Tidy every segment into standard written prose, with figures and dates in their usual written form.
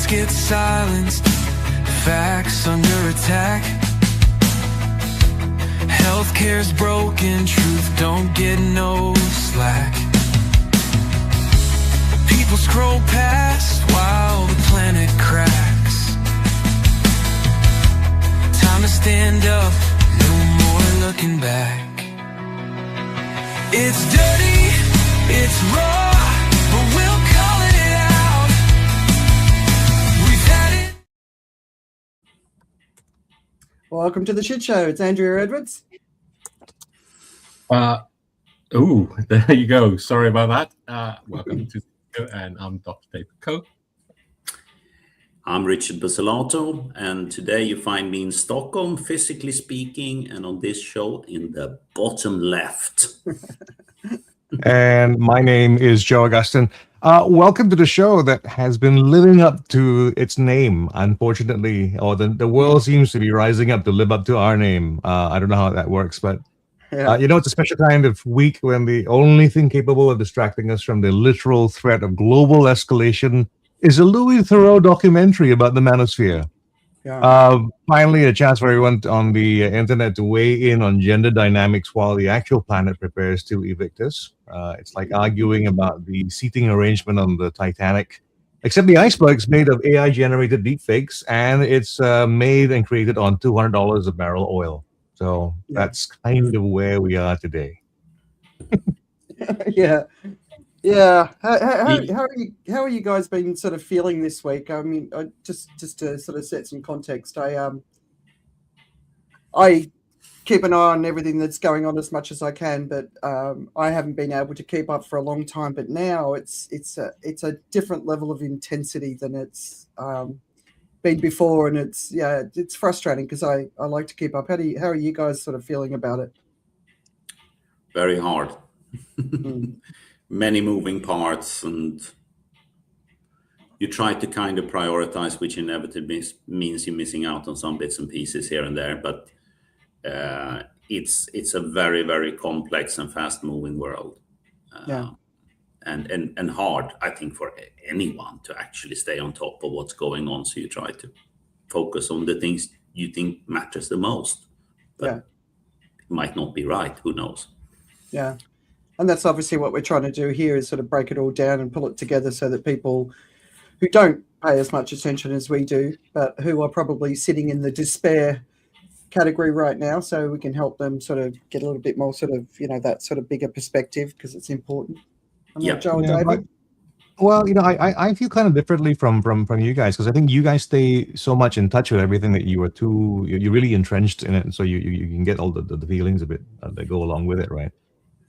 Words get silenced, facts under attack. Healthcare's broken, truth don't get no slack. People scroll past while the planet cracks. Time to stand up, no more looking back. It's dirty, it's raw, but we'll call it out. We've had it. Welcome to the Shit Show. It's Andrea Edwards. There you go. Sorry about that. Welcome to the show, and I'm Dr. David Coe. I'm Richard Bussolato, and today you find me in Stockholm, physically speaking, and on this show in the bottom left. And my name is Joe Augustin. Welcome to the show that has been living up to its name, unfortunately, or the world seems to be rising up to live up to our name. I don't know how that works, but it's a special kind of week when the only thing capable of distracting us from the literal threat of global escalation is a Louis Theroux documentary about the Manosphere. Finally, a chance for everyone on the internet to weigh in on gender dynamics while the actual planet prepares to evict us. It's like arguing about the seating arrangement on the Titanic, except the iceberg's made of AI-generated deepfakes, and it's made and created on $200 a barrel oil. So that's kind of where we are today. Yeah. How are you guys been sort of feeling this week? I mean, just to sort of set some context, I keep an eye on everything that's going on as much as I can, but I haven't been able to keep up for a long time. But now it's a different level of intensity than it's been before, and it's frustrating because I like to keep up. How are you guys sort of feeling about it? Very hard. Many moving parts, and you try to kind of prioritize, which inevitably means you're missing out on some bits and pieces here and there. But it's a very, very complex and fast-moving world, and hard, I think, for anyone to actually stay on top of what's going on. So you try to focus on the things you think matters the most, but it might not be right. Who knows? Yeah. And that's obviously what we're trying to do here, is sort of break it all down and pull it together so that people who don't pay as much attention as we do, but who are probably sitting in the despair category right now, so we can help them sort of get a little bit more sort of, that sort of bigger perspective, because it's important. Joe and David? Well, I feel kind of differently from you guys, because I think you guys stay so much in touch with everything that you're really entrenched in it, and so you can get all the feelings of it that go along with it, right?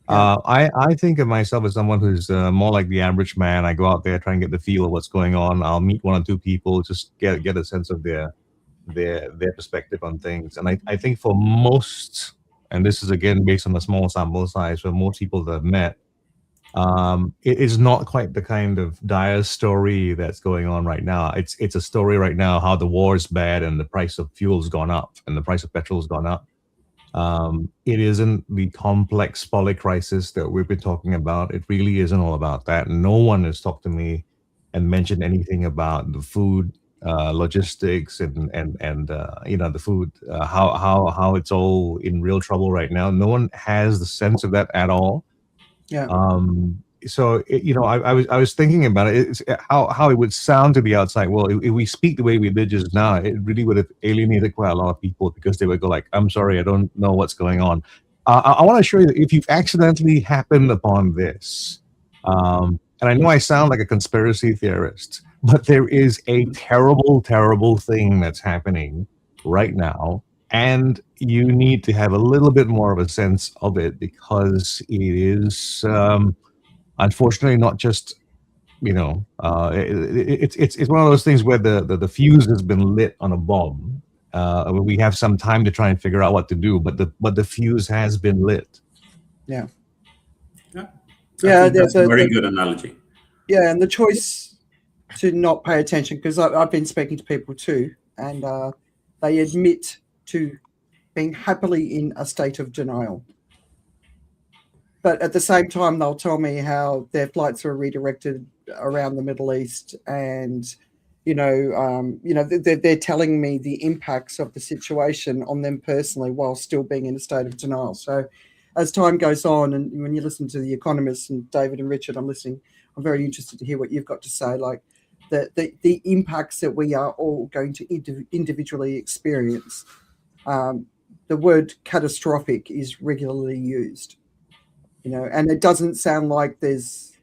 I think of myself as someone who's more like the average man. I go out there, try and get the feel of what's going on. I'll meet one or two people, just get a sense of their perspective on things. And I think for most, and this is again based on a small sample size, for most people that I've met, it is not quite the kind of dire story that's going on right now. It's a story right now how the war is bad and the price of fuel's gone up and the price of petrol's gone up. It isn't the complex poly crisis that we've been talking about. It really isn't all about that. No one has talked to me and mentioned anything about the food logistics and the food, how it's all in real trouble right now. No one has the sense of that at all. So I was thinking about it. It's how it would sound to the outside world if we speak the way we did just now. It really would have alienated quite a lot of people, because they would go like, "I'm sorry, I don't know what's going on." I want to assure you that if you've accidentally happened upon this, and I know I sound like a conspiracy theorist, but there is a terrible, terrible thing that's happening right now, and you need to have a little bit more of a sense of it, because it is. Unfortunately, not just, it's one of those things where the fuse has been lit on a bomb. We have some time to try and figure out what to do, but the fuse has been lit. That's a very good analogy. Yeah, and the choice to not pay attention, because I've been speaking to people too, and they admit to being happily in a state of denial. But at the same time, they'll tell me how their flights were redirected around the Middle East, and they're telling me the impacts of the situation on them personally while still being in a state of denial. So as time goes on, and when you listen to the economists and David and Richard, I'm very interested to hear what you've got to say, like the impacts that we are all going to individually experience. The word catastrophic is regularly used, and it doesn't sound like there's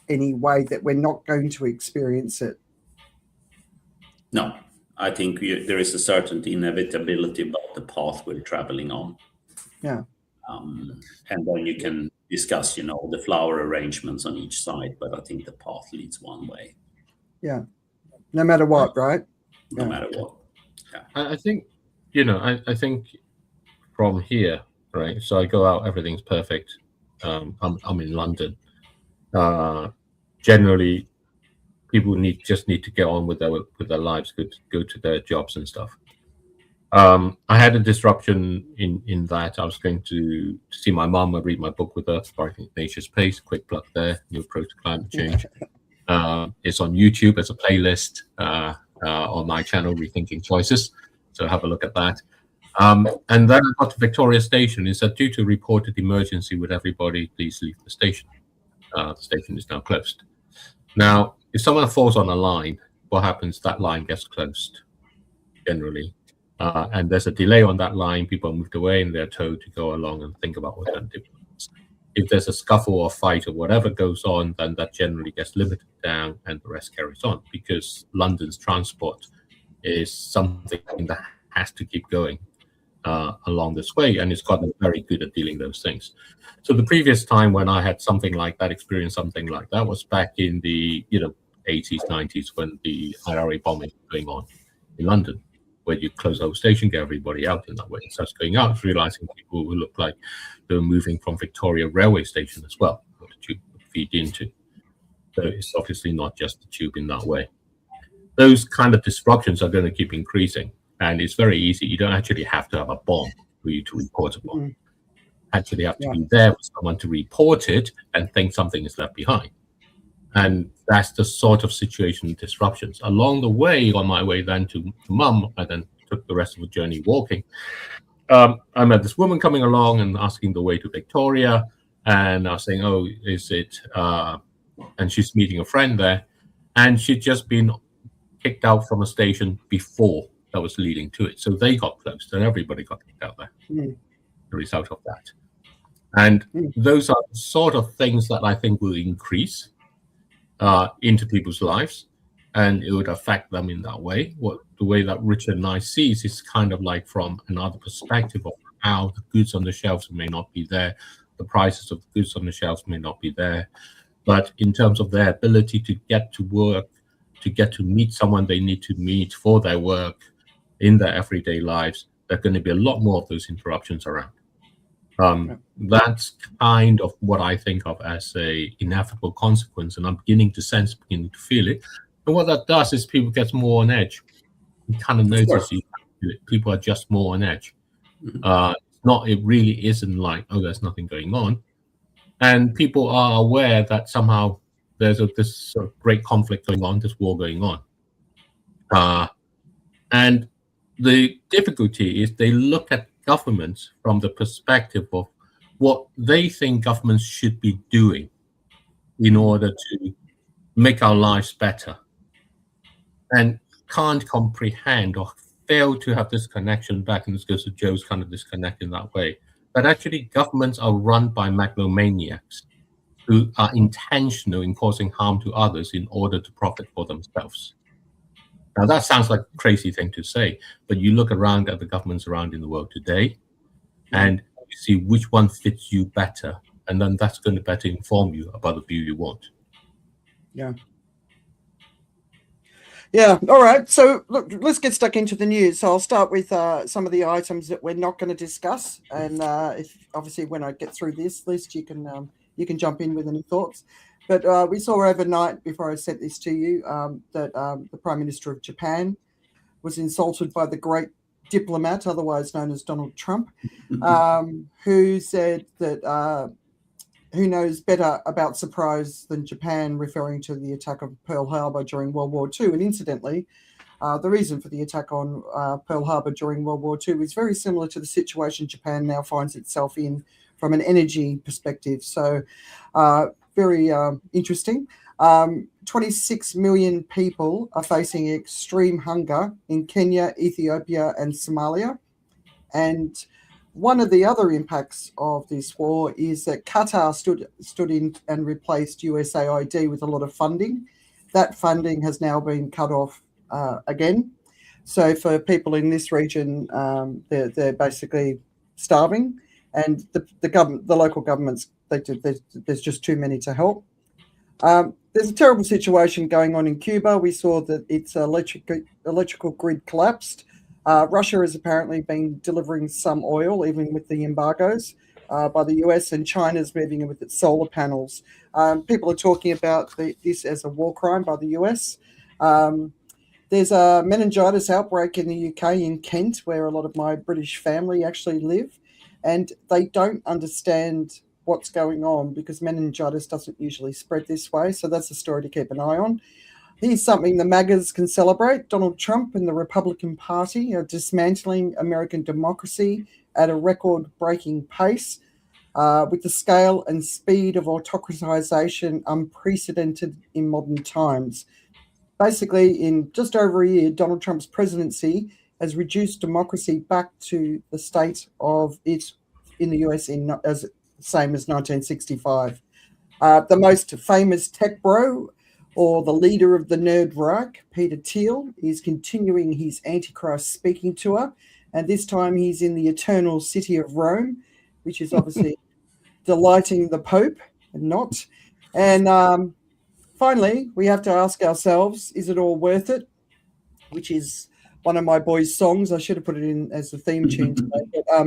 any way that we're not going to experience it. No, I think there is a certain inevitability about the path we're traveling on. Yeah. And then you can discuss, the flower arrangements on each side, but I think the path leads one way. Yeah. No matter what, right? No matter what. Yeah. I think, I think from here, right? So I go out, everything's perfect. I'm in London. Generally, people just need to get on with their lives, go to their jobs and stuff. I had a disruption in that. I was going to see my mum. I read my book with her, Sparking Nature's Pace. Quick plug there. New approach to climate change. It's on YouTube as a playlist on my channel, Rethinking Choices. So have a look at that. And then I got to Victoria Station. It said, due to reported emergency with everybody, please leave the station. The station is now closed. Now, if someone falls on a line, what happens? That line gets closed, generally. And there's a delay on that line. People are moved away and they're told to go along and think about what they're doing. If there's a scuffle or fight or whatever goes on, then that generally gets limited down and the rest carries on, because London's transport is something that has to keep going along this way, and it's gotten very good at dealing those things. So the previous time when I had something like that, experienced something like that, was back in the 80s, 90s, when the IRA bombing was going on in London, where you close the whole station, get everybody out in that way. It starts going out, realizing people who look like they were moving from Victoria railway station as well, what the tube would feed into. So it's obviously not just the tube in that way. Those kind of disruptions are going to keep increasing, and it's very easy. You don't actually have to have a bomb for you to report a bomb. You actually have to be there for someone to report it and think something is left behind. And that's the sort of situation disruptions. Along the way, on my way then to Mum, I then took the rest of the journey walking. I met this woman coming along and asking the way to Victoria, and I was saying, "Oh, is it?" And she's meeting a friend there, and she'd just been kicked out from a station before that was leading to it, so they got closed, and everybody got kicked out there. The result of that, and those are the sort of things that I think will increase into people's lives, and it would affect them in that way. The way that Richard and I sees is kind of like from another perspective of how the goods on the shelves may not be there, the prices of the goods on the shelves may not be there, but in terms of their ability to get to work, to get to meet someone they need to meet for their work in their everyday lives, there are going to be a lot more of those interruptions around. That's kind of what I think of as a inevitable consequence, and I'm beginning to feel it. And what that does is people get more on edge. You kind of notice people are just more on edge. It really isn't like, oh, there's nothing going on. And people are aware that somehow there's this sort of great conflict going on, this war going on. And the difficulty is they look at governments from the perspective of what they think governments should be doing in order to make our lives better, and can't comprehend or fail to have this connection back, and this goes to Joe's kind of disconnect in that way, that actually governments are run by megalomaniacs who are intentional in causing harm to others in order to profit for themselves. Now, that sounds like a crazy thing to say, but you look around at the governments around in the world today, and you see which one fits you better, and then that's going to better inform you about the view you want. Yeah. All right. So look, let's get stuck into the news. So I'll start with some of the items that we're not going to discuss, and if obviously when I get through this list, you can jump in with any thoughts. But we saw overnight, before I sent this to you, that the Prime Minister of Japan was insulted by the great diplomat, otherwise known as Donald Trump, who said that who knows better about surprise than Japan, referring to the attack of Pearl Harbor during World War II. And incidentally, the reason for the attack on Pearl Harbor during World War II is very similar to the situation Japan now finds itself in from an energy perspective. So very interesting. 26 million people are facing extreme hunger in Kenya, Ethiopia, and Somalia. And one of the other impacts of this war is that Qatar stood in and replaced USAID with a lot of funding. That funding has now been cut off again. So for people in this region, they're basically starving, and the local governments, there's just too many to help. There's a terrible situation going on in Cuba. We saw that its electrical grid collapsed. Russia has apparently been delivering some oil, even with the embargoes by the US, and China's moving in with its solar panels. People are talking about this as a war crime by the US. There's a meningitis outbreak in the UK in Kent, where a lot of my British family actually live, and they don't understand what's going on because meningitis doesn't usually spread this way. So that's a story to keep an eye on. Here's something the MAGAs can celebrate. Donald Trump and the Republican Party are dismantling American democracy at a record-breaking pace, with the scale and speed of autocratization unprecedented in modern times. Basically, in just over a year, Donald Trump's presidency has reduced democracy back to the state of it in the US as same as 1965. The most famous tech bro, or the leader of the nerd Reich, Peter Thiel, is continuing his Antichrist speaking tour, and this time he's in the eternal city of Rome, which is obviously delighting the Pope and not. And finally, we have to ask ourselves, is it all worth it? Which is one of my boys' songs. I should have put it in as the theme tune today. But,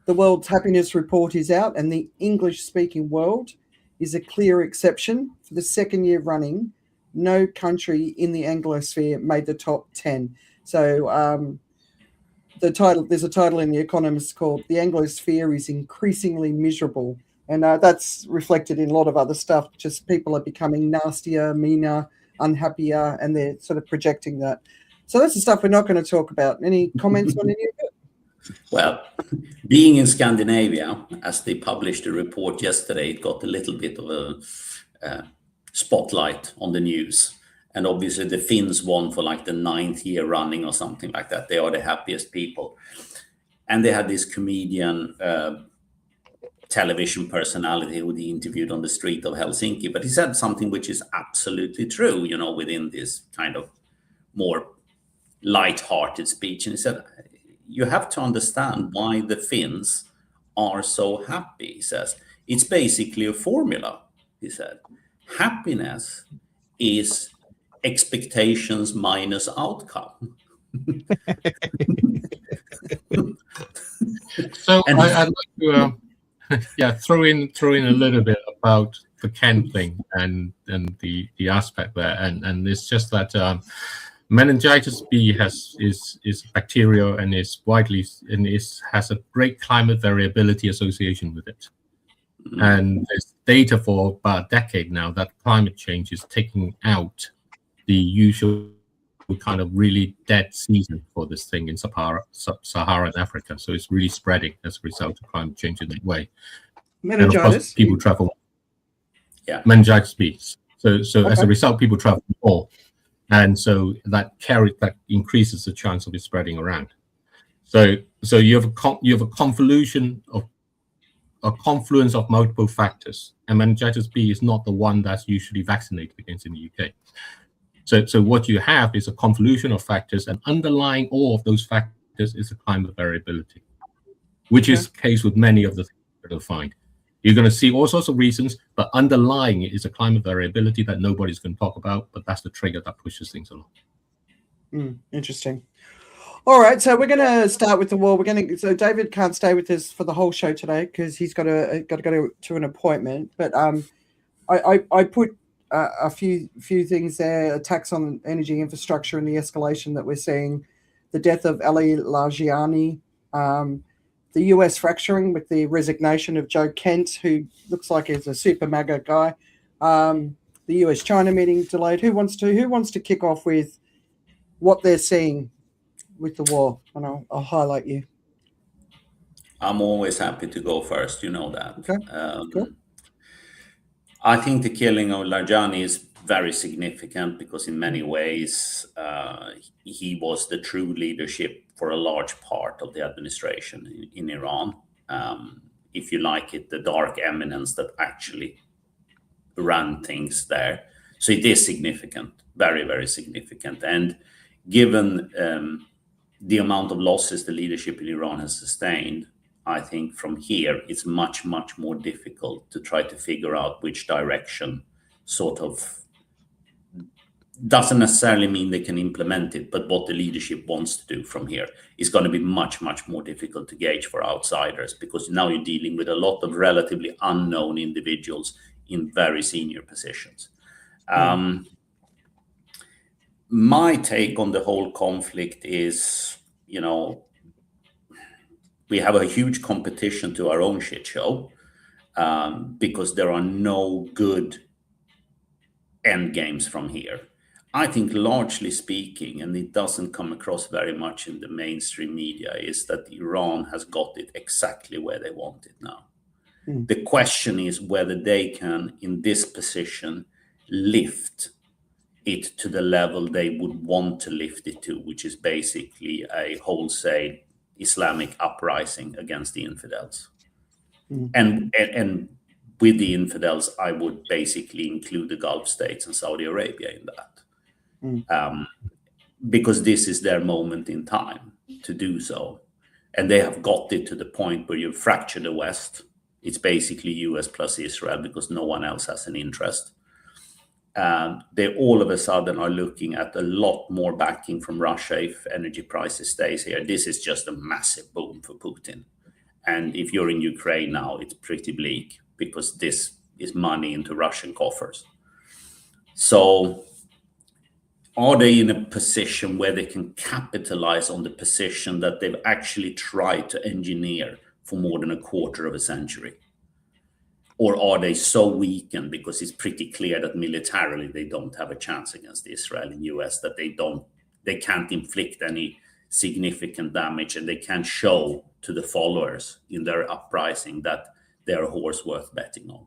the World Happiness Report is out, and the English-speaking world is a clear exception. For the second year running, no country in the Anglosphere made the top 10. So there's a title in The Economists called "The Anglosphere is Increasingly Miserable," and that's reflected in a lot of other stuff. Just people are becoming nastier, meaner, unhappier, and they're sort of projecting that. So that's the stuff we're not going to talk about. Any comments on any of it? Well, being in Scandinavia, as they published a report yesterday, it got a little bit of a spotlight on the news. And obviously the Finns won for like the 9th year running or something like that. They are the happiest people. And they had this comedian, television personality who they interviewed on the street of Helsinki. But he said something which is absolutely true, you know, within this kind of more light-hearted speech. And he said, you have to understand why the Finns are so happy, he says. It's basically a formula, he said. Happiness is expectations minus outcome. So I'd like to throw in a little bit about the Kent thing and the aspect there, and it's just that meningitis B is bacterial and is widely has a great climate variability association with it. And there's data for about a decade now that climate change is taking out the usual kind of really dead season for this thing in sub-Saharan Africa. So it's really spreading as a result of climate change in that way. Meningitis? And of course, people travel. Yeah. Meningitis B. So Okay. as a result, people travel more. And so that increases the chance of it spreading around. So you have a confluence of multiple factors, and meningitis B is not the one that's usually vaccinated against in the UK. So what you have is a convolution of factors, and underlying all of those factors is a climate variability, which is the case with many of the things that you'll find. You're going to see all sorts of reasons, but underlying it is a climate variability that nobody's going to talk about, but that's the trigger that pushes things along. Interesting. All right, so we're going to start with the war. So David can't stay with us for the whole show today because he's got to go to an appointment. But I put a few things there: attacks on energy infrastructure and the escalation that we're seeing, the death of Ali Lajiani, the US fracturing with the resignation of Joe Kent, who looks like he's a super MAGA guy. The US-China meeting delayed. Who wants to kick off with what they're seeing with the war? And I'll highlight you. I'm always happy to go first. You know that. Okay. Cool. I think the killing of Larijani is very significant because in many ways he was the true leadership for a large part of the administration in Iran. If you like it, the dark eminence that actually ran things there. So it is significant, very, very significant. And given the amount of losses the leadership in Iran has sustained, I think from here it's much, much more difficult to try to figure out which direction sort of doesn't necessarily mean they can implement it, but what the leadership wants to do from here is going to be much, much more difficult to gauge for outsiders, because now you're dealing with a lot of relatively unknown individuals in very senior positions. My take on the whole conflict is, we have a huge competition to our own shit show because there are no good end games from here. I think largely speaking, and it doesn't come across very much in the mainstream media, is that Iran has got it exactly where they want it now. The question is whether they can, in this position, lift it to the level they would want to lift it to, which is basically a wholesale Islamic uprising against the infidels. And with the infidels, I would basically include the Gulf states and Saudi Arabia in that. Because this is their moment in time to do so. And they have got it to the point where you fracture the West. It's basically US plus Israel because no one else has an interest. They all of a sudden are looking at a lot more backing from Russia if energy prices stays here. This is just a massive boom for Putin. And if you're in Ukraine now, it's pretty bleak because this is money into Russian coffers. So are they in a position where they can capitalize on the position that they've actually tried to engineer for more than a quarter of a century? Or are they so weakened because it's pretty clear that militarily they don't have a chance against Israel and US, that they can't inflict any significant damage, and they can't show to the followers in their uprising that they're a horse worth betting on?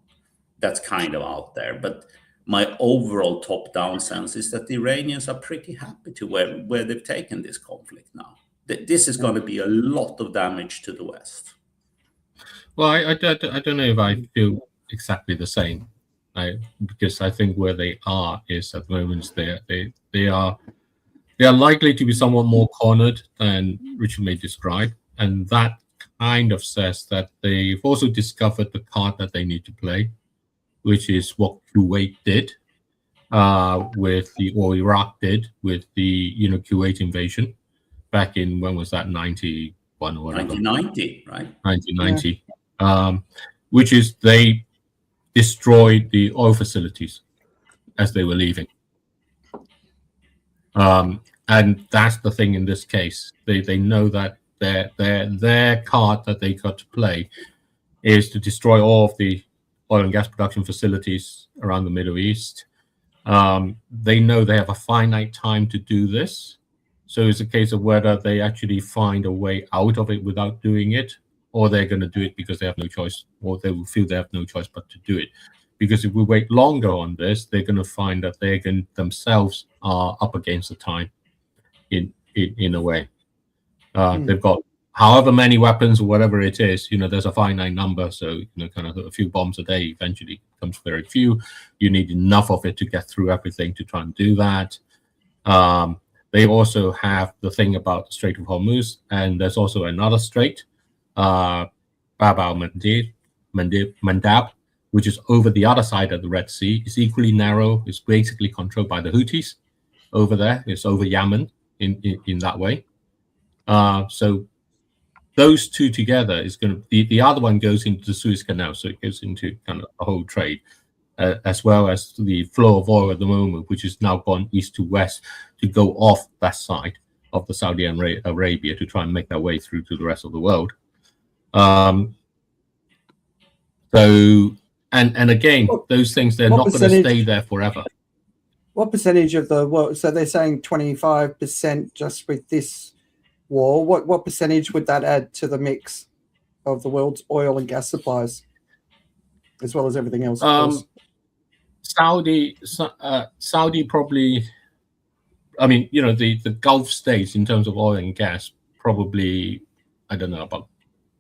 That's kind of out there. But my overall top-down sense is that the Iranians are pretty happy to where they've taken this conflict now. This is going to be a lot of damage to the West. Well, I don't know if I feel exactly the same, because I think where they are is at the moment they are likely to be somewhat more cornered than Richard may describe, and that kind of says that they've also discovered the card that they need to play, which is what Kuwait did or Iraq did with the Kuwait invasion back in, when was that, 91 or whatever? 1990, right? 1990, which is they destroyed the oil facilities as they were leaving. And that's the thing in this case. They know that their card that they got to play is to destroy all of the oil and gas production facilities around the Middle East. They know they have a finite time to do this. So it's a case of whether they actually find a way out of it without doing it, or they're going to do it because they have no choice, or they will feel they have no choice but to do it. Because if we wait longer on this, they're going to find that they themselves are up against the time in a way. They've got however many weapons or whatever it is, there's a finite number. So, kind of a few bombs a day eventually becomes very few. You need enough of it to get through everything to try and do that. They also have the thing about the Strait of Hormuz, and there's also another strait, Bab al-Mandab, which is over the other side of the Red Sea. It's equally narrow. It's basically controlled by the Houthis over there. It's over Yemen in that way. So those two together is going to be, the other one goes into the Suez Canal, so it goes into kind of a whole trade, as well as the flow of oil at the moment, which has now gone east to west to go off that side of the Saudi Arabia to try and make their way through to the rest of the world. So, and again, those things, they're not going to stay there forever. What percentage of the world? So they're saying 25% just with this war. What percentage would that add to the mix of the world's oil and gas supplies, as well as everything else? Of course? Saudi probably. I mean, you know, the Gulf states in terms of oil and gas probably, I don't know, about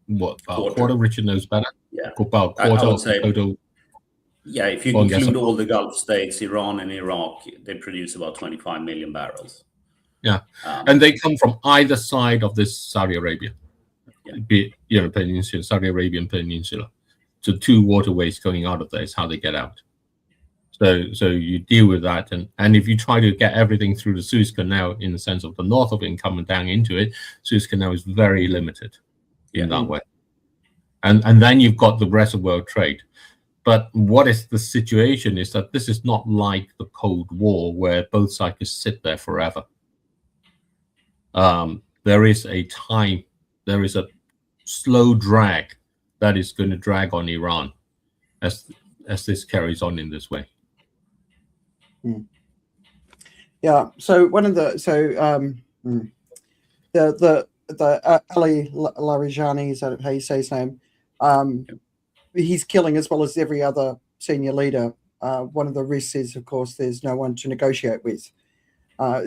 what, about quarter. Richard knows better. Yeah, about quarter I would say, total. Yeah, if you include all the Gulf states, Iran and Iraq, they produce about 25 million barrels. Yeah, and they come from either side of this Saudi Arabia, peninsula, Saudi Arabian peninsula. So two waterways going out of there is how they get out. So you deal with that, and if you try to get everything through the Suez Canal in the sense of the north of it and coming down into it, Suez Canal is very limited in that way. And then you've got the rest of world trade. But what is the situation is that this is not like the Cold War where both sides can sit there forever. There is a time, there is a slow drag that is going to drag on Iran as this carries on in this way. Yeah. So one of the Ali Larijani, is that how you say his name? He's killing as well as every other senior leader. One of the risks is, of course, there's no one to negotiate with.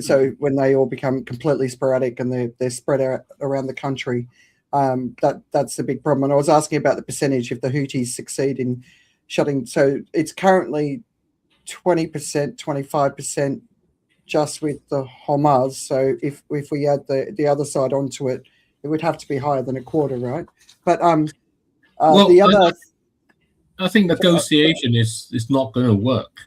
So when they all become completely sporadic and they're spread out around the country, that's the big problem. And I was asking about the percentage if the Houthis succeed in shutting. So it's currently 20%, 25% just with the Hamas. So if we add the other side onto it, it would have to be higher than a quarter, right? But well, the other, I think negotiation is not going to work.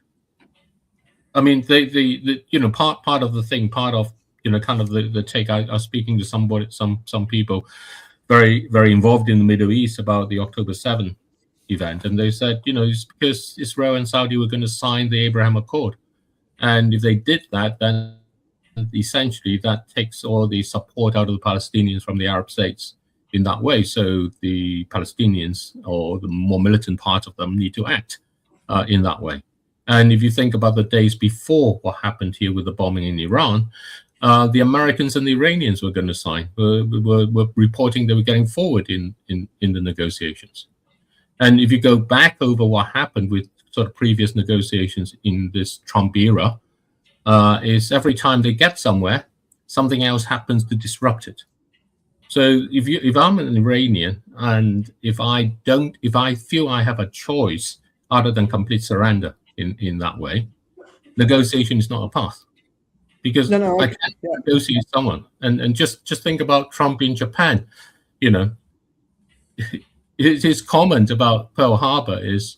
I mean, the part of the thing, part of kind of the take. I was speaking to some people very very involved in the Middle East about the October 7th event, and they said, it's because Israel and Saudi were going to sign the Abraham Accord, and if they did that, then essentially that takes all the support out of the Palestinians from the Arab states in that way. So the Palestinians, or the more militant part of them, need to act in that way. And if you think about the days before what happened here with the bombing in Iran, the Americans and the Iranians were going to sign, were reporting they were getting forward in the negotiations. And if you go back over what happened with sort of previous negotiations in this Trump era, is every time they get somewhere, something else happens to disrupt it. So if I'm an Iranian, and if I feel I have a choice other than complete surrender in that way, negotiation is not a path, because I can't negotiate with someone. And just think about Trump in Japan. His comment about Pearl Harbor is,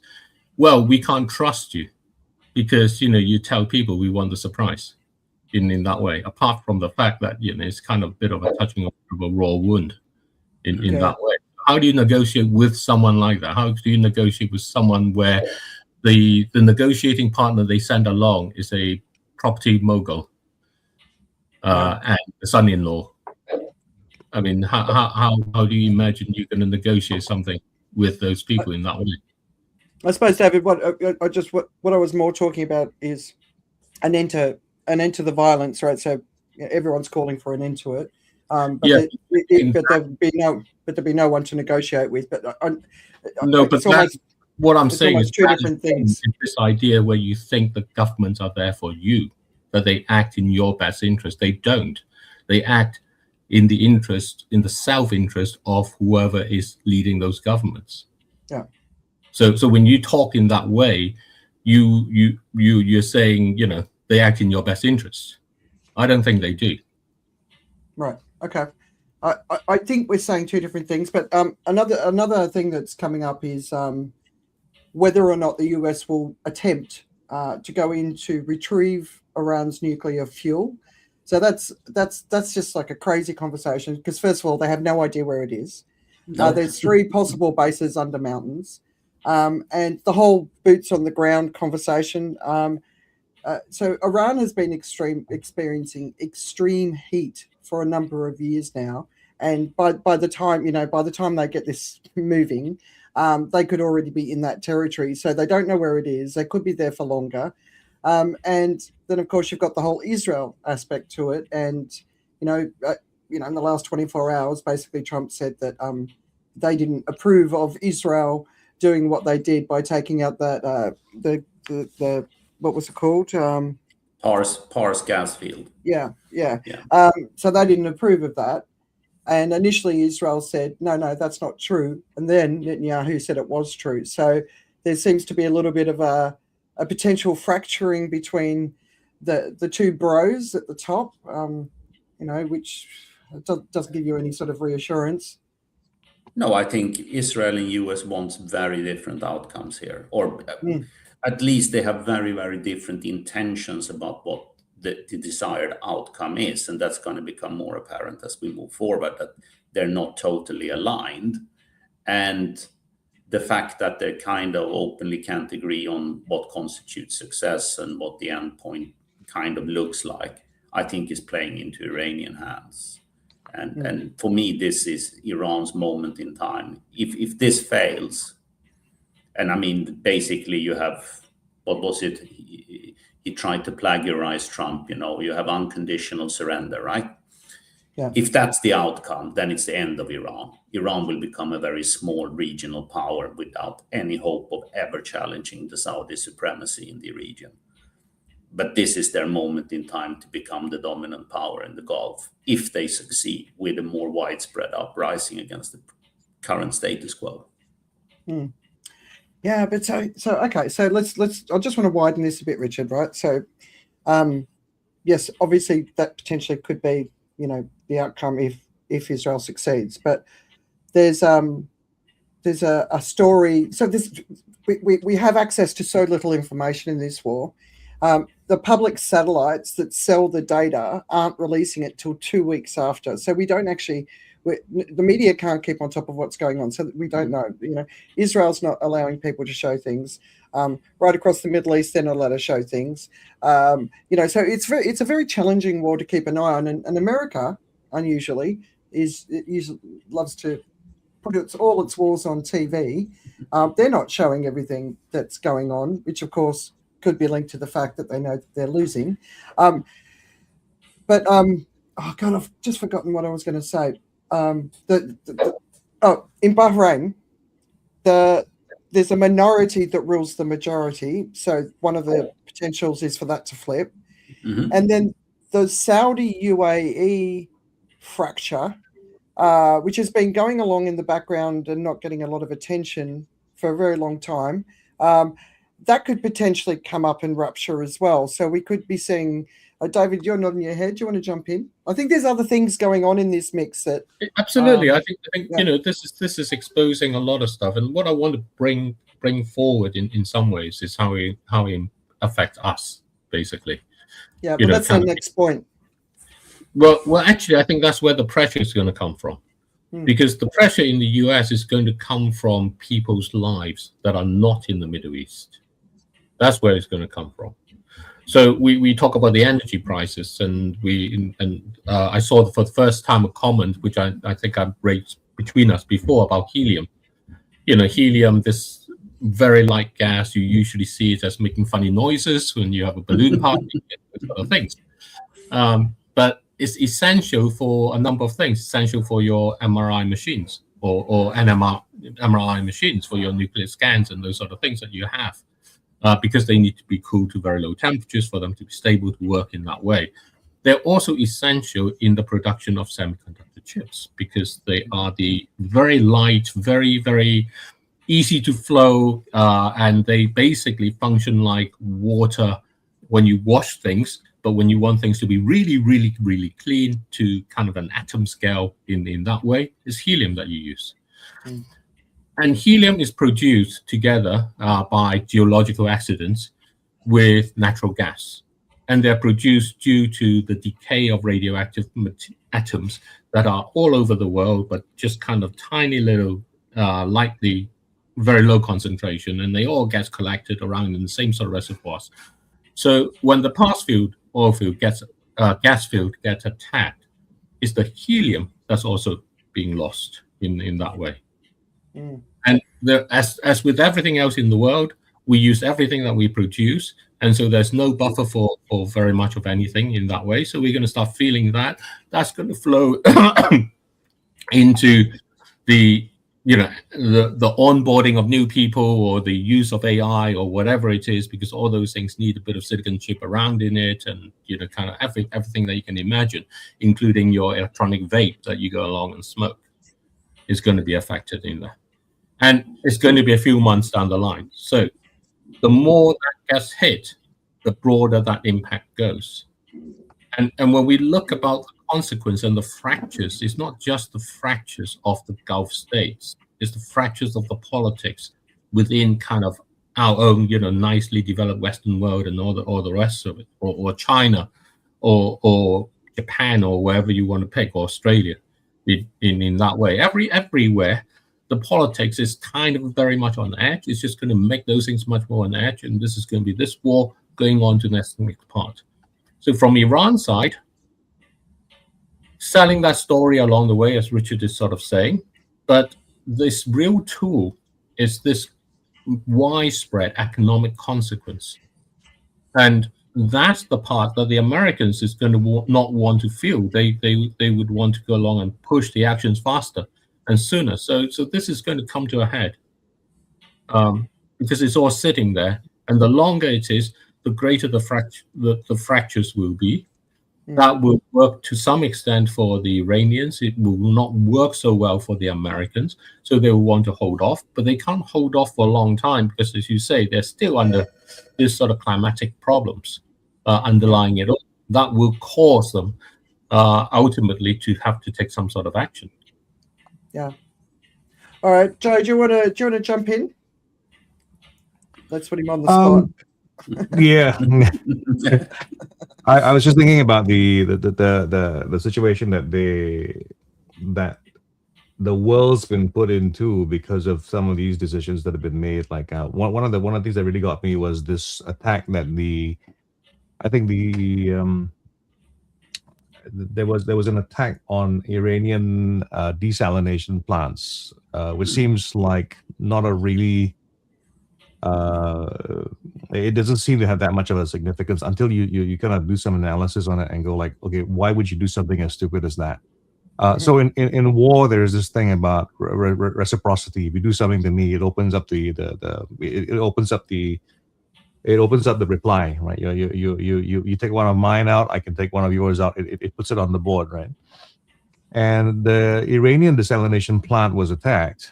well, we can't trust you because you tell people we want the surprise in that way, apart from the fact that it's kind of a bit of a touching of a raw wound in that way. How do you negotiate with someone like that? How do you negotiate with someone where the negotiating partner they send along is a property mogul and a son-in-law? I mean, how do you imagine you're going to negotiate something with those people in that way? I suppose, David, what I was more talking about is an end to the violence, right? So everyone's calling for an end to it, but there'd be no one to negotiate with. But what I'm saying is two different things. This idea where you think the governments are there for you, that they act in your best interest. They don't. They act in the self-interest of whoever is leading those governments. Yeah. So when you talk in that way, you're saying, they act in your best interest. I don't think they do. Right. Okay. I think we're saying two different things, but another thing that's coming up is whether or not the US will attempt to go in to retrieve Iran's nuclear fuel. So that's just like a crazy conversation, because first of all, they have no idea where it is. There's 3 possible bases under mountains, and the whole boots on the ground conversation. So Iran has been experiencing extreme heat for a number of years now, and by the time they get this moving, they could already be in that territory. So they don't know where it is. They could be there for longer. And then, of course, you've got the whole Israel aspect to it. And, in the last 24 hours, basically Trump said that they didn't approve of Israel doing what they did by taking out that the what was it called? Pars gas field. Yeah. So they didn't approve of that. And initially Israel said, no, that's not true. And then Netanyahu said it was true. So there seems to be a little bit of a potential fracturing between the two bros at the top, which doesn't give you any sort of reassurance. No, I think Israel and US wants very different outcomes here, or at least they have very, very different intentions about what the desired outcome is. And that's going to become more apparent as we move forward, that they're not totally aligned. And the fact that they kind of openly can't agree on what constitutes success and what the end point kind of looks like, I think is playing into Iranian hands. And for me, this is Iran's moment in time. If this fails, and I mean, basically you have, what was it? He tried to plagiarize Trump, you have unconditional surrender, right? Yeah. If that's the outcome, then it's the end of Iran. Iran will become a very small regional power without any hope of ever challenging the Saudi supremacy in the region. But this is their moment in time to become the dominant power in the Gulf, if they succeed with a more widespread uprising against the current status quo. Yeah, but so okay, so let's I just want to widen this a bit, Richard, right? So yes, obviously that potentially could be, the outcome if Israel succeeds. But there's a story. So we have access to so little information in this war. The public satellites that sell the data aren't releasing it till 2 weeks after. So we don't actually, the media can't keep on top of what's going on. So we don't know. Israel's not allowing people to show things. Right across the Middle East, they're not allowed to show things. So it's a very challenging war to keep an eye on. And America, unusually, loves to put all its wars on TV. They're not showing everything that's going on, which of course could be linked to the fact that they know that they're losing. Oh God, I've just forgotten what I was going to say. In Bahrain, there's a minority that rules the majority. So one of the potentials is for that to flip. Mm-hmm. And then the Saudi UAE fracture, which has been going along in the background and not getting a lot of attention for a very long time, that could potentially come up and rupture as well. So we could be seeing, David, you're nodding your head. Do you want to jump in? I think there's other things going on in this mix that absolutely. I think yeah. This is exposing a lot of stuff, and what I want to bring forward in some ways is how it affects us, basically. Yeah, but that's the next point. Well, actually, I think that's where the pressure is going to come from. Because the pressure in the US is going to come from people's lives that are not in the Middle East. That's where it's going to come from. So we talk about the energy prices, and I saw for the first time a comment, which I think I raised between us before, about helium. Helium, this very light gas, you usually see it as making funny noises when you have a balloon party and those other things. But it's essential for a number of things. Essential for your MRI machines or MRI machines for your nuclear scans and those sort of things that you have. Because they need to be cooled to very low temperatures for them to be stable to work in that way. They're also essential in the production of semiconductor chips because they are the very light, very, very easy to flow, and they basically function like water when you wash things, but when you want things to be really, really, really clean to kind of an atom scale in that way, it's helium that you use. And helium is produced together by geological accidents with natural gas. And they're produced due to the decay of radioactive atoms that are all over the world, but just kind of tiny little, lightly, very low concentration. And they all get collected around in the same sort of reservoirs. So when the gas field gets attacked, it's the helium that's also being lost in that way. Mm. And as with everything else in the world, we use everything that we produce, and so there's no buffer for very much of anything in that way. So we're going to start feeling that's going to flow into the the onboarding of new people, or the use of AI, or whatever it is, because all those things need a bit of silicon chip around in it, and kind of everything that you can imagine, including your electronic vape that you go along and smoke, is going to be affected in there. And it's going to be a few months down the line. So the more that gets hit, the broader that impact goes. And when we look about the consequence and the fractures, it's not just the fractures of the Gulf states, it's the fractures of the politics within kind of our own, nicely developed Western world, and all the rest of it, or China, or Japan, or wherever you want to pick, or Australia, in that way. Everywhere, the politics is kind of very much on edge. It's just going to make those things much more on edge, and this is going to be this war going on to the next part. So from Iran's side, selling that story along the way, as Richard is sort of saying, but this real tool is this widespread economic consequence. And that's the part that the Americans is going to not want to feel. They would want to go along and push the actions faster and sooner. So this is going to come to a head, because it's all sitting there. And the longer it is, the greater the fractures will be. That will work to some extent for the Iranians. It will not work so well for the Americans. So they will want to hold off, but they can't hold off for a long time, because, as you say, they're still under this sort of climatic problems underlying it all. That will cause them ultimately to have to take some sort of action. Yeah. All right, Joe, do you want to jump in? Let's put him on the spot. Yeah. I was just thinking about the situation that the world's been put into because of some of these decisions that have been made. Like one of the things that really got me was this attack that there was an attack on Iranian desalination plants, which seems like not a really it doesn't seem to have that much of a significance until you kind of do some analysis on it and go like, okay, why would you do something as stupid as that? So in war, there's this thing about reciprocity. If you do something to me, it opens up it opens up the reply, right? You take one of mine out, I can take one of yours out. It puts it on the board, right? And the Iranian desalination plant was attacked,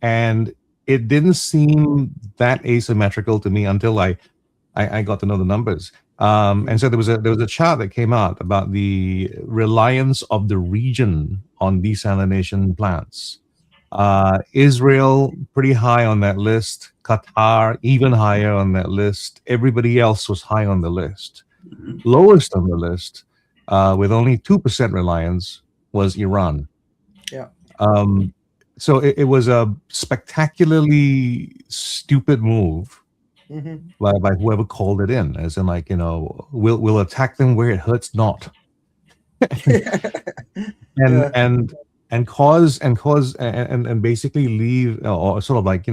and it didn't seem that asymmetrical to me until I got to know the numbers. And so there was a chart that came out about the reliance of the region on desalination plants. Israel, pretty high on that list. Qatar, even higher on that list. Everybody else was high on the list. Lowest on the list, with only 2% reliance, was Iran. Yeah. So it was a spectacularly stupid move by whoever called it in, as in like, we'll attack them where it hurts not, and cause and basically leave, or sort of like,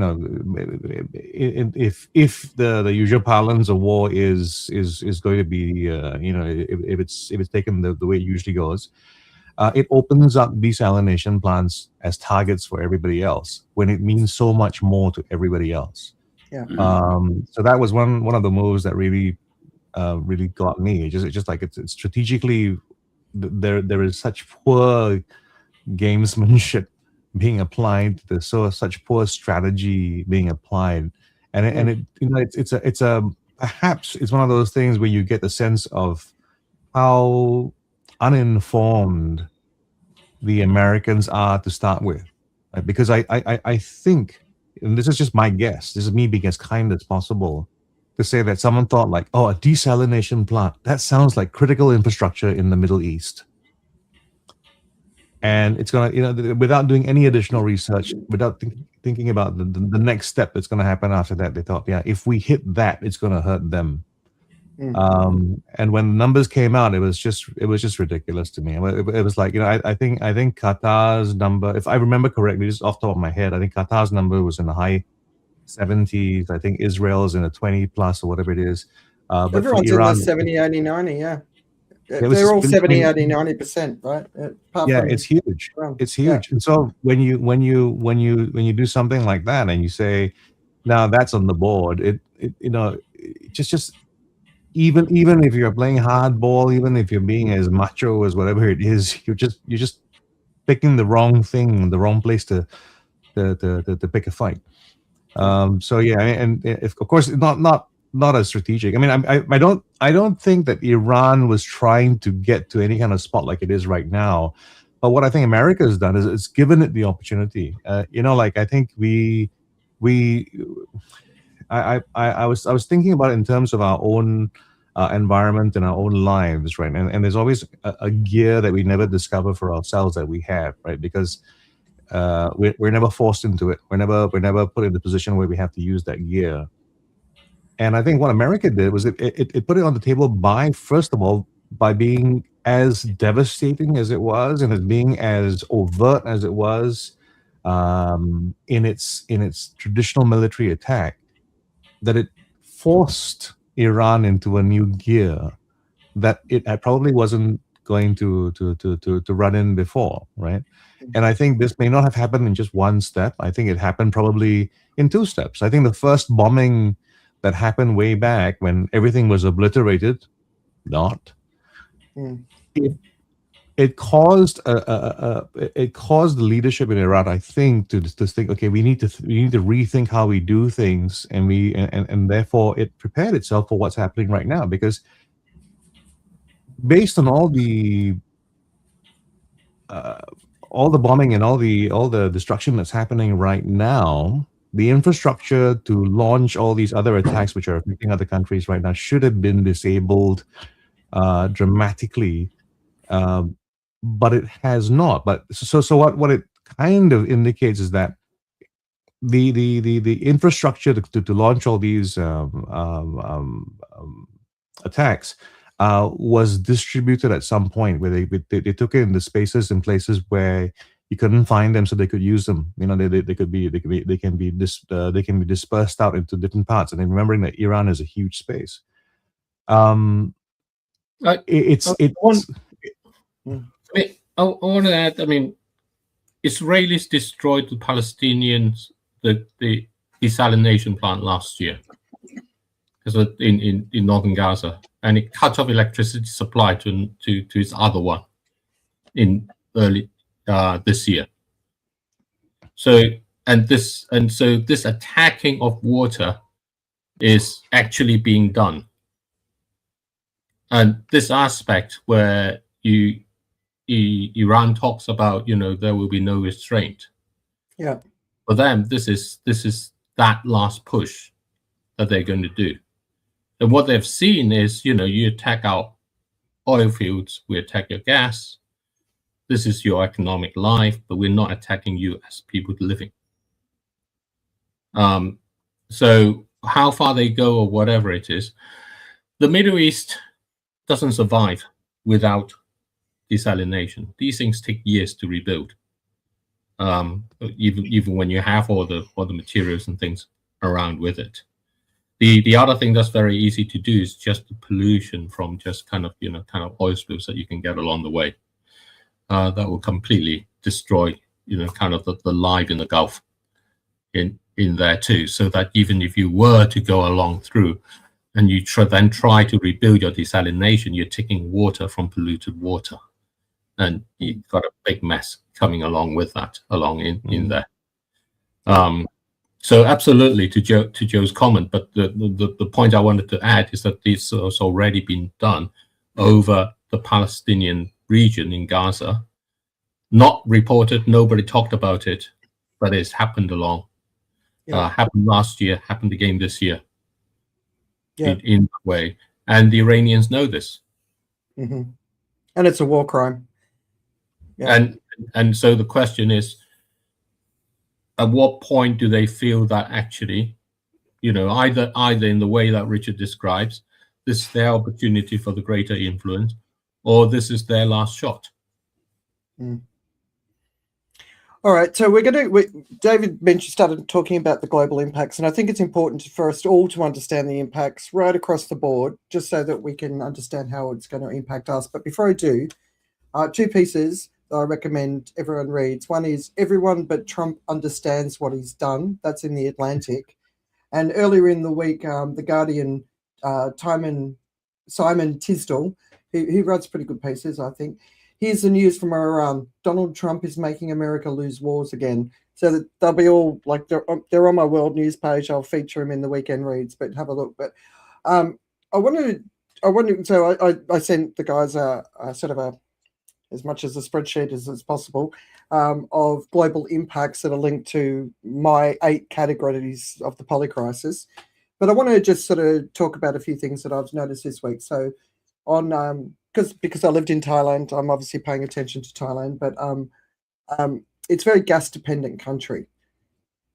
if the usual parlance of war is going to be if it's taken the way it usually goes. It opens up desalination plants as targets for everybody else when it means so much more to everybody else. Yeah. So that was one of the moves that really got me. It's just like it's strategically there is such poor gamesmanship being applied. There's such poor strategy being applied, and it's perhaps it's one of those things where you get the sense of how uninformed the Americans are to start with, right? Because I think, and this is just my guess, this is me being as kind as possible, to say that someone thought like, oh, a desalination plant, that sounds like critical infrastructure in the Middle East. And it's going to, without doing any additional research, without thinking about the next step that's going to happen after that, they thought, yeah, if we hit that, it's going to hurt them. And when the numbers came out, it was just ridiculous to me. It was like, I think Qatar's number, if I remember correctly, just off the top of my head, I think Qatar's number was in the high 70s. I think Israel's in the 20 plus or whatever it is. But Everyone's for Iran, in the 70, 80, 90, yeah. it was They're all just 70, really- 80, 90%, right? Apart yeah, from it's huge. Iran. It's huge. And so when you do something like that and you say, now that's on the board, just even if you're playing hardball, even if you're being as macho as whatever it is, you're just picking the wrong thing, the wrong place to pick a fight. So yeah, and if, of course, not as strategic. I mean, I don't think that Iran was trying to get to any kind of spot like it is right now. But what I think America has done is it's given it the opportunity. Like I think I was thinking about it in terms of our own environment and our own lives, right? And there's always a gear that we never discover for ourselves that we have, right? Because we're never forced into it. We're never put in the position where we have to use that gear. And I think what America did was it put it on the table by, first of all, by being as devastating as it was and as being as overt as it was in its traditional military attack, that it forced Iran into a new gear that it probably wasn't going to run in before, right? And I think this may not have happened in just one step. I think it happened probably in two steps. I think the first bombing that happened way back when everything was obliterated, it caused it caused the leadership in Iran, I think, to think, okay, we need to rethink how we do things, and therefore it prepared itself for what's happening right now, because based on all the bombing and all the destruction that's happening right now, the infrastructure to launch all these other attacks which are affecting other countries right now should have been disabled dramatically, but it has not. But so what it kind of indicates is that the infrastructure to launch all these attacks was distributed at some point, where they took it in the spaces and places where you couldn't find them, so they could use them. They can be dispersed out into different parts. And then remembering that Iran is a huge space, I want to add. I mean, Israelis destroyed the Palestinians the desalination plant last year, because in northern Gaza, and it cut off electricity supply to its other one in early this year. So this attacking of water is actually being done, and this aspect where Iran talks about, there will be no restraint. Yeah. For them, this is that last push that they're going to do. And what they've seen is, you attack our oil fields, we attack your gas. This is your economic life, but we're not attacking you as people living. So how far they go or whatever it is, the Middle East doesn't survive without desalination. These things take years to rebuild. Even when you have all the materials and things around with it. The other thing that's very easy to do is just the pollution from just kind of oil spills that you can get along the way. That will completely destroy kind of the life in the Gulf in there too. So that even if you were to go along through and you then try to rebuild your desalination, you're taking water from polluted water, and you've got a big mess coming along with that in there. So absolutely to Joe's comment, but the point I wanted to add is that this has already been done over the Palestinian region in Gaza. Not reported, nobody talked about it, but it's happened along. Happened last year, happened again this year. In that way, and the Iranians know this. Mm-hmm. And it's a war crime. Yeah. And so the question is, at what point do they feel that actually, either in the way that Richard describes, this is their opportunity for the greater influence, or this is their last shot. All right, so David started talking about the global impacts, and I think it's important for us all to understand the impacts right across the board, just so that we can understand how it's going to impact us. But before I do, two pieces that I recommend everyone reads. One is Everyone But Trump Understands What He's Done. That's in the Atlantic. And earlier in the week, The Guardian, Simon Tisdall, who writes pretty good pieces, I think. Here's the news from Iran. Donald Trump is making America lose wars again. So that they'll be all like they're on my world news page. I'll feature them in the weekend reads, but have a look. But I wanted. So I sent the guys a sort of as much as a spreadsheet as possible of global impacts that are linked to my 8 categories of the polycrisis. But I want to just sort of talk about a few things that I've noticed this week. So on because I lived in Thailand, I'm obviously paying attention to Thailand, but it's a very gas dependent country.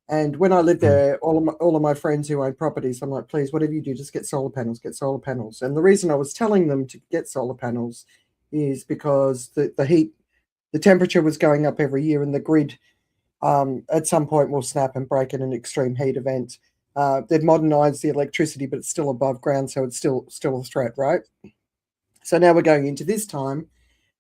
And when I lived there, all of my friends who own properties, I'm like, please, whatever you do, just get solar panels, get solar panels. And the reason I was telling them to get solar panels is because the temperature was going up every year, and the grid at some point will snap and break in an extreme heat event. They've modernized the electricity, but it's still above ground, so it's still a threat, right? So now we're going into this time,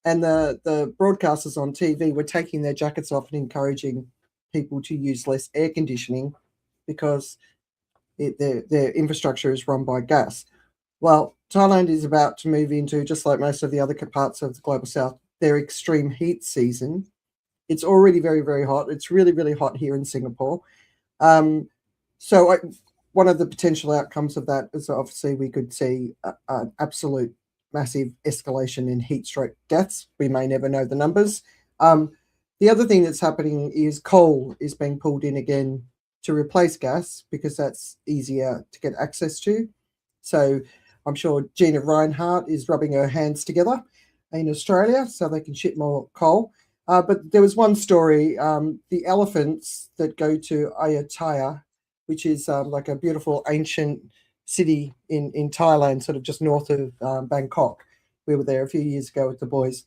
and the broadcasters on TV were taking their jackets off and encouraging people to use less air conditioning because their infrastructure is run by gas. Well, Thailand is about to move into, just like most of the other parts of the global south, their extreme heat season. It's already very, very hot. It's really, really hot here in Singapore. So one of the potential outcomes of that is obviously we could see an absolute massive escalation in heat stroke deaths. We may never know the numbers. The other thing that's happening is coal is being pulled in again to replace gas because that's easier to get access to. So I'm sure Gina Reinhardt is rubbing her hands together in Australia so they can ship more coal. But there was one story, the elephants that go to Ayutthaya, which is like a beautiful ancient city in Thailand, sort of just north of Bangkok. We were there a few years ago with the boys.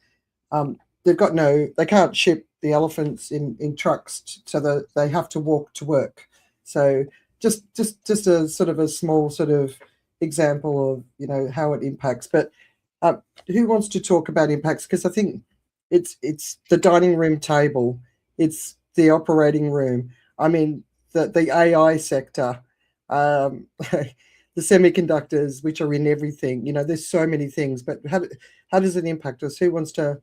They can't ship the elephants in trucks, so that they have to walk to work. So just a sort of a small sort of example of how it impacts. But who wants to talk about impacts? Because I think it's the dining room table, it's the operating room. I mean the AI sector, the semiconductors, which are in everything. There's so many things. But how does it impact us? Who wants to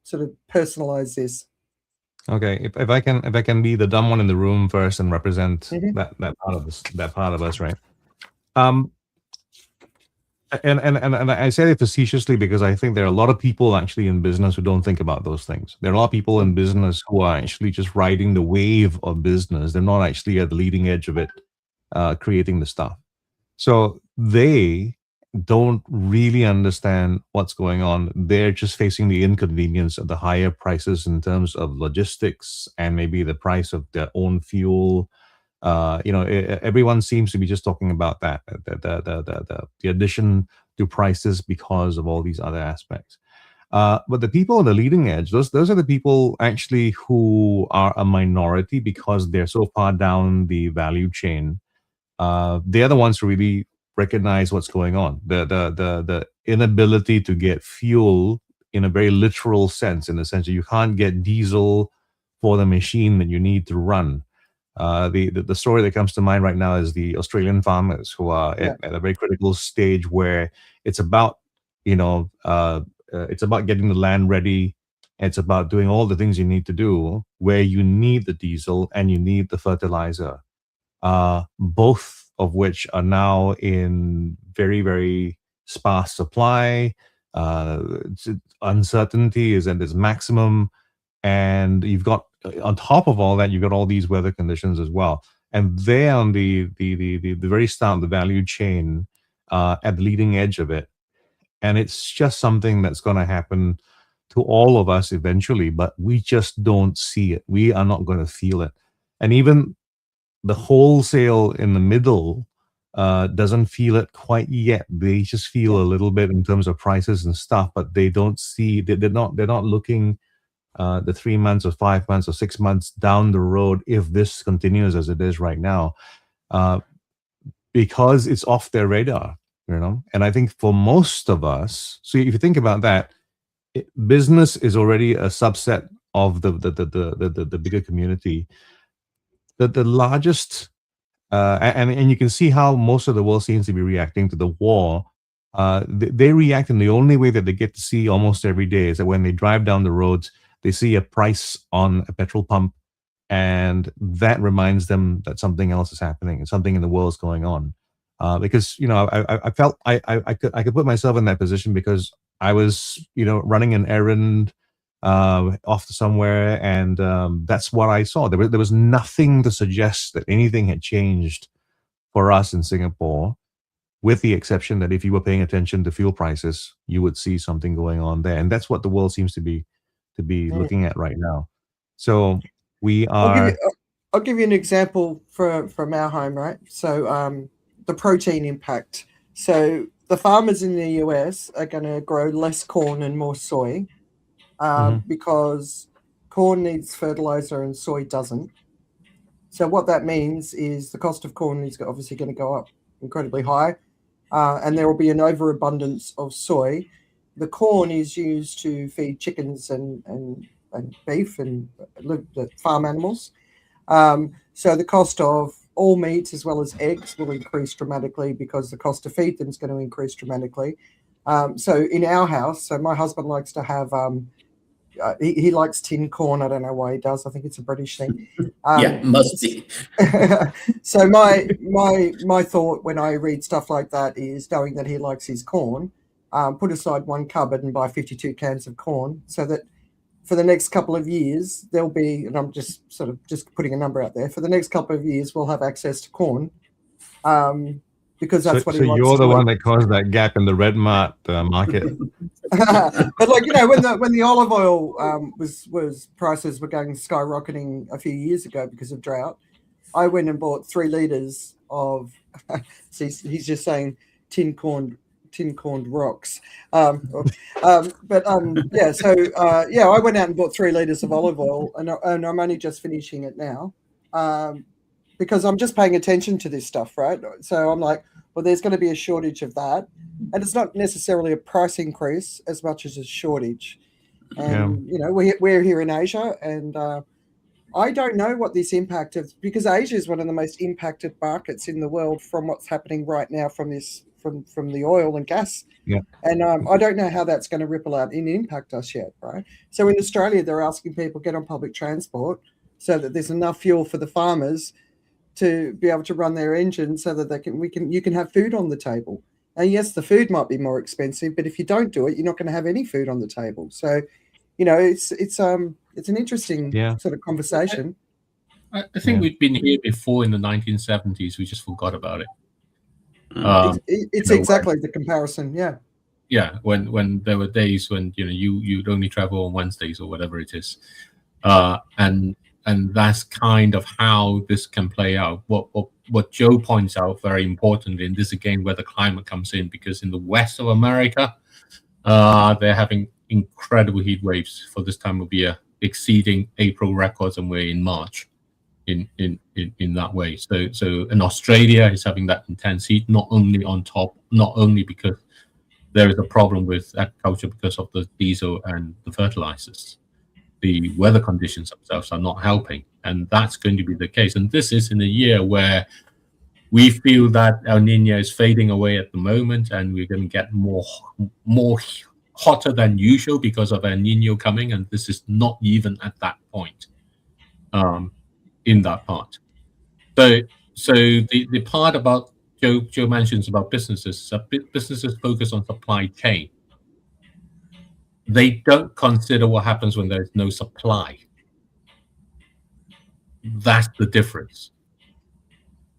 sort of personalize this? Okay, if I can be the dumb one in the room first and represent that part of us, right? And I say it facetiously because I think there are a lot of people actually in business who don't think about those things. There are a lot of people in business who are actually just riding the wave of business. They're not actually at the leading edge of it, creating the stuff. So they don't really understand what's going on. They're just facing the inconvenience of the higher prices in terms of logistics and maybe the price of their own fuel. Everyone seems to be just talking about that, the addition to prices because of all these other aspects. But the people on the leading edge, those are the people actually who are a minority because they're so far down the value chain. They're the ones who really recognize what's going on. The inability to get fuel in a very literal sense, in the sense that you can't get diesel for the machine that you need to run. The story that comes to mind right now is the Australian farmers who are at a very critical stage where it's about it's about getting the land ready. It's about doing all the things you need to do where you need the diesel and you need the fertilizer, both of which are now in very, very sparse supply. Uncertainty is at its maximum, and you've got, on top of all that, you've got all these weather conditions as well. And they're on the very start of the value chain, at the leading edge of it. And it's just something that's going to happen to all of us eventually, but we just don't see it. We are not going to feel it. And even the wholesale in the middle, doesn't feel it quite yet. They just feel a little bit in terms of prices and stuff, but they don't see. They're not looking the 3 months or 5 months or 6 months down the road if this continues as it is right now, because it's off their radar. And I think for most of us, so if you think about that, business is already a subset of the bigger community. The largest, and you can see how most of the world seems to be reacting to the war. They react in the only way that they get to see almost every day is that when they drive down the roads, they see a price on a petrol pump, and that reminds them that something else is happening and something in the world is going on. Because I felt I could put myself in that position because I was running an errand off to somewhere, and that's what I saw. There was nothing to suggest that anything had changed for us in Singapore, with the exception that if you were paying attention to fuel prices, you would see something going on there, and that's what the world seems to be looking at right now. So we are. I'll give you an example from our home, right? So the protein impact. So the farmers in the US are going to grow less corn and more soy because corn needs fertilizer and soy doesn't. So what that means is the cost of corn is obviously going to go up incredibly high, and there will be an overabundance of soy. The corn is used to feed chickens and beef and farm animals. So the cost of all meats as well as eggs will increase dramatically because the cost to feed them is going to increase dramatically. So in our house, so my husband likes to have, he likes tin corn. I don't know why he does. I think it's a British thing. Yeah, must be. So my thought when I read stuff like that is, knowing that he likes his corn, put aside one cupboard and buy 52 cans of corn, so that for the next couple of years, there'll be, and I'm just putting a number out there, for the next couple of years, we'll have access to corn, because that's what he likes. So you're the one that caused that gap in the red market. But when the olive oil prices were going skyrocketing a few years ago because of drought, I went and bought 3 liters of. He's just saying tin corned rocks. I went out and bought 3 liters of olive oil, and I'm only just finishing it now, because I'm just paying attention to this stuff, right? So I'm like, well, there's going to be a shortage of that, and it's not necessarily a price increase as much as a shortage. And we're here in Asia, and I don't know what this impact is, because Asia is one of the most impacted markets in the world from what's happening right now from the oil and gas. Yeah. And I don't know how that's going to ripple out and impact us yet, right? So in Australia, they're asking people get on public transport so that there's enough fuel for the farmers to be able to run their engines, so that you can have food on the table. And yes, the food might be more expensive, but if you don't do it, you're not going to have any food on the table. So, it's an interesting sort of conversation. I think we've been here before in the 1970s. We just forgot about it. It's exactly the comparison, yeah. Yeah, when there were days when you'd only travel on Wednesdays or whatever it is, and that's kind of how this can play out. What Joe points out very importantly, and this again where the climate comes in, because in the west of America, they're having incredible heat waves for this time of year, exceeding April records, and we're in March. In that way, so in Australia is having that intense heat, not only because there is a problem with agriculture because of the diesel and the fertilizers. The weather conditions themselves are not helping, and that's going to be the case. And this is in a year where we feel that El Nino is fading away at the moment, and we're going to get more hotter than usual because of El Nino coming, and this is not even at that point. In that part, so the part about Joe mentions about businesses focus on supply chain. They don't consider what happens when there's no supply. That's the difference.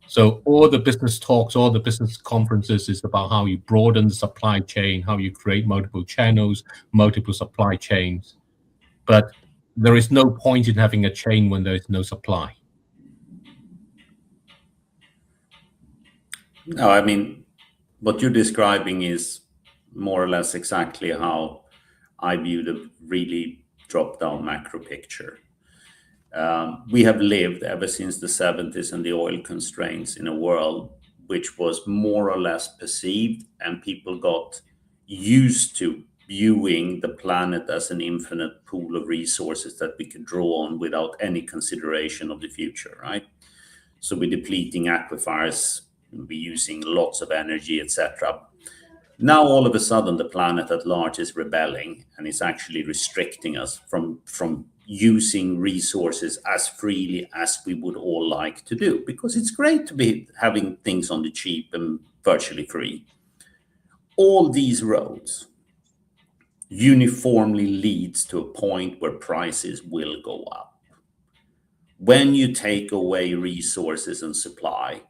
So all the business talks, all the business conferences is about how you broaden the supply chain, how you create multiple channels, multiple supply chains, but there is no point in having a chain when there is no supply. No, I mean, what you're describing is more or less exactly how I view the really drop-down macro picture. We have lived ever since the 70s and the oil constraints in a world which was more or less perceived, and people got used to viewing the planet as an infinite pool of resources that we could draw on without any consideration of the future, right? So we're depleting aquifers, we're using lots of energy, etc. Now all of a sudden the planet at large is rebelling and is actually restricting us from using resources as freely as we would all like to do, because it's great to be having things on the cheap and virtually free. All these roads uniformly leads to a point where prices will go up. When you take away resources and supply,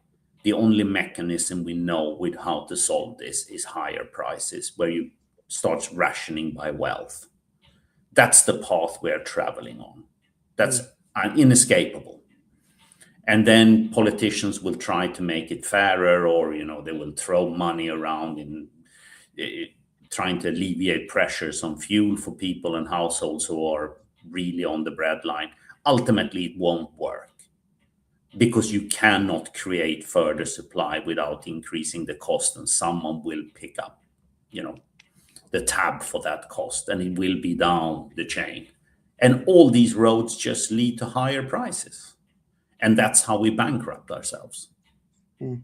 the only mechanism we know with how to solve this is higher prices, where you start rationing by wealth. That's the path we're traveling on. That's inescapable. And then politicians will try to make it fairer, or they will throw money around in trying to alleviate pressures on fuel for people and households who are really on the breadline. Ultimately, it won't work, because you cannot create further supply without increasing the cost, and someone will pick up, the tab for that cost, and it will be down the chain. And all these roads just lead to higher prices. And that's how we bankrupt ourselves. And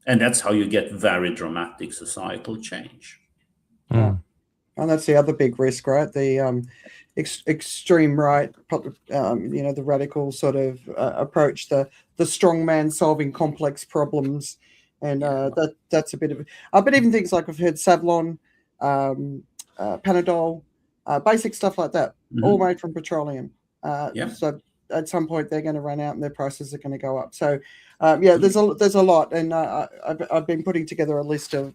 that's how you get very dramatic societal change. Yeah. And that's the other big risk, right? The extreme right, the radical sort of approach, the strong man solving complex problems. And that's a bit of but even things like I've heard Savlon, Panadol, basic stuff like that, all made from petroleum. So at some point they're going to run out and their prices are going to go up. So there's a lot, and I've been putting together a list of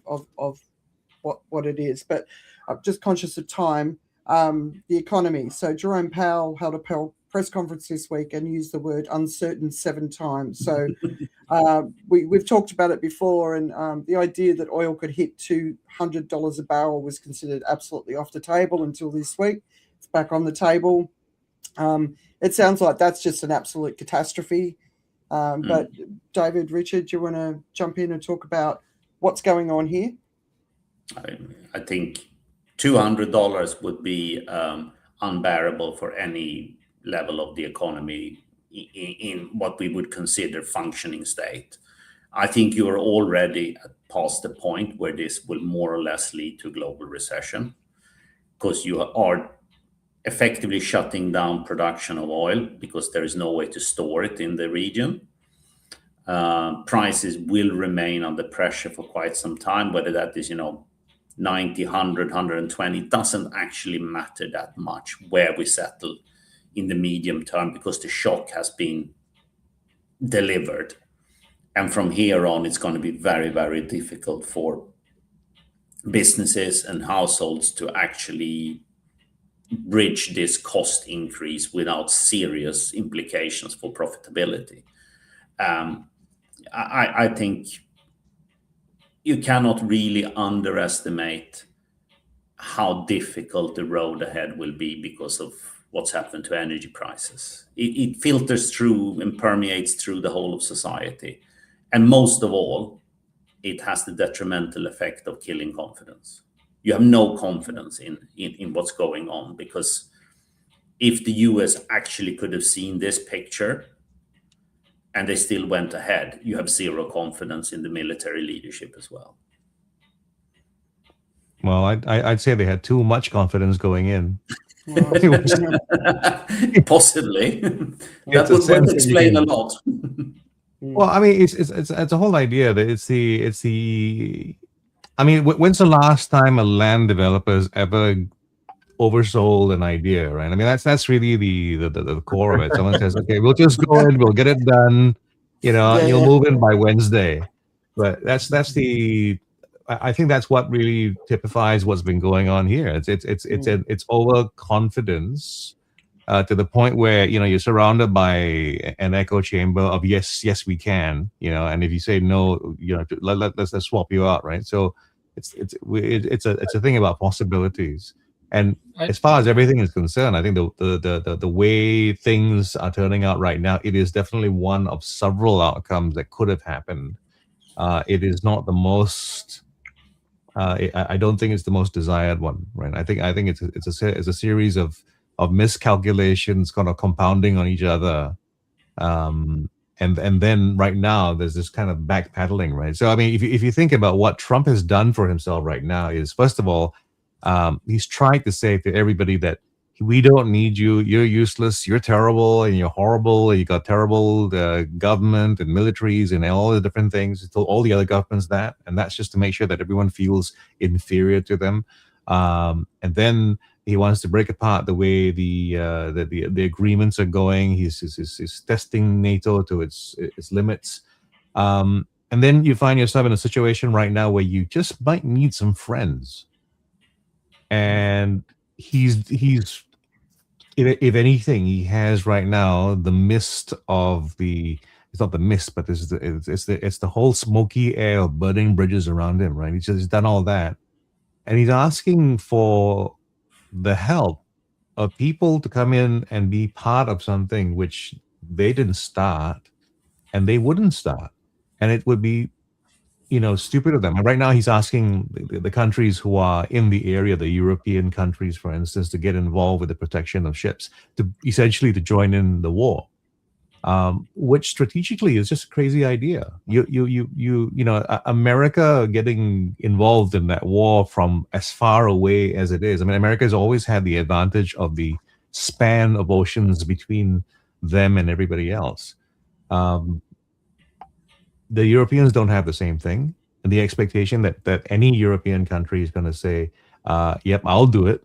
what it is, but I'm just conscious of time. The economy. So Jerome Powell held a press conference this week and used the word uncertain 7 times. So we've talked about it before, and the idea that oil could hit $200 a barrel was considered absolutely off the table until this week. It's back on the table. It sounds like that's just an absolute catastrophe. But David, Richard, do you want to jump in and talk about what's going on here? I think $200 would be unbearable for any level of the economy in what we would consider functioning state. I think you are already past the point where this will more or less lead to global recession, because you are effectively shutting down production of oil because there is no way to store it in the region. Prices will remain under pressure for quite some time, whether that is 90, 100, 120, doesn't actually matter that much where we settle in the medium term, because the shock has been delivered. And from here on, it's going to be very, very difficult for businesses and households to actually bridge this cost increase without serious implications for profitability. I think you cannot really underestimate how difficult the road ahead will be because of what's happened to energy prices. It filters through and permeates through the whole of society. And most of all, it has the detrimental effect of killing confidence. You have no confidence in what's going on, because if the US actually could have seen this picture and they still went ahead, you have zero confidence in the military leadership as well. Well, I'd say they had too much confidence going in. Possibly. That would explain a lot. Well, I mean, it's a whole idea that it's the. I mean, when's the last time a land developer's ever oversold an idea, right? I mean, that's really the core of it. Someone says, "Okay, we'll just go in, we'll get it done," you'll move in by Wednesday. But that's the. I think that's what really typifies what's been going on here. It's overconfidence to the point where you're surrounded by an echo chamber of yes we can, and if you say no, let's swap you out, right? So it's a thing about possibilities. And as far as everything is concerned, I think the way things are turning out right now, it is definitely one of several outcomes that could have happened. It is not the most. I don't think it's the most desired one, right? I think it's a series of miscalculations kind of compounding on each other, and then right now there's this kind of backpedaling, right? So I mean, if you think about what Trump has done for himself right now, is first of all, he's trying to say to everybody that we don't need you, you're useless, you're terrible, and you're horrible, and you got terrible government and militaries and all the different things. He told all the other governments that, and that's just to make sure that everyone feels inferior to them. And then he wants to break apart the way the agreements are going. He's testing NATO to its limits. And then you find yourself in a situation right now where you just might need some friends. And he's if anything, he has right now the mist of it's not the mist, but it's the whole smoky air of burning bridges around him, right? He's done all that, and he's asking for the help of people to come in and be part of something which they didn't start, and they wouldn't start, and it would be stupid of them. And right now he's asking the countries who are in the area, the European countries, for instance, to get involved with the protection of ships, to essentially to join in the war, which strategically is just a crazy idea. America getting involved in that war from as far away as it is. I mean, America has always had the advantage of the span of oceans between them and everybody else. The Europeans don't have the same thing, and the expectation that any European country is going to say, "Yep, I'll do it,"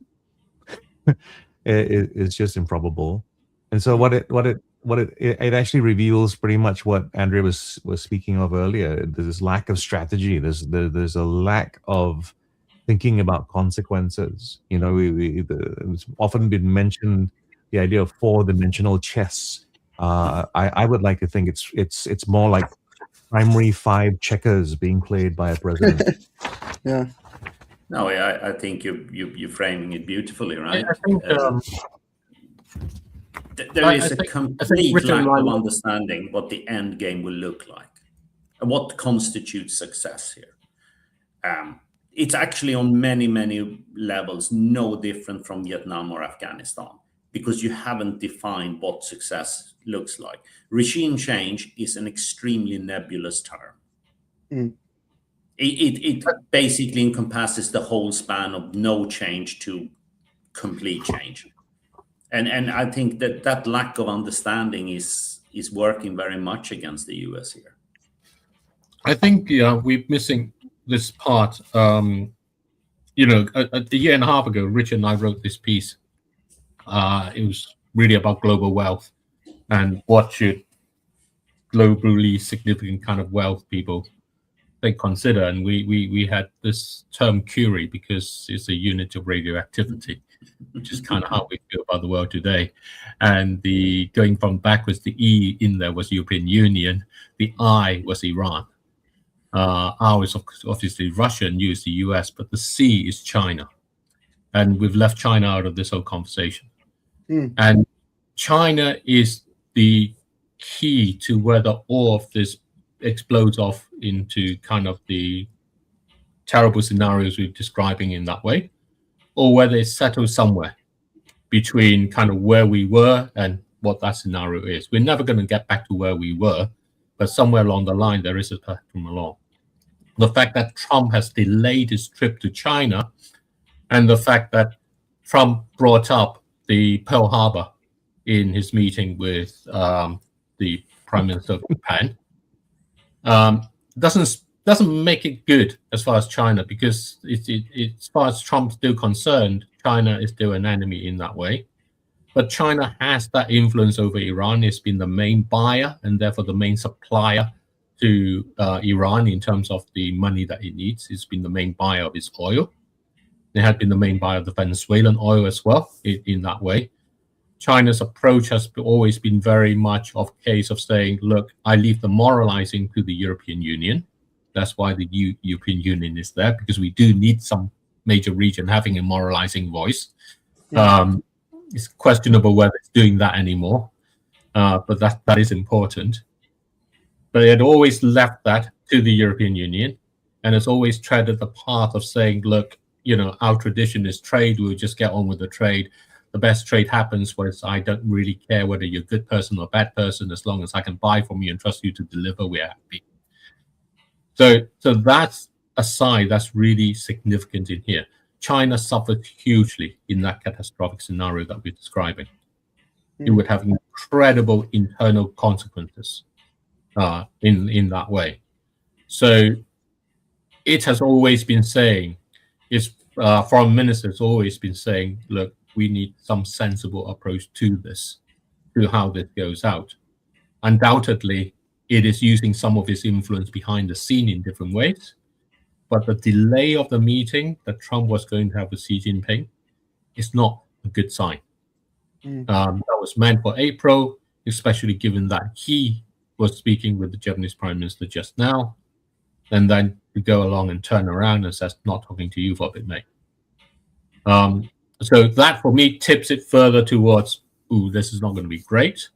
is just improbable. And so what it actually reveals pretty much what Andrea was speaking of earlier. There's this lack of strategy. There's a lack of thinking about consequences. It's often been mentioned the idea of 4-dimensional chess. I would like to think it's more like primary 5 checkers being played by a president. Yeah. No, I think you're framing it beautifully, right? I think there is a complete lack of understanding what the end game will look like and what constitutes success here. It's actually on many, many levels no different from Vietnam or Afghanistan, because you haven't defined what success looks like. Regime change is an extremely nebulous term. Mm. It basically encompasses the whole span of no change to complete change. And I think that lack of understanding is working very much against the US here. I think we're missing this part. A year and a half ago, Richard and I wrote this piece. It was really about global wealth and what should globally significant kind of wealth people they consider. And we had this term Curie because it's a unit of radioactivity, which is kind of how we feel about the world today. And the going from backwards, the E in there was European Union, the I was Iran. R is obviously Russia and U is the US, but the C is China. And we've left China out of this whole conversation. Mm. And China is the key to whether all of this explodes off into kind of the terrible scenarios we're describing in that way, or whether it settles somewhere between kind of where we were and what that scenario is. We're never going to get back to where we were, but somewhere along the line, there is a spectrum along. The fact that Trump has delayed his trip to China and the fact that Trump brought up the Pearl Harbor in his meeting with the Prime Minister of Japan doesn't make it good as far as China, because as far as Trump's still concerned, China is still an enemy in that way. But China has that influence over Iran. It's been the main buyer and therefore the main supplier to Iran in terms of the money that it needs. It's been the main buyer of its oil. It had been the main buyer of the Venezuelan oil as well in that way. China's approach has always been very much of case of saying, look, I leave the moralizing to the European Union. That's why the European Union is there, because we do need some major region having a moralizing voice. It's questionable whether it's doing that anymore, but that is important. But it always left that to the European Union, and it's always treaded the path of saying, look, our tradition is trade. We'll just get on with the trade. The best trade happens where I don't really care whether you're a good person or a bad person. As long as I can buy from you and trust you to deliver, we're happy. So that's a side that's really significant in here. China suffered hugely in that catastrophic scenario that we're describing. It would have incredible internal consequences in that way. So it has always been saying, its foreign minister has always been saying, look, we need some sensible approach to this, to how this goes out. Undoubtedly, it is using some of its influence behind the scene in different ways, but the delay of the meeting that Trump was going to have with Xi Jinping is not a good sign. That was meant for April, especially given that he was speaking with the Japanese Prime Minister just now, and then to go along and turn around and says, not talking to you for a bit, mate. So that, for me, tips it further towards, this is not going to be great.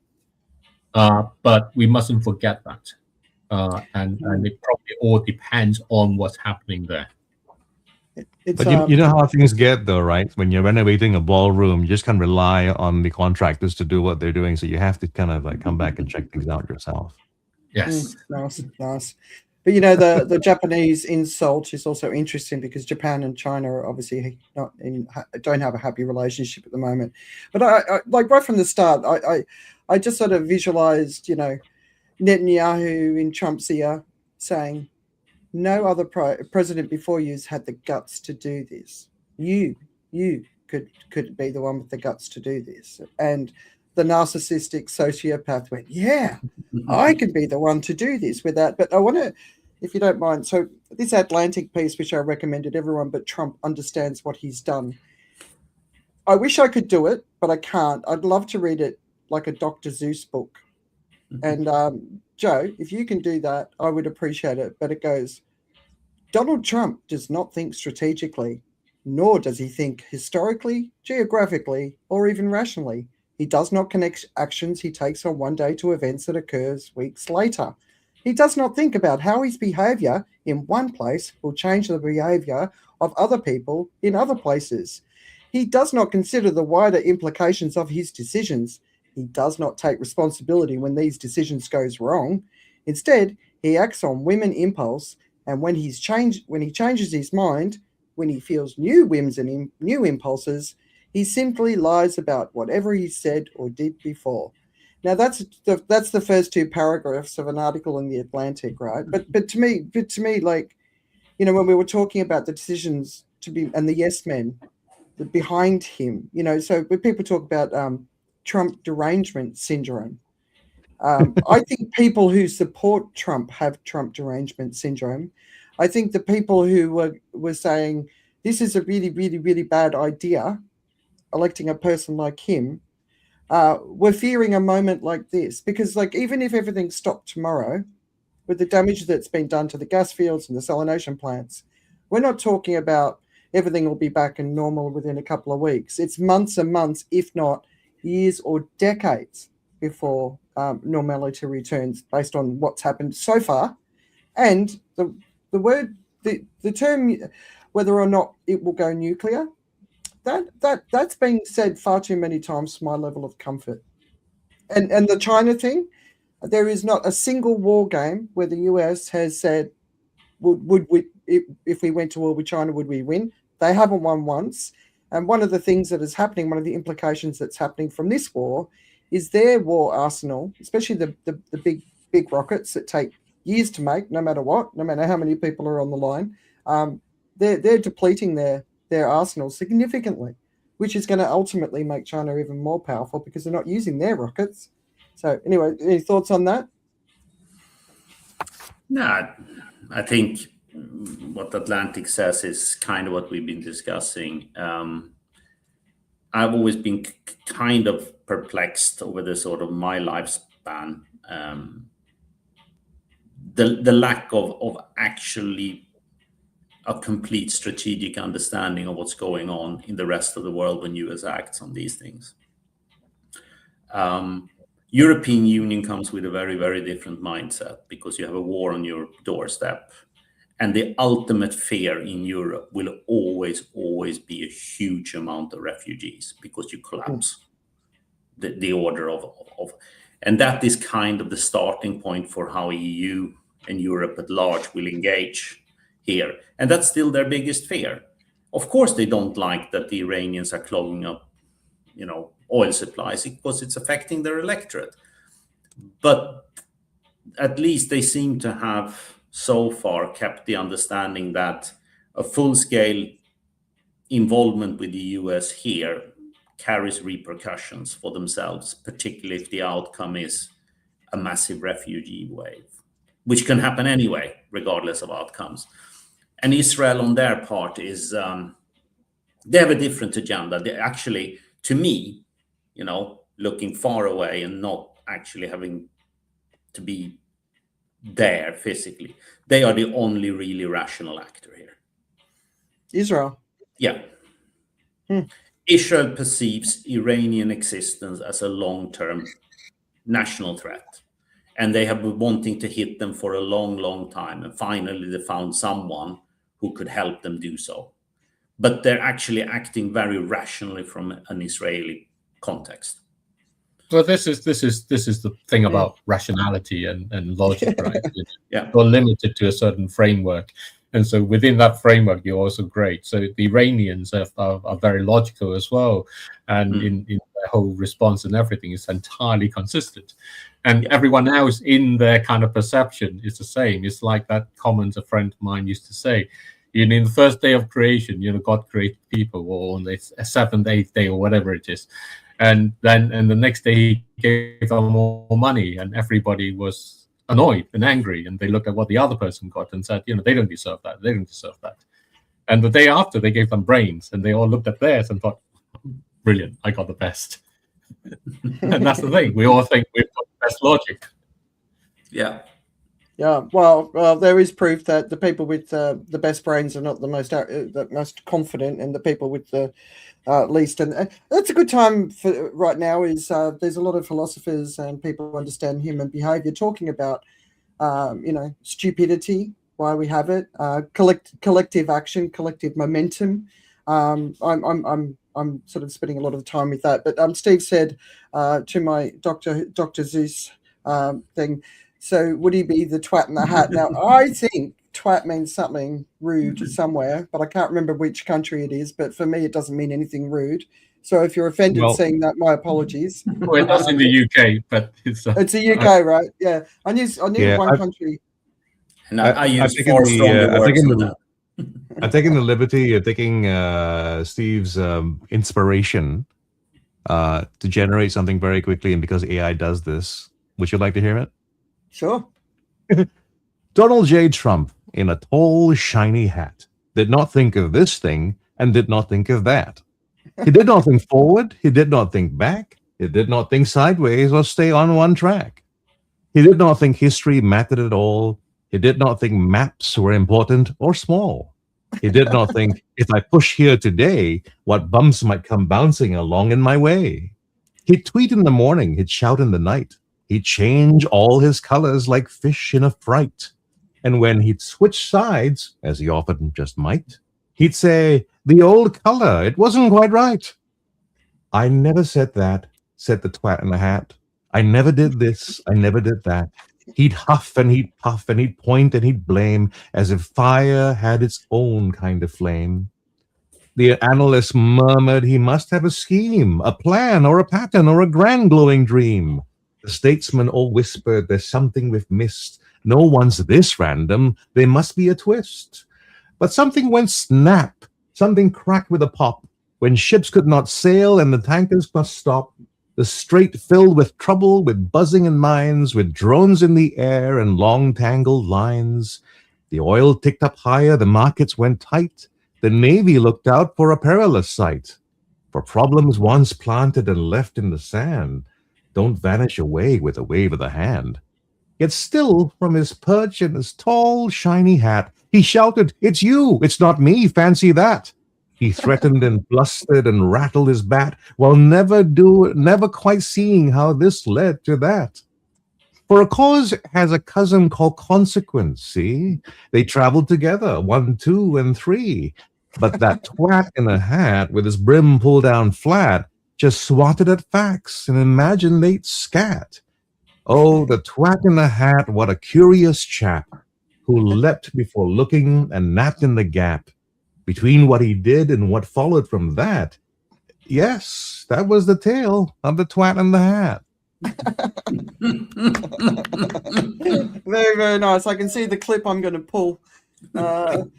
But we mustn't forget that. And it probably all depends on what's happening there. But you know how things get, though, right? When you're renovating a ballroom, you just can't rely on the contractors to do what they're doing. So you have to kind of like come back and check things out yourself. Yes. Nice. But the Japanese insult is also interesting because Japan and China are obviously don't have a happy relationship at the moment. But I like right from the start, I just sort of visualized, Netanyahu in Trump's ear saying, no other president before you has had the guts to do this. You could be the one with the guts to do this. And the narcissistic sociopath went, yeah, I could be the one to do this with that. But I want to, if you don't mind, so this Atlantic piece, which I recommended everyone, but Trump understands what he's done. I wish I could do it, but I can't. I'd love to read it like a Dr. Seuss book. And Joe, if you can do that, I would appreciate it. But it goes, Donald Trump does not think strategically, nor does he think historically, geographically, or even rationally. He does not connect actions he takes on one day to events that occurs weeks later. He does not think about how his behavior in one place will change the behavior of other people in other places. He does not consider the wider implications of his decisions. He does not take responsibility when these decisions goes wrong. Instead, he acts on whim and impulse, and when he changes his mind, when he feels new whims and new impulses, he simply lies about whatever he said or did before. Now that's the first two paragraphs of an article in the Atlantic, right? But to me, like, when we were talking about the decisions to be and the yes men behind him, so when people talk about Trump derangement syndrome, I think people who support Trump have Trump derangement syndrome. I think the people who were saying this is a really, really, really bad idea, electing a person like him, we're fearing a moment like this because, like, even if everything stopped tomorrow, with the damage that's been done to the gas fields and the salination plants, we're not talking about everything will be back in normal within a couple of weeks. It's months and months, if not years or decades, before normality returns, based on what's happened so far, and the term whether or not it will go nuclear. That's been said far too many times for my level of comfort. And the China thing, there is not a single war game where the US has said, would we, if we went to war with China, would we win? They haven't won once. And one of the things that is happening, one of the implications that's happening from this war, is their war arsenal, especially the big rockets that take years to make, no matter what, no matter how many people are on the line. They're depleting their arsenal significantly, which is going to ultimately make China even more powerful because they're not using their rockets. So anyway, any thoughts on that? No, I think what Atlantic says is kind of what we've been discussing. I've always been kind of perplexed over the sort of my lifespan. The lack of actually a complete strategic understanding of what's going on in the rest of the world when US acts on these things. European Union comes with a very, very different mindset, because you have a war on your doorstep. And the ultimate fear in Europe will always be a huge amount of refugees, because you collapse the order of. And that is kind of the starting point for how EU and Europe at large will engage here. And that's still their biggest fear. Of course, they don't like that the Iranians are clogging up, oil supplies, because it's affecting their electorate. But at least they seem to have so far kept the understanding that a full-scale involvement with the US here carries repercussions for themselves, particularly if the outcome is a massive refugee wave, which can happen anyway, regardless of outcomes. And Israel, on their part, is they have a different agenda. They actually, to me, looking far away and not actually having to be there physically, they are the only really rational actor here. Israel. Yeah. Israel perceives Iranian existence as a long-term national threat, and they have been wanting to hit them for a long, long time, and finally they found someone who could help them do so. But they're actually acting very rationally from an Israeli context. So this is the thing about rationality and logic, right? Yeah. You're limited to a certain framework, and so within that framework, you're also great. So the Iranians are very logical as well, and in their whole response and everything is entirely consistent. And everyone else in their kind of perception is the same. It's like that comment a friend of mine used to say. In the first day of creation, God created people, or on the 7th, 8th day, or whatever it is. And the next day he gave them more money, and everybody was annoyed and angry, and they looked at what the other person got and said, they don't deserve that. They don't deserve that. And the day after, they gave them brains, and they all looked at theirs and thought, brilliant, I got the best. And that's the thing. We all think we've got the best logic. Yeah. Yeah, well, there is proof that the people with the best brains are not the most confident, and the people with the least. And that's a good time for right now. Is there's a lot of philosophers and people who understand human behavior talking about, stupidity, why we have it, collective action, collective momentum. I'm sort of spending a lot of time with that. But Steve said to my Dr. Zeus thing. So would he be the twat in the hat? Now, I think twat means something rude somewhere, but I can't remember which country it is. But for me, it doesn't mean anything rude. So if you're offended seeing that, my apologies. Well, that's in the UK, but it's the UK, right? Yeah, I knew one country. And I use far stronger words than that. I'm taking the liberty of taking Steve's inspiration to generate something very quickly, and because AI does this, would you like to hear it? Sure. Donald J. Trump, in a tall, shiny hat, did not think of this thing and did not think of that. He did not think forward. He did not think back. He did not think sideways or stay on one track. He did not think history mattered at all. He did not think maps were important or small. He did not think, if I push here today, what bumps might come bouncing along in my way. He'd tweet in the morning. He'd shout in the night. He'd change all his colors like fish in a fright. And when he'd switch sides, as he often just might, he'd say, the old color, it wasn't quite right. I never said that, said the twat in the hat. I never did this, I never did that. He'd huff and he'd puff and he'd point and he'd blame, as if fire had its own kind of flame. The analyst murmured he must have a scheme, a plan or a pattern or a grand glowing dream. The statesmen all whispered, there's something we've missed. No one's this random. There must be a twist. But something went snap. Something cracked with a pop. When ships could not sail and the tankers must stop. The strait filled with trouble, with buzzing in mines, with drones in the air and long tangled lines. The oil ticked up higher. The markets went tight. The Navy looked out for a perilous sight. For problems once planted and left in the sand don't vanish away with a wave of the hand. Yet still, from his perch in his tall, shiny hat, he shouted, "It's you! It's not me! Fancy that!" He threatened and blustered and rattled his bat, while never quite seeing how this led to that. For a cause has a cousin called consequence, see? They traveled together, 1, 2, and 3. But that twat in a hat with his brim pulled down flat just swatted at facts and imagined they'd scat. Oh, the twat in the hat, what a curious chap, who leapt before looking and napped in the gap between what he did and what followed from that. Yes, that was the tale of the twat in the hat. Very, very nice. I can see the clip I'm going to pull to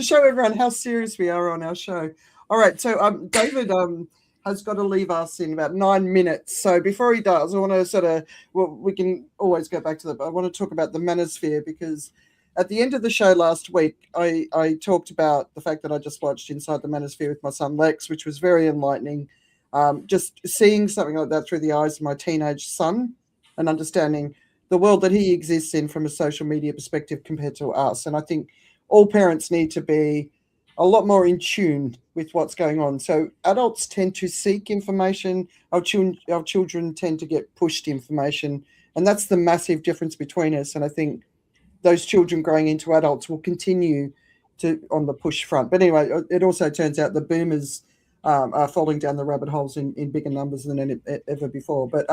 show everyone how serious we are on our show. All right, so David has got to leave us in about 9 minutes. So before he does, I want to we can always go back to that, but I want to talk about the Manosphere, because at the end of the show last week, I talked about the fact that I just watched Inside the Manosphere with my son Lex, which was very enlightening. Just seeing something like that through the eyes of my teenage son and understanding the world that he exists in from a social media perspective compared to us. And I think all parents need to be a lot more in tune with what's going on. So adults tend to seek information. Our children tend to get pushed information. And that's the massive difference between us. And I think those children growing into adults will continue on the push front. But anyway, it also turns out the boomers are falling down the rabbit holes in bigger numbers than ever before. But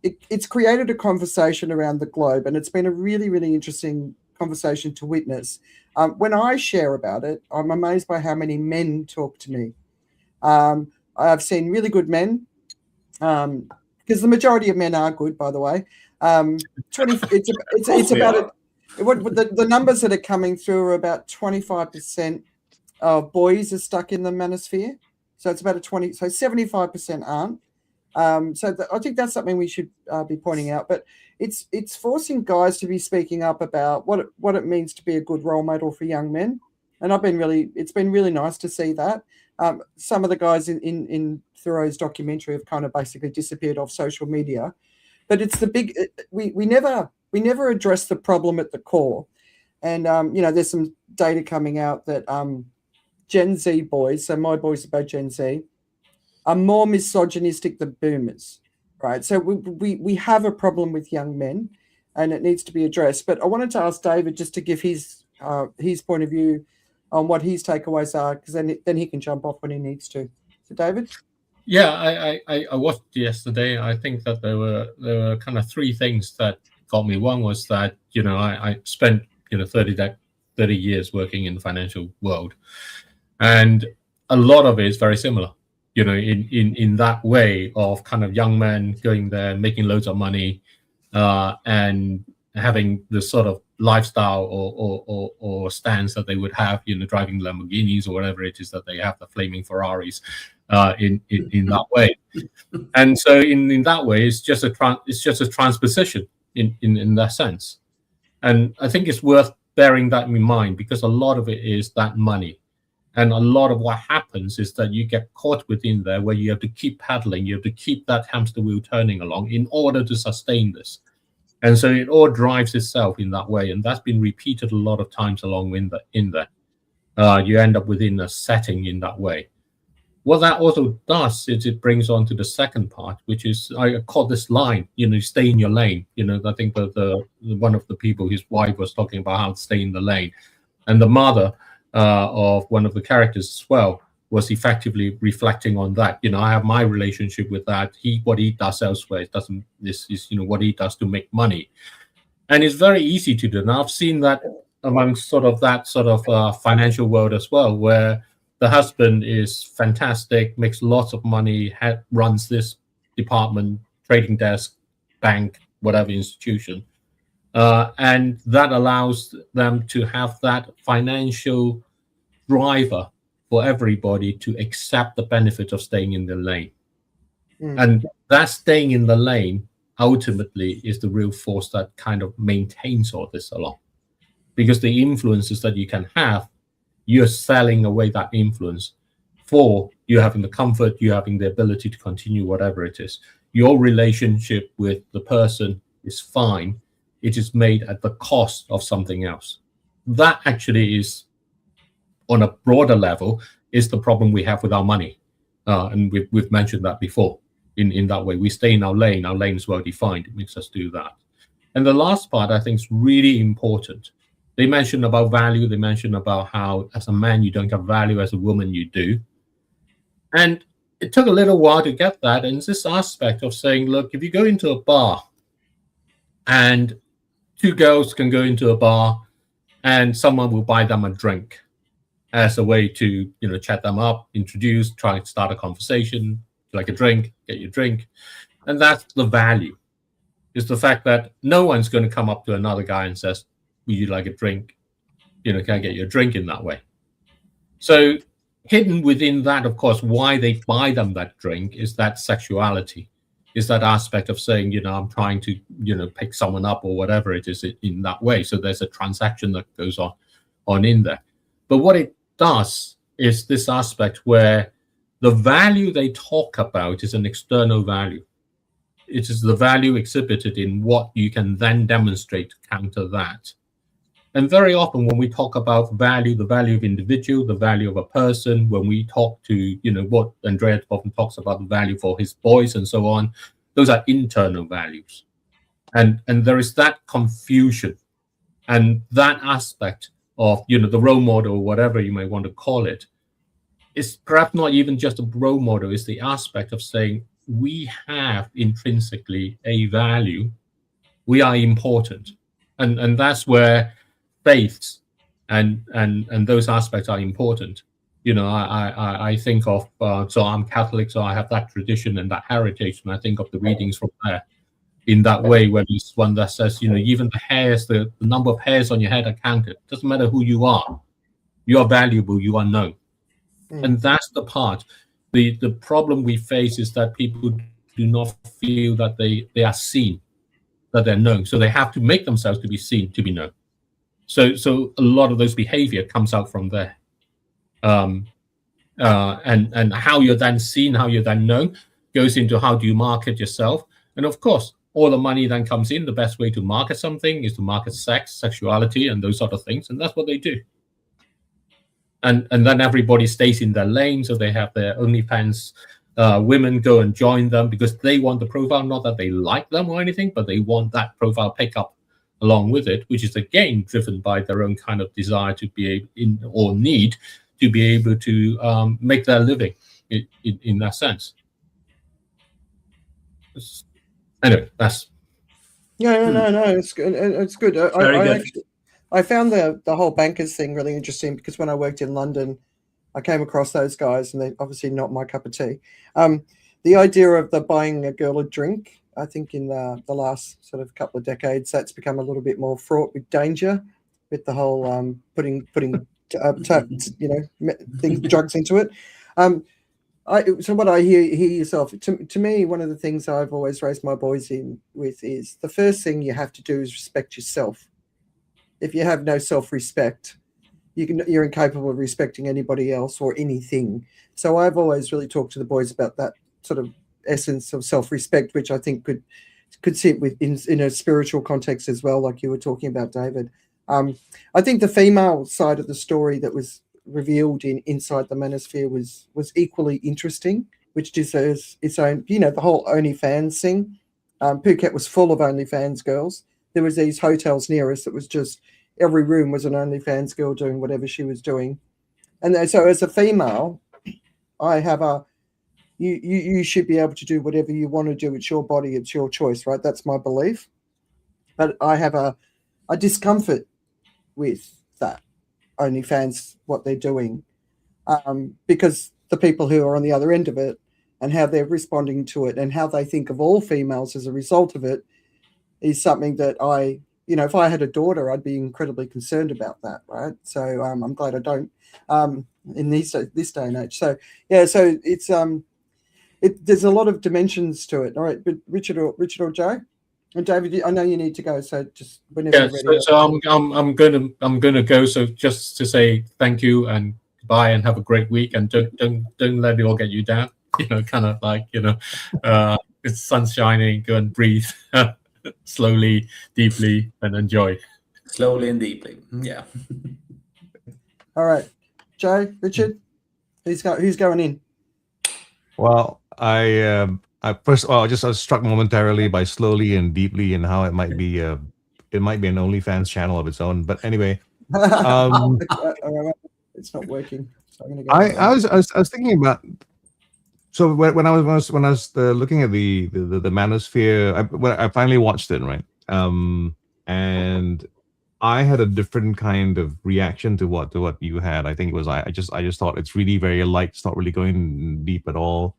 it's created a conversation around the globe, and it's been a really, really interesting conversation to witness. When I share about it, I'm amazed by how many men talk to me. I've seen really good men, because the majority of men are good, by the way. It's about the numbers that are coming through are about 25% of boys are stuck in the Manosphere. So it's about 75% aren't. I think that's something we should be pointing out. But it's forcing guys to be speaking up about what it means to be a good role model for young men. And it's been really nice to see that. Some of the guys in Theroux's documentary have kind of basically disappeared off social media. But it's we never address the problem at the core. And there's some data coming out that Gen Z boys, so my boys are both Gen Z, are more misogynistic than boomers, right? So we have a problem with young men, and it needs to be addressed. But I wanted to ask David just to give his point of view on what his takeaways are, because then he can jump off when he needs to. So David? Yeah, I watched yesterday. I think that there were kind of three things that got me. One was that I spent 30 years working in the financial world, and a lot of it is very similar. In that way of kind of young men going there, making loads of money, and having the sort of lifestyle or stance that they would have, driving Lamborghinis or whatever it is that they have, the flaming Ferraris, in that way. And so in that way, it's just a transposition in that sense. And I think it's worth bearing that in mind, because a lot of it is that money. And a lot of what happens is that you get caught within there, where you have to keep paddling, you have to keep that hamster wheel turning along in order to sustain this. And so it all drives itself in that way. And that's been repeated a lot of times along in there. You end up within a setting in that way. What that also does is it brings on to the second part, which is, I call this line, stay in your lane. I think the one of the people, his wife, was talking about how to stay in the lane. And the mother of one of the characters as well was effectively reflecting on that. I have my relationship with that. What he does elsewhere, this is what he does to make money. And it's very easy to do. And I've seen that amongst that financial world as well, where the husband is fantastic, makes lots of money, runs this department, trading desk, bank, whatever institution. And that allows them to have that financial driver for everybody to accept the benefit of staying in the lane. And that staying in the lane ultimately is the real force that kind of maintains all this along. Because the influences that you can have you're selling away that influence for you having the comfort, you having the ability to continue whatever it is. Your relationship with the person is fine. It is made at the cost of something else. That actually is, on a broader level, is the problem we have with our money. And we've mentioned that before. In that way, we stay in our lane. Our lane is well defined. It makes us do that. And the last part, I think, is really important. They mentioned about value. They mentioned about how, as a man, you don't have value. As a woman, you do. And it took a little while to get that. And it's this aspect of saying, look, if you go into a bar and two girls can go into a bar and someone will buy them a drink as a way to, chat them up, introduce, try to start a conversation, like a drink, get your drink. And that's the value, is the fact that no one's going to come up to another guy and says, would you like a drink? Can I get you a drink in that way? So hidden within that, of course, why they buy them that drink is that sexuality, is that aspect of saying, I'm trying to, pick someone up or whatever it is in that way. So there's a transaction that goes on in there. But what it does is this aspect where the value they talk about is an external value. It is the value exhibited in what you can then demonstrate to counter that. And very often when we talk about value, the value of individual, the value of a person, when we talk to, what Andreas often talks about, the value for his boys and so on, those are internal values. And there is that confusion and that aspect of, the role model, or whatever you may want to call it, is perhaps not even just a role model. It's the aspect of saying we have intrinsically a value. We are important. And that's where faiths and those aspects are important. I think of, so I'm Catholic, so I have that tradition and that heritage, and I think of the readings from there in that way, where there's one that says, even the hairs, the number of hairs on your head are counted. Doesn't matter who you are valuable, you are known. And that's the part. The problem we face is that people do not feel that they are seen, that they're known. So they have to make themselves to be seen, to be known. So a lot of those behavior comes out from there. And how you're then seen, how you're then known, goes into how do you market yourself. And of course, all the money then comes in. The best way to market something is to market sex, sexuality, and those sort of things. And that's what they do. And then everybody stays in their lane. So they have their OnlyFans women go and join them because they want the profile, not that they like them or anything, but they want that profile pickup along with it, which is again driven by their own kind of desire to be or need to be able to make their living in that sense. Anyway, that's no, it's good. It's good. Very good. Actually, I found the whole bankers thing really interesting because when I worked in London, I came across those guys, and they're obviously not my cup of tea. The idea of the buying a girl a drink, I think in the last sort of couple of decades, that's become a little bit more fraught with danger, with the whole putting drugs into it. So what I hear yourself, to me, one of the things I've always raised my boys in with is the first thing you have to do is respect yourself. If you have no self-respect, you're incapable of respecting anybody else or anything. So I've always really talked to the boys about that sort of essence of self-respect, which I think could sit in a spiritual context as well, like you were talking about, David. I think the female side of the story that was revealed inside the Manosphere was equally interesting, which deserves its own, the whole OnlyFans thing. Phuket was full of OnlyFans girls. There was these hotels near us that was just every room was an OnlyFans girl doing whatever she was doing. And so as a female, I have you should be able to do whatever you want to do. It's your body, it's your choice, right? That's my belief. But I have a discomfort with that OnlyFans, what they're doing, because the people who are on the other end of it and how they're responding to it and how they think of all females as a result of it is something that if I had a daughter, I'd be incredibly concerned about that, right? So I'm glad I don't in this day and age. So yeah, so it's there's a lot of dimensions to it. All right, but Richard or Joe? And David, I know you need to go, so just whenever Yeah, you're ready. so I'm gonna go. So just to say thank you and bye and have a great week, and don't let it all get you down. Kind of like it's sun shining. Go and breathe slowly, deeply, and enjoy. Slowly and deeply. Yeah. All right, Joe, Richard, who's going in? Well, I first of all, I was struck momentarily by slowly and deeply and how it might be an OnlyFans channel of its own. But anyway, it's not working. So I'm gonna go. I was thinking about. So when I was looking at the Manosphere, I finally watched it, right? And I had a different kind of reaction to what you had. I think it was I just thought it's really very light. It's not really going deep at all.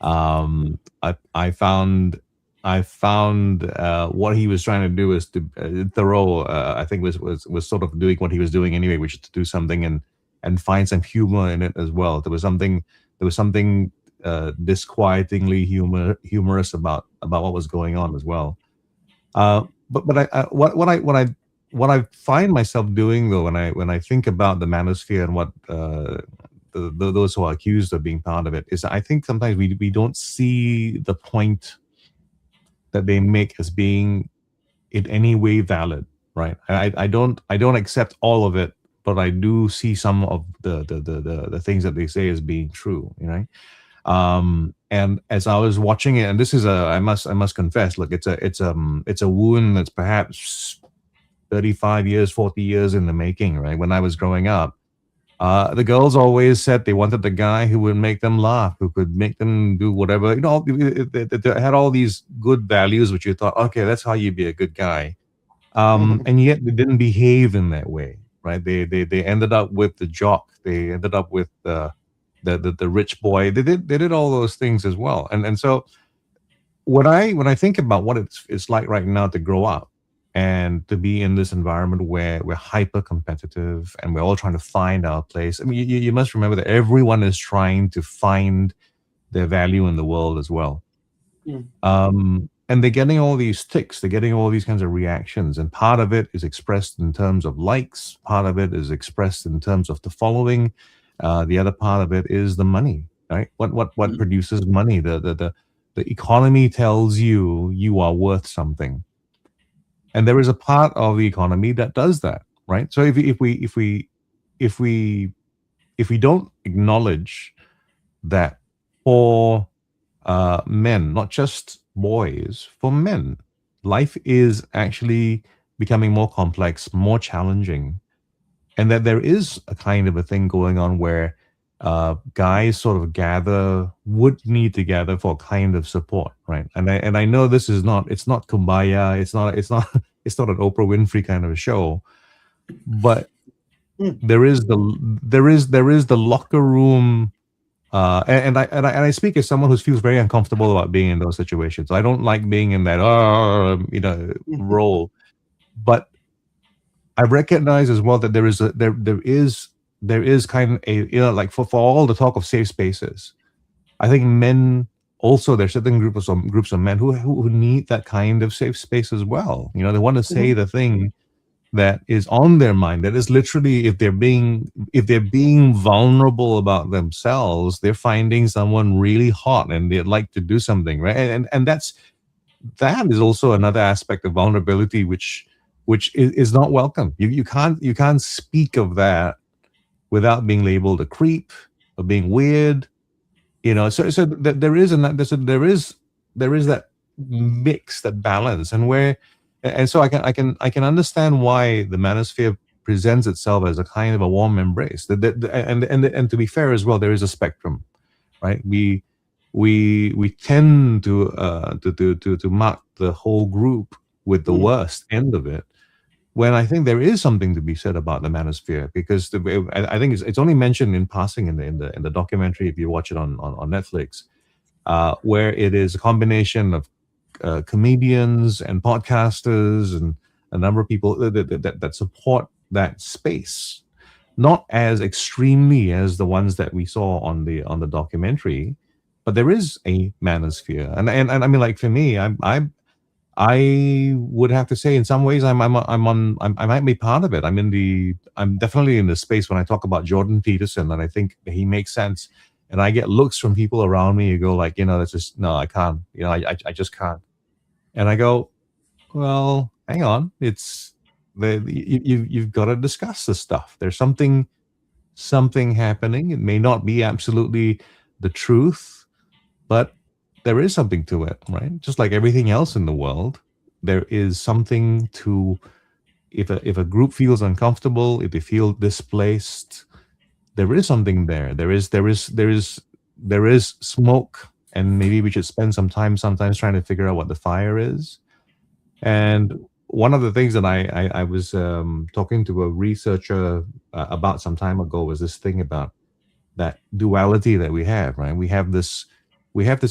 I found what he was trying to do is to Theroux, I think was sort of doing what he was doing anyway, which is to do something and find some humor in it as well. There was something disquietingly humorous about what was going on as well. But what I find myself doing though when I think about the Manosphere and what those who are accused of being part of it is, I think sometimes we don't see the point that they make as being in any way valid, right? I don't accept all of it, but I do see some of the things that they say as being true, and as I was watching it, and this is I must confess, look, it's a wound that's perhaps 35 years, 40 years in the making, right? When I was growing up, the girls always said they wanted the guy who would make them laugh, who could make them do whatever, they had all these good values, which you thought, okay, that's how you be a good guy. And yet they didn't behave in that way, right? They ended up with the jock. They ended up with the rich boy. They did all those things as well. And so when I think about what it's like right now to grow up and to be in this environment where we're hyper competitive and we're all trying to find our place. I mean, you must remember that everyone is trying to find their value in the world as well. And they're getting all these ticks, they're getting all these kinds of reactions, and part of it is expressed in terms of likes, part of it is expressed in terms of the following, the other part of it is the money, right? What produces money? The economy tells you are worth something, and there is a part of the economy that does that, right? So if we don't acknowledge that for men, not just boys, for men, life is actually becoming more complex, more challenging, and that there is a kind of a thing going on where guys sort of would need to gather for a kind of support, right? And I know this is it's not kumbaya, it's not an Oprah Winfrey kind of a show, but there is the locker room. And I speak as someone who feels very uncomfortable about being in those situations. I don't like being in that role, but I recognize as well that there is kind of a like for all the talk of safe spaces, I think men also, there's certain groups of men who need that kind of safe space as well. They want to say the thing that is on their mind, that is literally, if they're being vulnerable about themselves, they're finding someone really hot and they'd like to do something, right? And that is also another aspect of vulnerability which is not welcome. You can't speak of that without being labeled a creep or being weird, so that there is that mix, that balance, and so I can understand why the Manosphere presents itself as a kind of a warm embrace. And to be fair as well, there is a spectrum, right? We tend to mark the whole group with the worst end of it, when I think there is something to be said about the Manosphere, because I think it's only mentioned in passing in the documentary, if you watch it on Netflix, where it is a combination of comedians and podcasters and a number of people that support that space, not as extremely as the ones that we saw on the documentary, but there is a Manosphere, and I mean, like, for me, I would have to say, in some ways, I might be part of it. I'm definitely in the space when I talk about Jordan Peterson, and I think he makes sense. And I get looks from people around me who go like, that's just no, I can't. I just can't. And I go, well, hang on, you've got to discuss this stuff. There's something happening. It may not be absolutely the truth, but there is something to it, right? Just like everything else in the world, there is something to. If a group feels uncomfortable, if they feel displaced, there is something there. There is smoke, and maybe we should spend some time sometimes trying to figure out what the fire is. And one of the things that I was talking to a researcher about some time ago was this thing about that duality that we have, right? We have this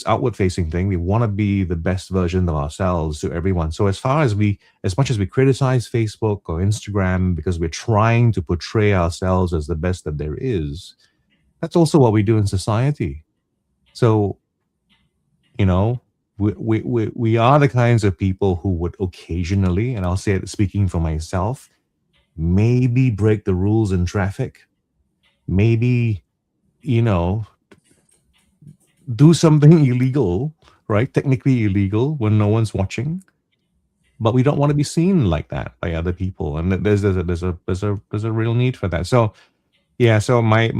outward facing thing. We want to be the best version of ourselves to everyone. So as much as we criticize Facebook or Instagram because we're trying to portray ourselves as the best that there is, that's also what we do in society. So, we are the kinds of people who would occasionally, and I'll say it speaking for myself, maybe break the rules in traffic, maybe, do something illegal, right? Technically illegal when no one's watching, but we don't want to be seen like that by other people, and there's a real need for that. So yeah, so that's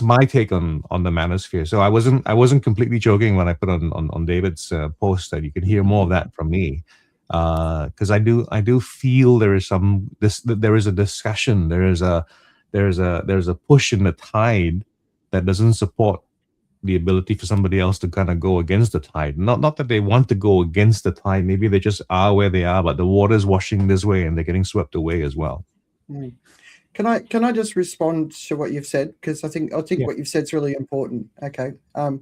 my take on the manosphere. So I wasn't completely joking when I put on David's post that you could hear more of that from me, because I do feel there is a discussion, there's a push in the tide that doesn't support the ability for somebody else to kind of go against the tide. Not that they want to go against the tide, maybe they just are where they are, but the water's washing this way and they're getting swept away as well. Can I just respond to what you've said? Because I think what you've said is really important. Okay. I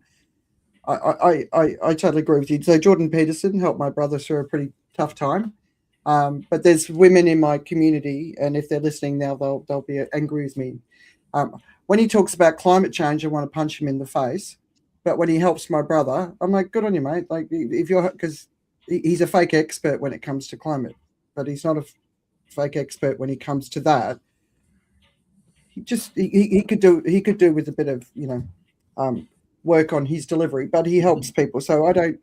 totally agree with you. So Jordan Peterson helped my brother through a pretty tough time. But there's women in my community, and if they're listening now, they'll be angry with me. When he talks about climate change, I want to punch him in the face. But when he helps my brother, I'm like, good on you, mate. Like, because he's a fake expert when it comes to climate, but he's not a fake expert when it comes to that. He could do with a bit of work on his delivery, but he helps people. So I don't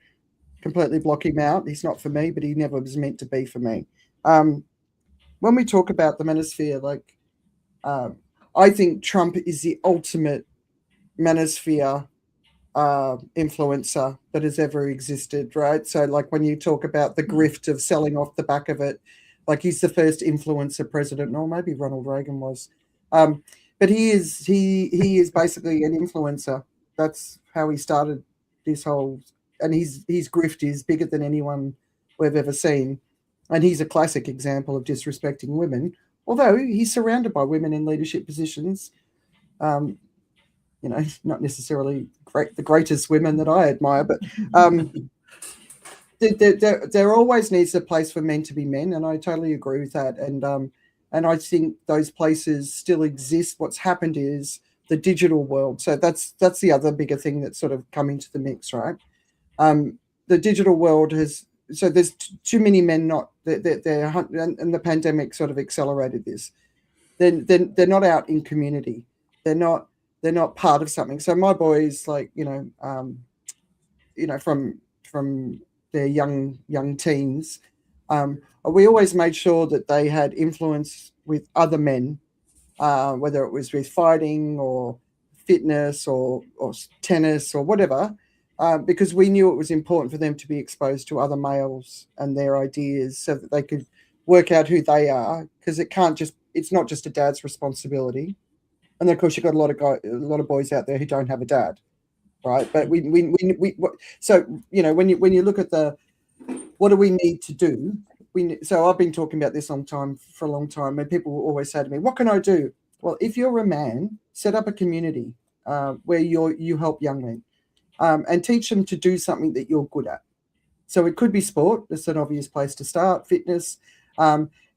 completely block him out. He's not for me, but he never was meant to be for me. When we talk about the manosphere, I think Trump is the ultimate manosphere influencer that has ever existed, right? So when you talk about the grift of selling off the back of it, he's the first influencer president, or maybe Ronald Reagan was. But he is basically an influencer. That's how he started this whole, and his grift is bigger than anyone we've ever seen. And he's a classic example of disrespecting women, although he's surrounded by women in leadership positions. Not necessarily the greatest women that I admire, but there always needs a place for men to be men, and I totally agree with that. And I think those places still exist. What's happened is the digital world. So that's the other bigger thing that's sort of come into the mix, right? The digital world there's too many men and the pandemic sort of accelerated this. They're not out in community. They're not part of something. So my boys, from their young teens, we always made sure that they had influence with other men, whether it was with fighting or fitness or tennis or whatever, because we knew it was important for them to be exposed to other males and their ideas so that they could work out who they are, because it's not just a dad's responsibility. And then, of course, you've got a lot of boys out there who don't have a dad, right? But so when you look at what do we need to do? So I've been talking about this for a long time, and people will always say to me, "What can I do?" Well, if you're a man, set up a community where you help young men and teach them to do something that you're good at. So it could be sport. That's an obvious place to start. Fitness.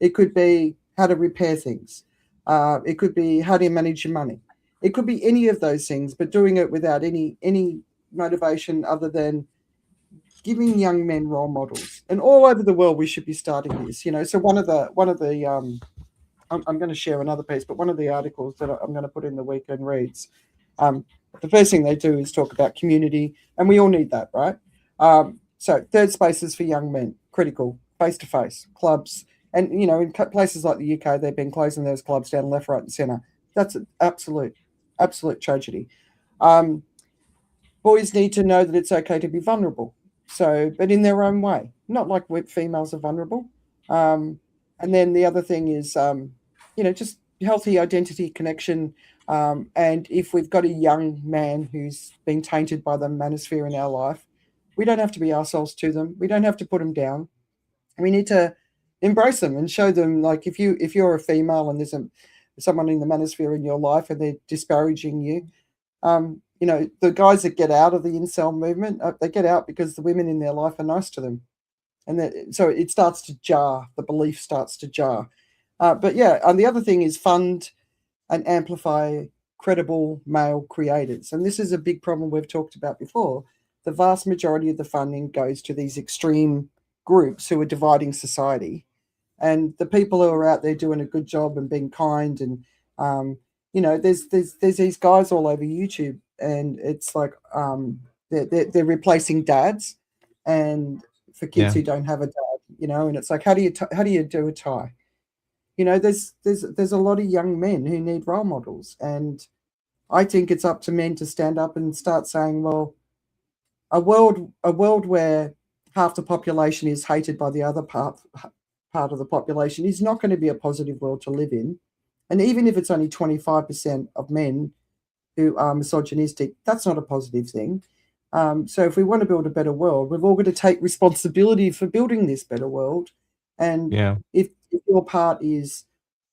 It could be how to repair things. It could be how do you manage your money. It could be any of those things, but doing it without any motivation other than giving young men role models, and all over the world we should be starting this. So one of the I'm going to share another piece, but one of the articles that I'm going to put in the weekend reads, the first thing they do is talk about community, and we all need that, right? So third spaces for young men, critical, face-to-face, clubs. And, in places like the UK, they've been closing those clubs down left, right, and centre. That's an absolute tragedy. Boys need to know that it's okay to be vulnerable. So, but in their own way, not like females are vulnerable. And then the other thing is, just healthy identity connection. And if we've got a young man who's been tainted by the manosphere in our life, we don't have to be ourselves to them. We don't have to put them down. We need to embrace them and show them, like, if you're a female and there's someone in the manosphere in your life and they're disparaging you, the guys that get out of the incel movement, they get out because the women in their life are nice to them. And so it starts to jar, the belief starts to jar. But yeah, and the other thing is fund and amplify credible male creators. And this is a big problem we've talked about before. The vast majority of the funding goes to these extreme groups who are dividing society. And the people who are out there doing a good job and being kind, and there's these guys all over YouTube, and it's like they're replacing dads, and for kids who don't have a dad, and it's like, how do you do a tie? There's a lot of young men who need role models, and I think it's up to men to stand up and start saying, well, a world where half the population is hated by the other part of the population is not going to be a positive world to live in. And even if it's only 25% of men who are misogynistic, that's not a positive thing. So if we want to build a better world, we've all got to take responsibility for building this better world. And if your part is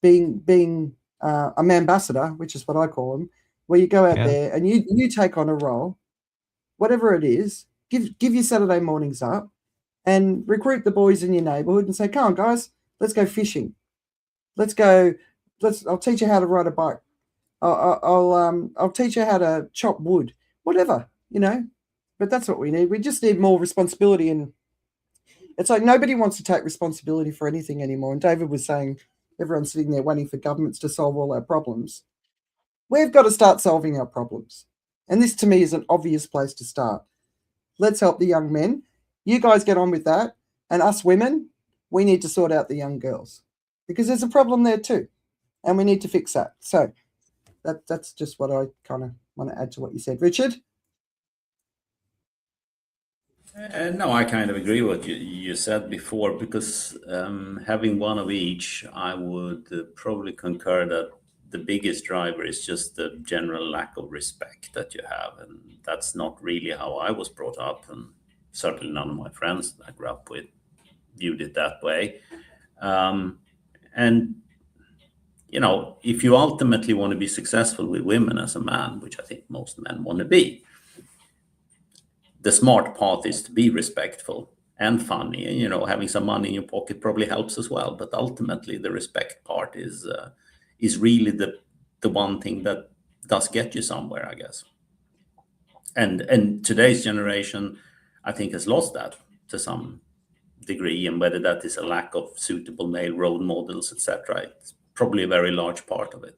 being a ambassador, which is what I call them, where you go out there and you take on a role, whatever it is, give your Saturday mornings up and recruit the boys in your neighborhood and say, come on, guys, let's go fishing. I'll teach you how to ride a bike. I'll teach you how to chop wood, whatever, but that's what we need. We just need more responsibility. And it's like nobody wants to take responsibility for anything anymore. And David was saying everyone's sitting there waiting for governments to solve all our problems. We've got to start solving our problems. And this to me is an obvious place to start. Let's help the young men. You guys get on with that. And us women, we need to sort out the young girls, because there's a problem there too. And we need to fix that. So that's just what I kind of want to add to what you said. Richard? No, I kind of agree with what you said before, because having one of each, I would probably concur that the biggest driver is just the general lack of respect that you have. And that's not really how I was brought up. And certainly none of my friends that I grew up with viewed it that way. And if you ultimately want to be successful with women as a man, which I think most men want to be, the smart path is to be respectful and funny. And, having some money in your pocket probably helps as well. But ultimately, the respect part is really the one thing that does get you somewhere, I guess. And today's generation, I think, has lost that to some degree. And whether that is a lack of suitable male role models, etc., it's probably a very large part of it.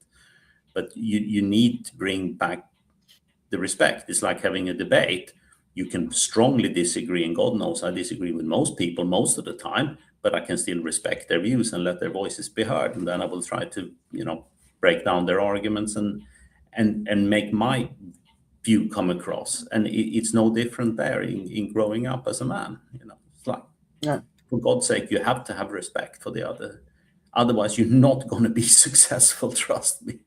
But you need to bring back the respect. It's like having a debate. You can strongly disagree, and God knows I disagree with most people most of the time, but I can still respect their views and let their voices be heard. And then I will try to, break down their arguments and make my view come across. And it's no different there in growing up as a man. It's like, for God's sake, you have to have respect for the other. Otherwise, you're not going to be successful. Trust me.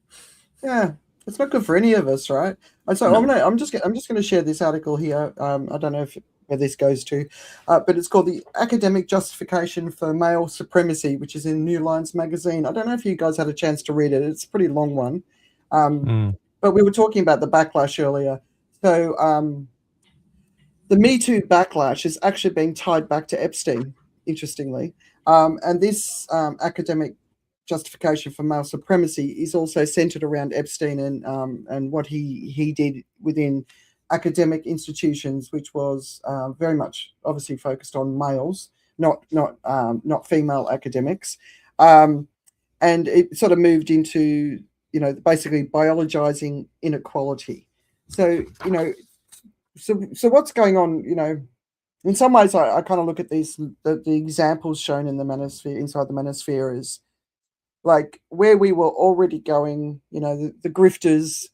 Yeah, it's not good for any of us, right? So I'm just going to share this article here. I don't know where this goes to, but it's called "The Academic Justification for Male Supremacy," which is in New Lines magazine. I don't know if you guys had a chance to read it. It's a pretty long one, but we were talking about the backlash earlier. So the Me Too backlash is actually being tied back to Epstein, interestingly. And this academic justification for male supremacy is also centered around Epstein and what he did within academic institutions, which was very much obviously focused on males, not female academics, and it sort of moved into basically biologizing inequality. So so what's going on? In some ways, I kind of look at these the examples shown in the Manosphere, inside the Manosphere, is like where we were already going. The grifters,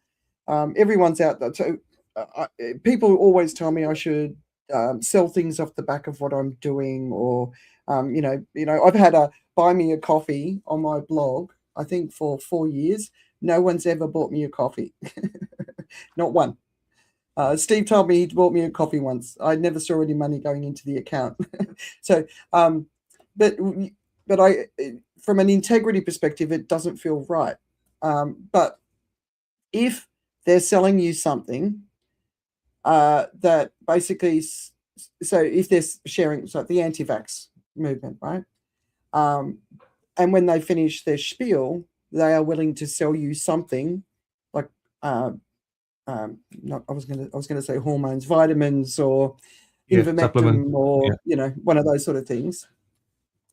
everyone's out there. So people always tell me I should sell things off the back of what I'm doing, or I've had a buy me a coffee on my blog, I think, for 4 years. No one's ever bought me a coffee. Not one. Steve told me he'd bought me a coffee once. I never saw any money going into the account. So, but I, from an integrity perspective, it doesn't feel right. But if they're selling you something that basically, so if they're sharing, so the anti-vax movement, right? And when they finish their spiel, they are willing to sell you something like I was going to say hormones, vitamins, or ivermectin, or one of those sort of things.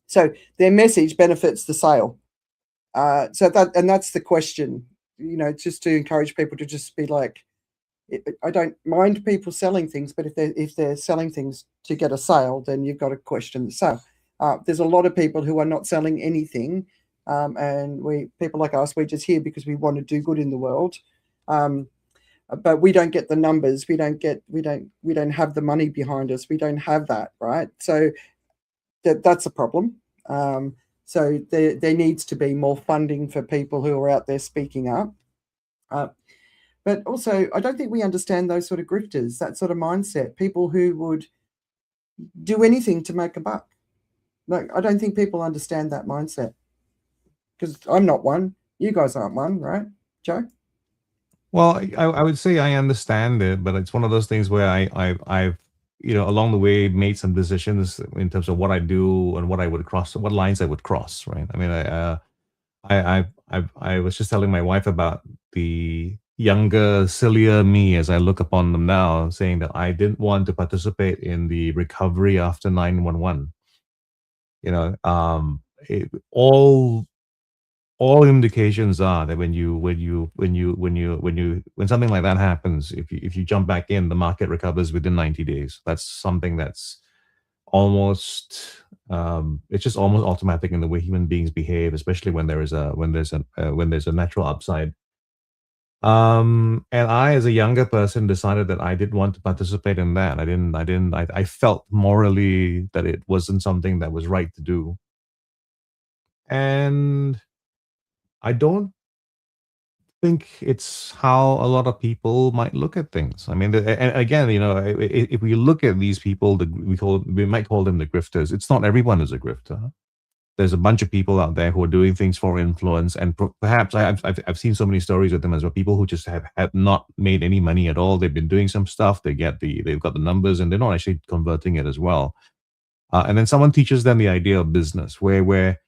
So their message benefits the sale. So that's the question. Just to encourage people to just be like, I don't mind people selling things, but if they're selling things to get a sale, then you've got to question the sale. There's a lot of people who are not selling anything, and people like us, we're just here because we want to do good in the world. But we don't get the numbers. We don't have the money behind us. We don't have that, right? So that's a problem. So there needs to be more funding for people who are out there speaking up. But also, I don't think we understand those sort of grifters, that sort of mindset, people who would do anything to make a buck. Like, I don't think people understand that mindset, because I'm not one. You guys aren't one, right, Joe? Well, I would say I understand it, but it's one of those things where I've along the way made some decisions in terms of what I do and what I would cross, what lines I would cross, right? I mean, I was just telling my wife about the younger, sillier me as I look upon them now, saying that I didn't want to participate in the recovery after 9/11. All indications are that when something like that happens, if you jump back in, the market recovers within 90 days. That's something that's almost it's just almost automatic in the way human beings behave, especially when there's a natural upside. And I, as a younger person, decided that I didn't want to participate in that. I felt morally that it wasn't something that was right to do. And I don't think it's how a lot of people might look at things. I mean, and again, if we look at these people, we might call them the grifters. It's not everyone is a grifter. There's a bunch of people out there who are doing things for influence, and perhaps I've seen so many stories of them as well. People who just have not made any money at all. They've been doing some stuff. They've got the numbers, and they're not actually converting it as well. And then someone teaches them the idea of business, where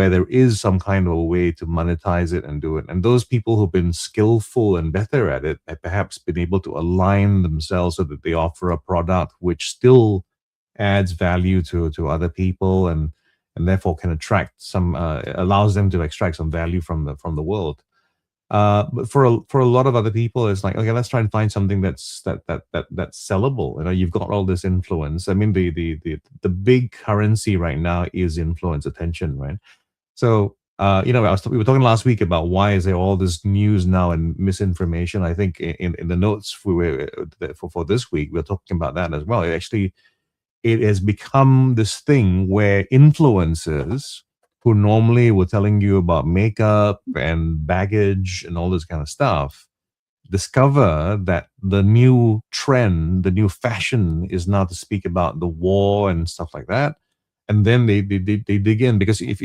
there is some kind of a way to monetize it and do it. And those people who've been skillful and better at it have perhaps been able to align themselves so that they offer a product which still adds value to other people, and therefore can attract some, allows them to extract some value from the world. But for a lot of other people, it's like, okay, let's try and find something that's sellable. You've got all this influence. I mean, the big currency right now is influence, attention, right? So, we were talking last week about why is there all this news now and misinformation. I think in the notes for this week, we're talking about that as well. It has become this thing where influencers who normally were telling you about makeup and baggage and all this kind of stuff discover that the new trend, the new fashion is now to speak about the war and stuff like that. And then they dig in, because if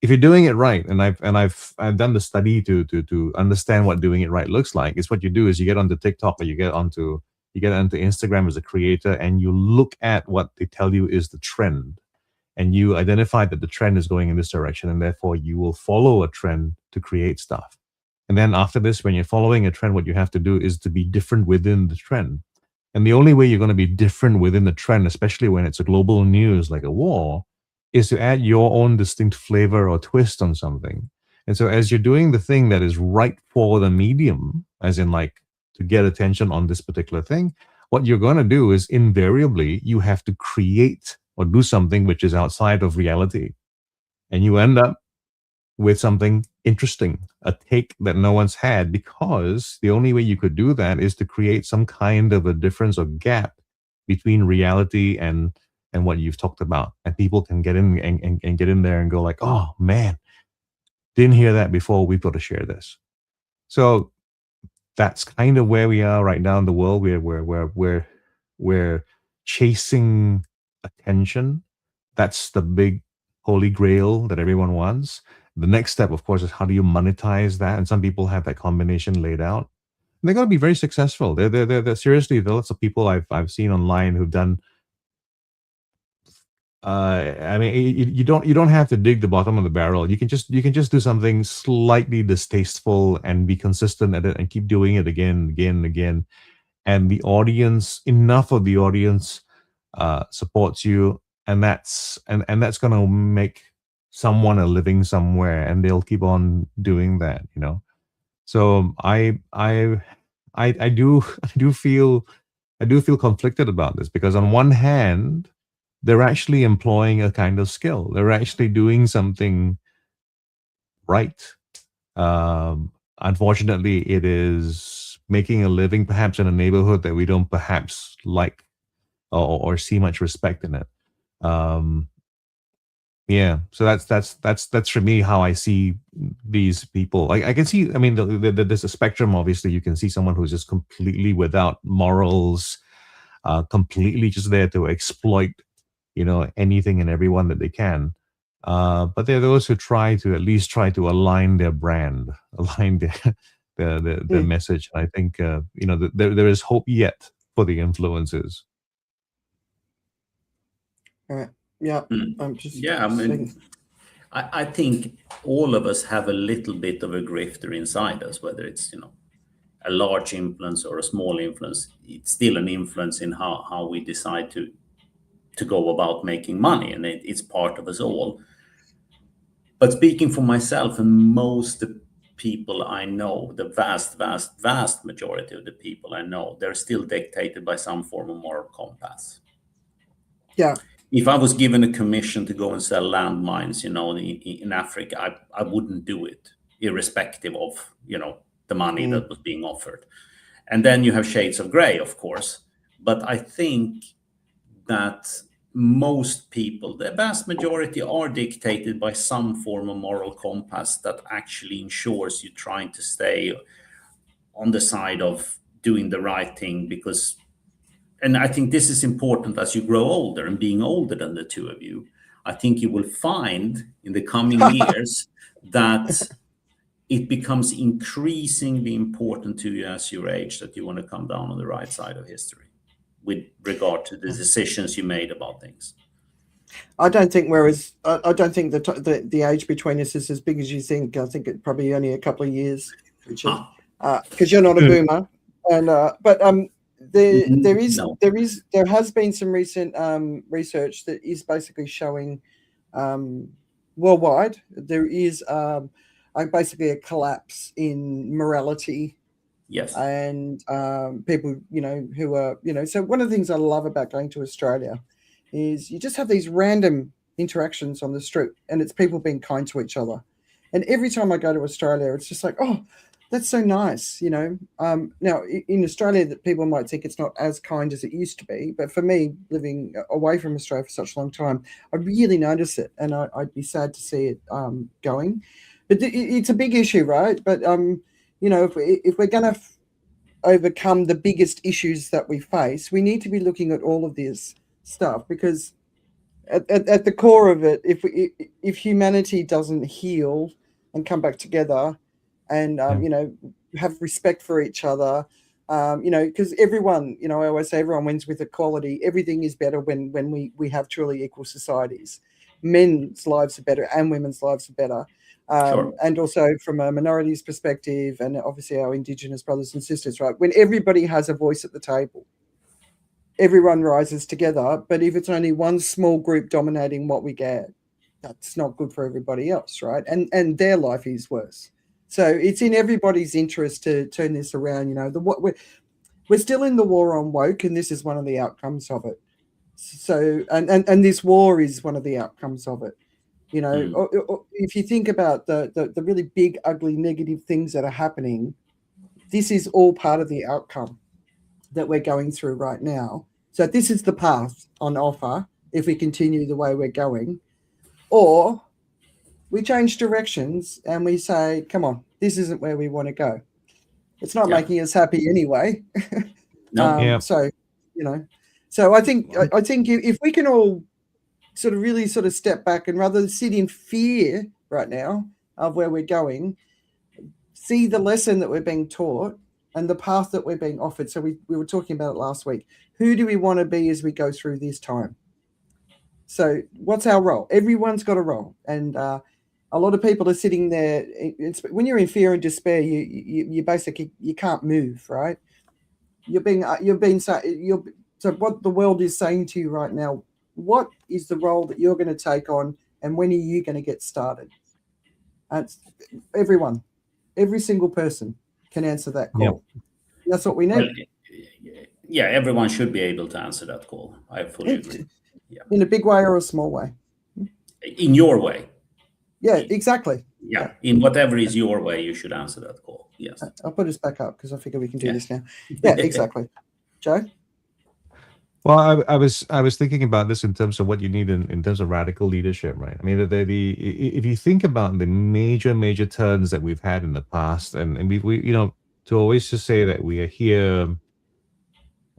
you're doing it right, and I've done the study to understand what doing it right looks like, is what you do is you get onto TikTok, or you get onto Instagram as a creator, and you look at what they tell you is the trend, and you identify that the trend is going in this direction, and therefore you will follow a trend to create stuff. And then after this, when you're following a trend, what you have to do is to be different within the trend. And the only way you're going to be different within the trend, especially when it's a global news like a war, is to add your own distinct flavor or twist on something. And so as you're doing the thing that is right for the medium, as in like to get attention on this particular thing, what you're going to do is invariably you have to create or do something which is outside of reality. And you end up with something interesting, a take that no one's had, because the only way you could do that is to create some kind of a difference or gap between reality and what you've talked about. And people can get in and get in there and go like, oh man, didn't hear that before, we've got to share this. So that's kind of where we are right now in the world. We're chasing attention. That's the big holy grail that everyone wants. The next step, of course, is how do you monetize that? And some people have that combination laid out. And they're going to be very successful. They're seriously, there are lots of people I've seen online who've done. I mean, you don't have to dig the bottom of the barrel. You can just do something slightly distasteful and be consistent at it and keep doing it again, again, and again. And the audience, enough of the audience, supports you, and that's going to make someone a living somewhere, and they'll keep on doing that, you know. So I do feel conflicted about this, because on one hand, they're actually employing a kind of skill. They're actually doing something right. Unfortunately, it is making a living perhaps in a neighborhood that we don't perhaps like or see much respect in it. Yeah, so that's for me how I see these people. I can see, I mean, there's a spectrum. Obviously, you can see someone who's just completely without morals, completely just there to exploit, you know, anything and everyone that they can. But there are those who at least try to align their brand, align their message. I think you know, there is hope yet for the influencers. All right. Yeah. Yeah, I mean, I think all of us have a little bit of a grifter inside us, whether it's, you know, a large influence or a small influence. It's still an influence in how we decide to go about making money, and it's part of us all. But speaking for myself and most of the people I know, the vast majority of the people I know, they're still dictated by some form of moral compass. Yeah. If I was given a commission to go and sell landmines, you know, in Africa, I wouldn't do it, irrespective of, you know, the money that was being offered. And then you have shades of gray, of course. But I think that most people, the vast majority, are dictated by some form of moral compass that actually ensures you trying to stay on the side of doing the right thing, because, and I think this is important as you grow older, and being older than the two of you, I think you will find in the coming years that it becomes increasingly important to you as your age that you want to come down on the right side of history with regard to the decisions you made about things. I don't think I don't think the age between us is as big as you think. I think it's probably only a couple of years, Richard, because you're not a boomer. And there has been some recent research that is basically showing worldwide there is basically a collapse in morality. Yes. And people, you know, who are, you know, so one of the things I love about going to Australia is you just have these random interactions on the street, and it's people being kind to each other. And every time I go to Australia, it's just like, oh, that's so nice, you know. Now, in Australia, that people might think it's not as kind as it used to be, but for me, living away from Australia for such a long time, I really notice it, and I'd be sad to see it going. But it's a big issue, right? But you know, if we're going to overcome the biggest issues that we face, we need to be looking at all of this stuff, because at the core of it, if humanity doesn't heal and come back together, and you know, have respect for each other, you know, because everyone, you know, I always say everyone wins with equality. Everything is better when we have truly equal societies. Men's lives are better and women's lives are better. Sure. And also from a minorities perspective, and obviously our Indigenous brothers and sisters, right? When everybody has a voice at the table, everyone rises together. But if it's only one small group dominating what we get, that's not good for everybody else, right? And their life is worse. So it's in everybody's interest to turn this around. You know, we're still in the war on woke, and this is one of the outcomes of it. So and this war is one of the outcomes of it. You know, if you think about the really big, ugly, negative things that are happening, this is all part of the outcome that we're going through right now. So this is the path on offer if we continue the way we're going, or we change directions and we say, come on, this isn't where we want to go. It's not making us happy anyway. No. So, you know, so I think if we can all sort of really sort of step back and rather than sit in fear right now of where we're going, see the lesson that we're being taught and the path that we're being offered. So we were talking about it last week. Who do we want to be as we go through this time? So what's our role? Everyone's got a role. And a lot of people are sitting there. When you're in fear and despair, you basically, you can't move, right? So what the world is saying to you right now, what is the role that you're going to take on and when are you going to get started? Everyone, every single person can answer that call. Yep. That's what we need. Well, yeah, everyone should be able to answer that call. I fully agree. Yeah. In a big way or a small way? In your way. Yeah, exactly. Yeah, in whatever is your way, you should answer that call. Yes. I'll put us back up because I figure we can do this now. Yeah, exactly. Joe? Well, I was thinking about this in terms of what you need in terms of radical leadership, right? I mean, if you think about the major turns that we've had in the past, and we you know, to always just say that we are here,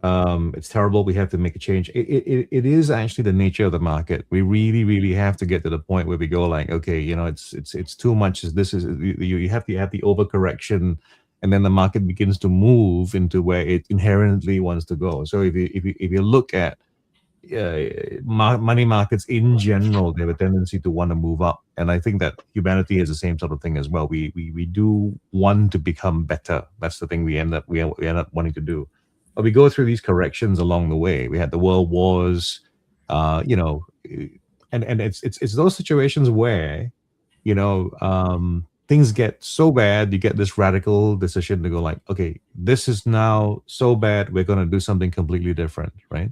it's terrible, we have to make a change. It is actually the nature of the market. We really have to get to the point where we go like, okay, you know, it's too much. You have the overcorrection. And then the market begins to move into where it inherently wants to go. So if you look at money markets in general, they have a tendency to want to move up, and I think that humanity has the same sort of thing as well. We do want to become better. That's the thing we end up wanting to do. But we go through these corrections along the way. We had the world wars, you know, and it's those situations where, you know, things get so bad, you get this radical decision to go like, okay, this is now so bad, we're going to do something completely different, right?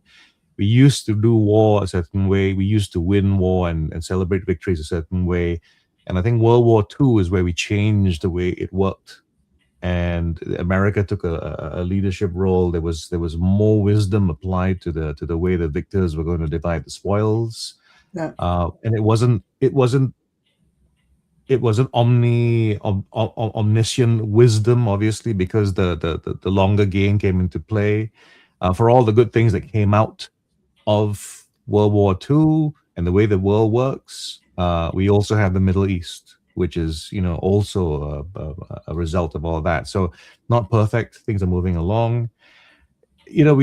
We used to do war a certain way. We used to win war and celebrate victories a certain way. And I think World War II is where we changed the way it worked. And America took a leadership role. There was more wisdom applied to the way the victors were going to divide the spoils. Yeah. And it wasn't omniscient wisdom, obviously, because the longer game came into play. For all the good things that came out of World War II and the way the world works, we also have the Middle East, which is, you know, also a result of all that. So not perfect. Things are moving along. You know,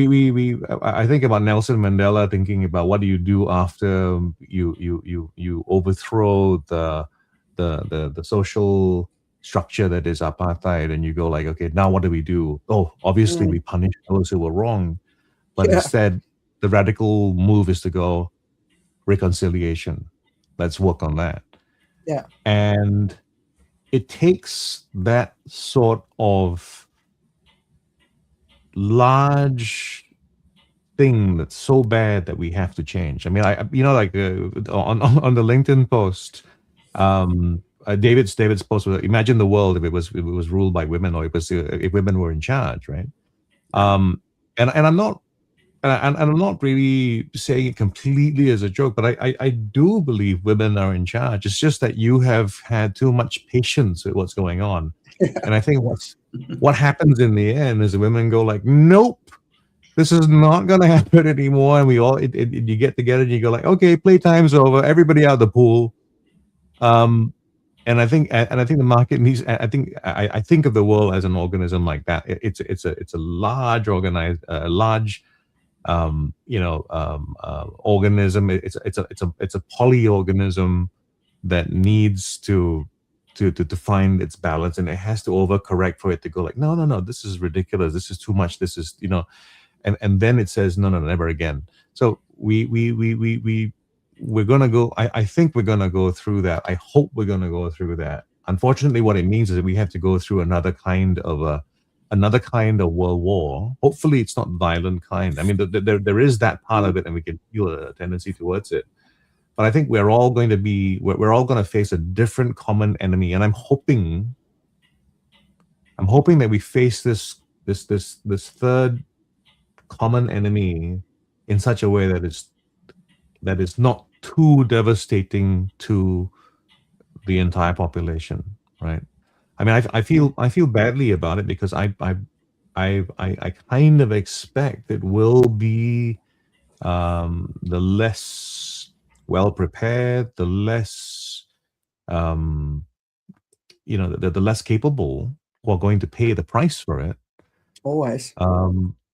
I think about Nelson Mandela, thinking about what do you do after you overthrow the social structure that is apartheid, and you go like, okay, now what do we do? Oh, obviously we punish those who were wrong, but instead the radical move is to go reconciliation. Let's work on that. Yeah. And it takes that sort of large thing that's so bad that we have to change. I mean, you know, like on the LinkedIn post, David's post was, imagine the world if it was ruled by women, or if women were in charge, right? And I'm not really saying it completely as a joke, but I do believe women are in charge. It's just that you have had too much patience with what's going on. And I think what happens in the end is the women go like, nope, this is not going to happen anymore. And you get together and you go like, okay, playtime's over. Everybody out of the pool. And I think the market needs. I think of the world as an organism like that. It's a large organism. It's a polyorganism that needs to find its balance, and it has to overcorrect for it to go like, no, this is ridiculous. This is too much. This is, you know, and then it says no, never again. So we're gonna go. I think we're gonna go through that. I hope we're gonna go through that. Unfortunately, what it means is that we have to go through another kind of world war. Hopefully, it's not violent kind. I mean, there is that part of it, and we can feel a tendency towards it. But I think we're all going to face a different common enemy, and I'm hoping that we face this third common enemy in such a way that is not too devastating to the entire population, right? I mean, I feel badly about it because I kind of expect it will be the less well prepared, the less the less capable who are going to pay the price for it. Always.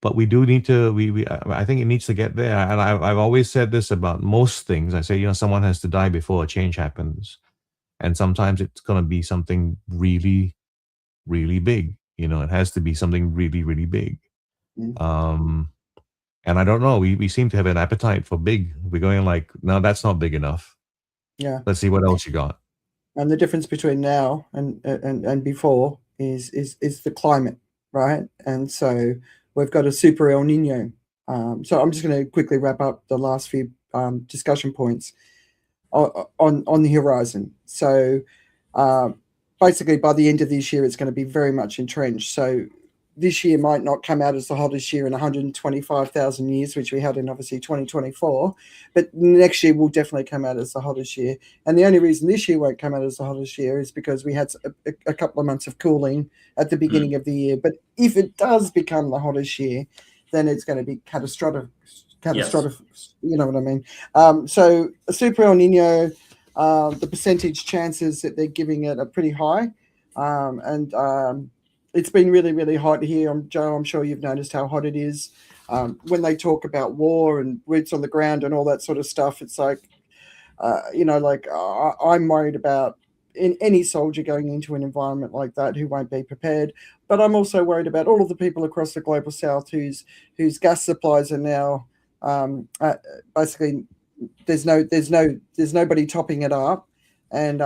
But we do need to. I think it needs to get there. And I've always said this about most things. I say, someone has to die before a change happens, and sometimes it's going to be something really, really big. It has to be something really, really big. And I don't know. We seem to have an appetite for big. We're going like, no, that's not big enough. Yeah. Let's see what else you got. And the difference between now and before is the climate, right? And so we've got a super El Nino. So I'm just going to quickly wrap up the last few discussion points on the horizon. So basically, by the end of this year, it's going to be very much entrenched. So this year might not come out as the hottest year in 125,000 years, which we had in obviously 2024, but next year will definitely come out as the hottest year. And the only reason this year won't come out as the hottest year is because we had a couple of months of cooling at the beginning of the year. But if it does become the hottest year, then it's going to be catastrophic. Yes. You know what I mean? So a super El Nino, the percentage chances that they're giving it are pretty high. It's been really, really hot here. Joe, I'm sure you've noticed how hot it is. When they talk about war and boots on the ground and all that sort of stuff, it's like, I'm worried about any soldier going into an environment like that who won't be prepared. But I'm also worried about all of the people across the global south whose gas supplies are now basically there's nobody topping it up, and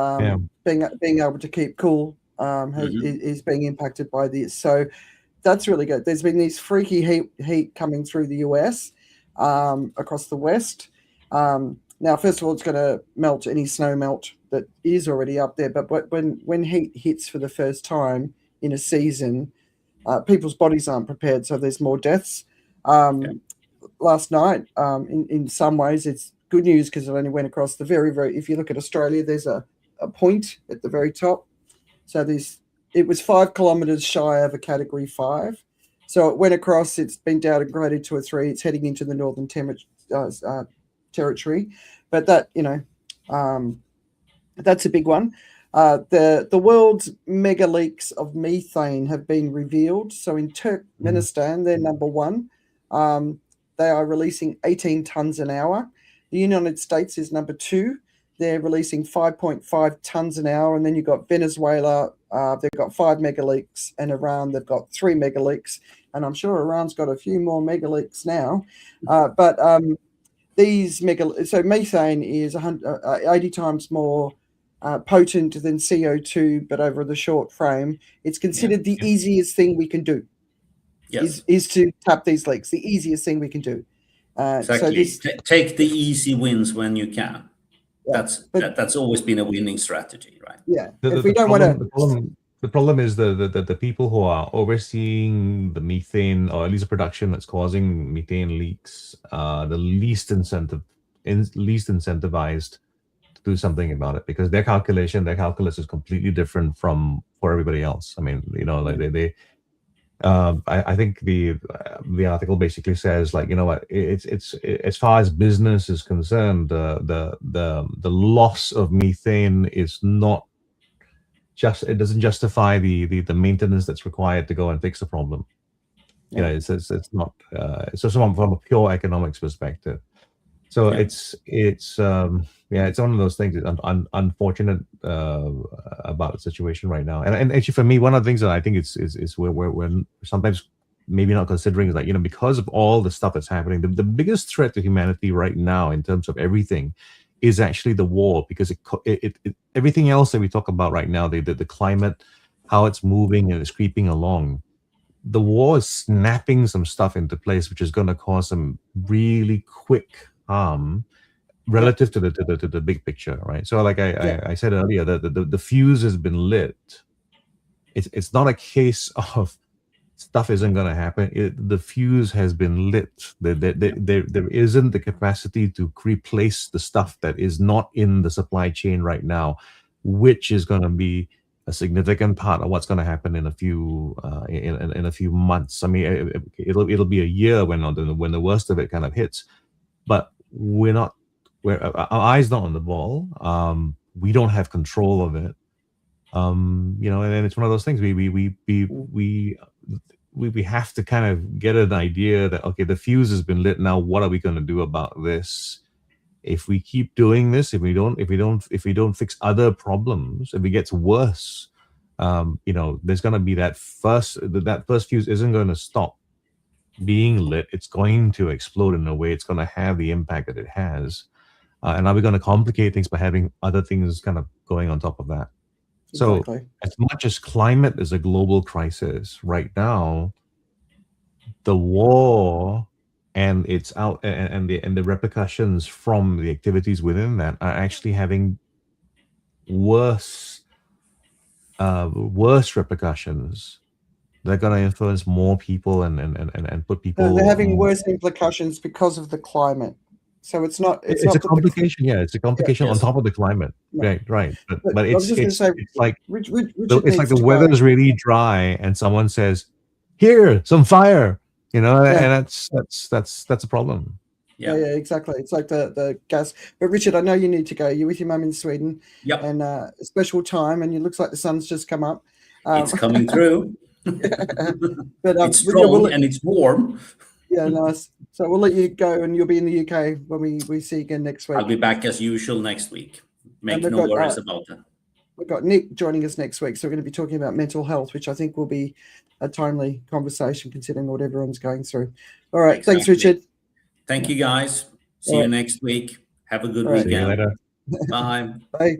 being able to keep cool. Is being impacted by this, so that's really good. There's been these freaky heat coming through the US across the west. Now, first of all, it's going to melt any snow melt that is already up there. But when heat hits for the first time in a season, people's bodies aren't prepared, so there's more deaths. Last night, in some ways, it's good news because it only went across the very, very. If you look at Australia, there's a point at the very top. So it was 5 kilometres shy of a Category 5. So it went across. It's been downgraded to a 3. It's heading into the northern territory. But that, that's a big one. The world's mega leaks of methane have been revealed. So in Turkmenistan, they're number 1. They are releasing 18 tonnes an hour. The United States is number 2. They're releasing 5.5 tons an hour. And then you've got Venezuela, they've got 5 megaleaks, and Iran, they've got 3 megaleaks. And I'm sure Iran's got a few more megaleaks now. But so methane is 80 times more potent than CO2, but over the short frame. It's considered the easiest thing we can do. Yes. Is to tap these leaks, the easiest thing we can do. Exactly. So take the easy wins when you can. Yeah, that's always been a winning strategy, right? Yeah. The problem is the people who are overseeing the methane, or at least the production that's causing methane leaks, the least incentivized to do something about it, because their calculus is completely different for everybody else. I mean, I think the article basically says, like, it's as far as business is concerned, the loss of methane is not it doesn't justify the maintenance that's required to go and fix the problem. It's not it's just from a pure economics perspective. So it's one of those things. It's unfortunate about the situation right now. And actually, for me, one of the things that I think is we're sometimes maybe not considering is like, because of all the stuff that's happening, the biggest threat to humanity right now in terms of everything is actually the war, because it everything else that we talk about right now, the climate, how it's moving and it's creeping along, the war is snapping some stuff into place, which is going to cause some really quick harm relative to the big picture, right? So like I said earlier, the fuse has been lit. It's not a case of stuff isn't going to happen. The fuse has been lit. There isn't the capacity to replace the stuff that is not in the supply chain right now, which is going to be a significant part of what's going to happen in a few in a few months. I mean, it'll be a year when the worst of it kind of hits, but our eyes not on the ball. We don't have control of it. And it's one of those things we have to kind of get an idea that, okay, the fuse has been lit. Now, what are we going to do about this? If we keep doing this, if we don't fix other problems, if it gets worse, there's going to be that first fuse isn't going to stop being lit. It's going to explode in a way. It's going to have the impact that it has. And are we going to complicate things by having other things kind of going on top of that? Exactly. So as much as climate is a global crisis right now, the war and its the repercussions from the activities within that are actually having worse repercussions. They're going to influence more people and put people. They're having worse implications because of the climate. So it's not. It's a complication. It's a complication on top of the climate. Right. But it's like it's like the weather is really dry, and someone says, "Here, some fire," and that's a problem. Yeah, exactly. It's like the gas. But Richard, I know you need to go. You're with your mum in Sweden. Yep. And a special time, and it looks like the sun's just come up. It's coming through. But it's strong and it's warm. Yeah, nice. So we'll let you go, and you'll be in the UK when we see you again next week. I'll be back as usual next week. Make no worries about that. We've got Nick joining us next week, so we're going to be talking about mental health, which I think will be a timely conversation considering what everyone's going through. All right, Thanks, Richard. Thank you, guys. See you next week. Have a good weekend. See you later. Bye. Bye.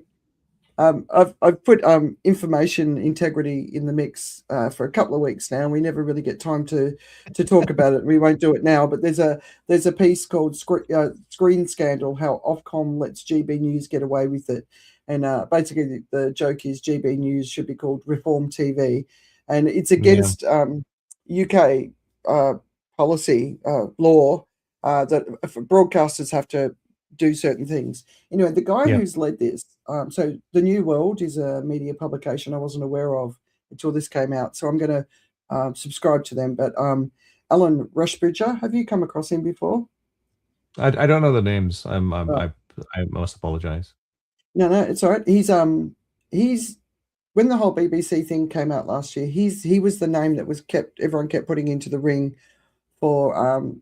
I've put information integrity in the mix for a couple of weeks now. We never really get time to talk about it. We won't do it now. But there's a piece called Screen Scandal: How Ofcom Lets GB News Get Away with It. And basically the joke is GB News should be called Reform TV, and it's against UK policy law that broadcasters have to do certain things. Anyway, the guy who's led this, so The New World is a media publication I wasn't aware of until this came out, so I'm going to subscribe to them. But Alan Rushbridger, have you come across him before? I don't know the names. I must apologize. No, it's all right. He's when the whole BBC thing came out last year, he was the name that everyone kept putting into the ring for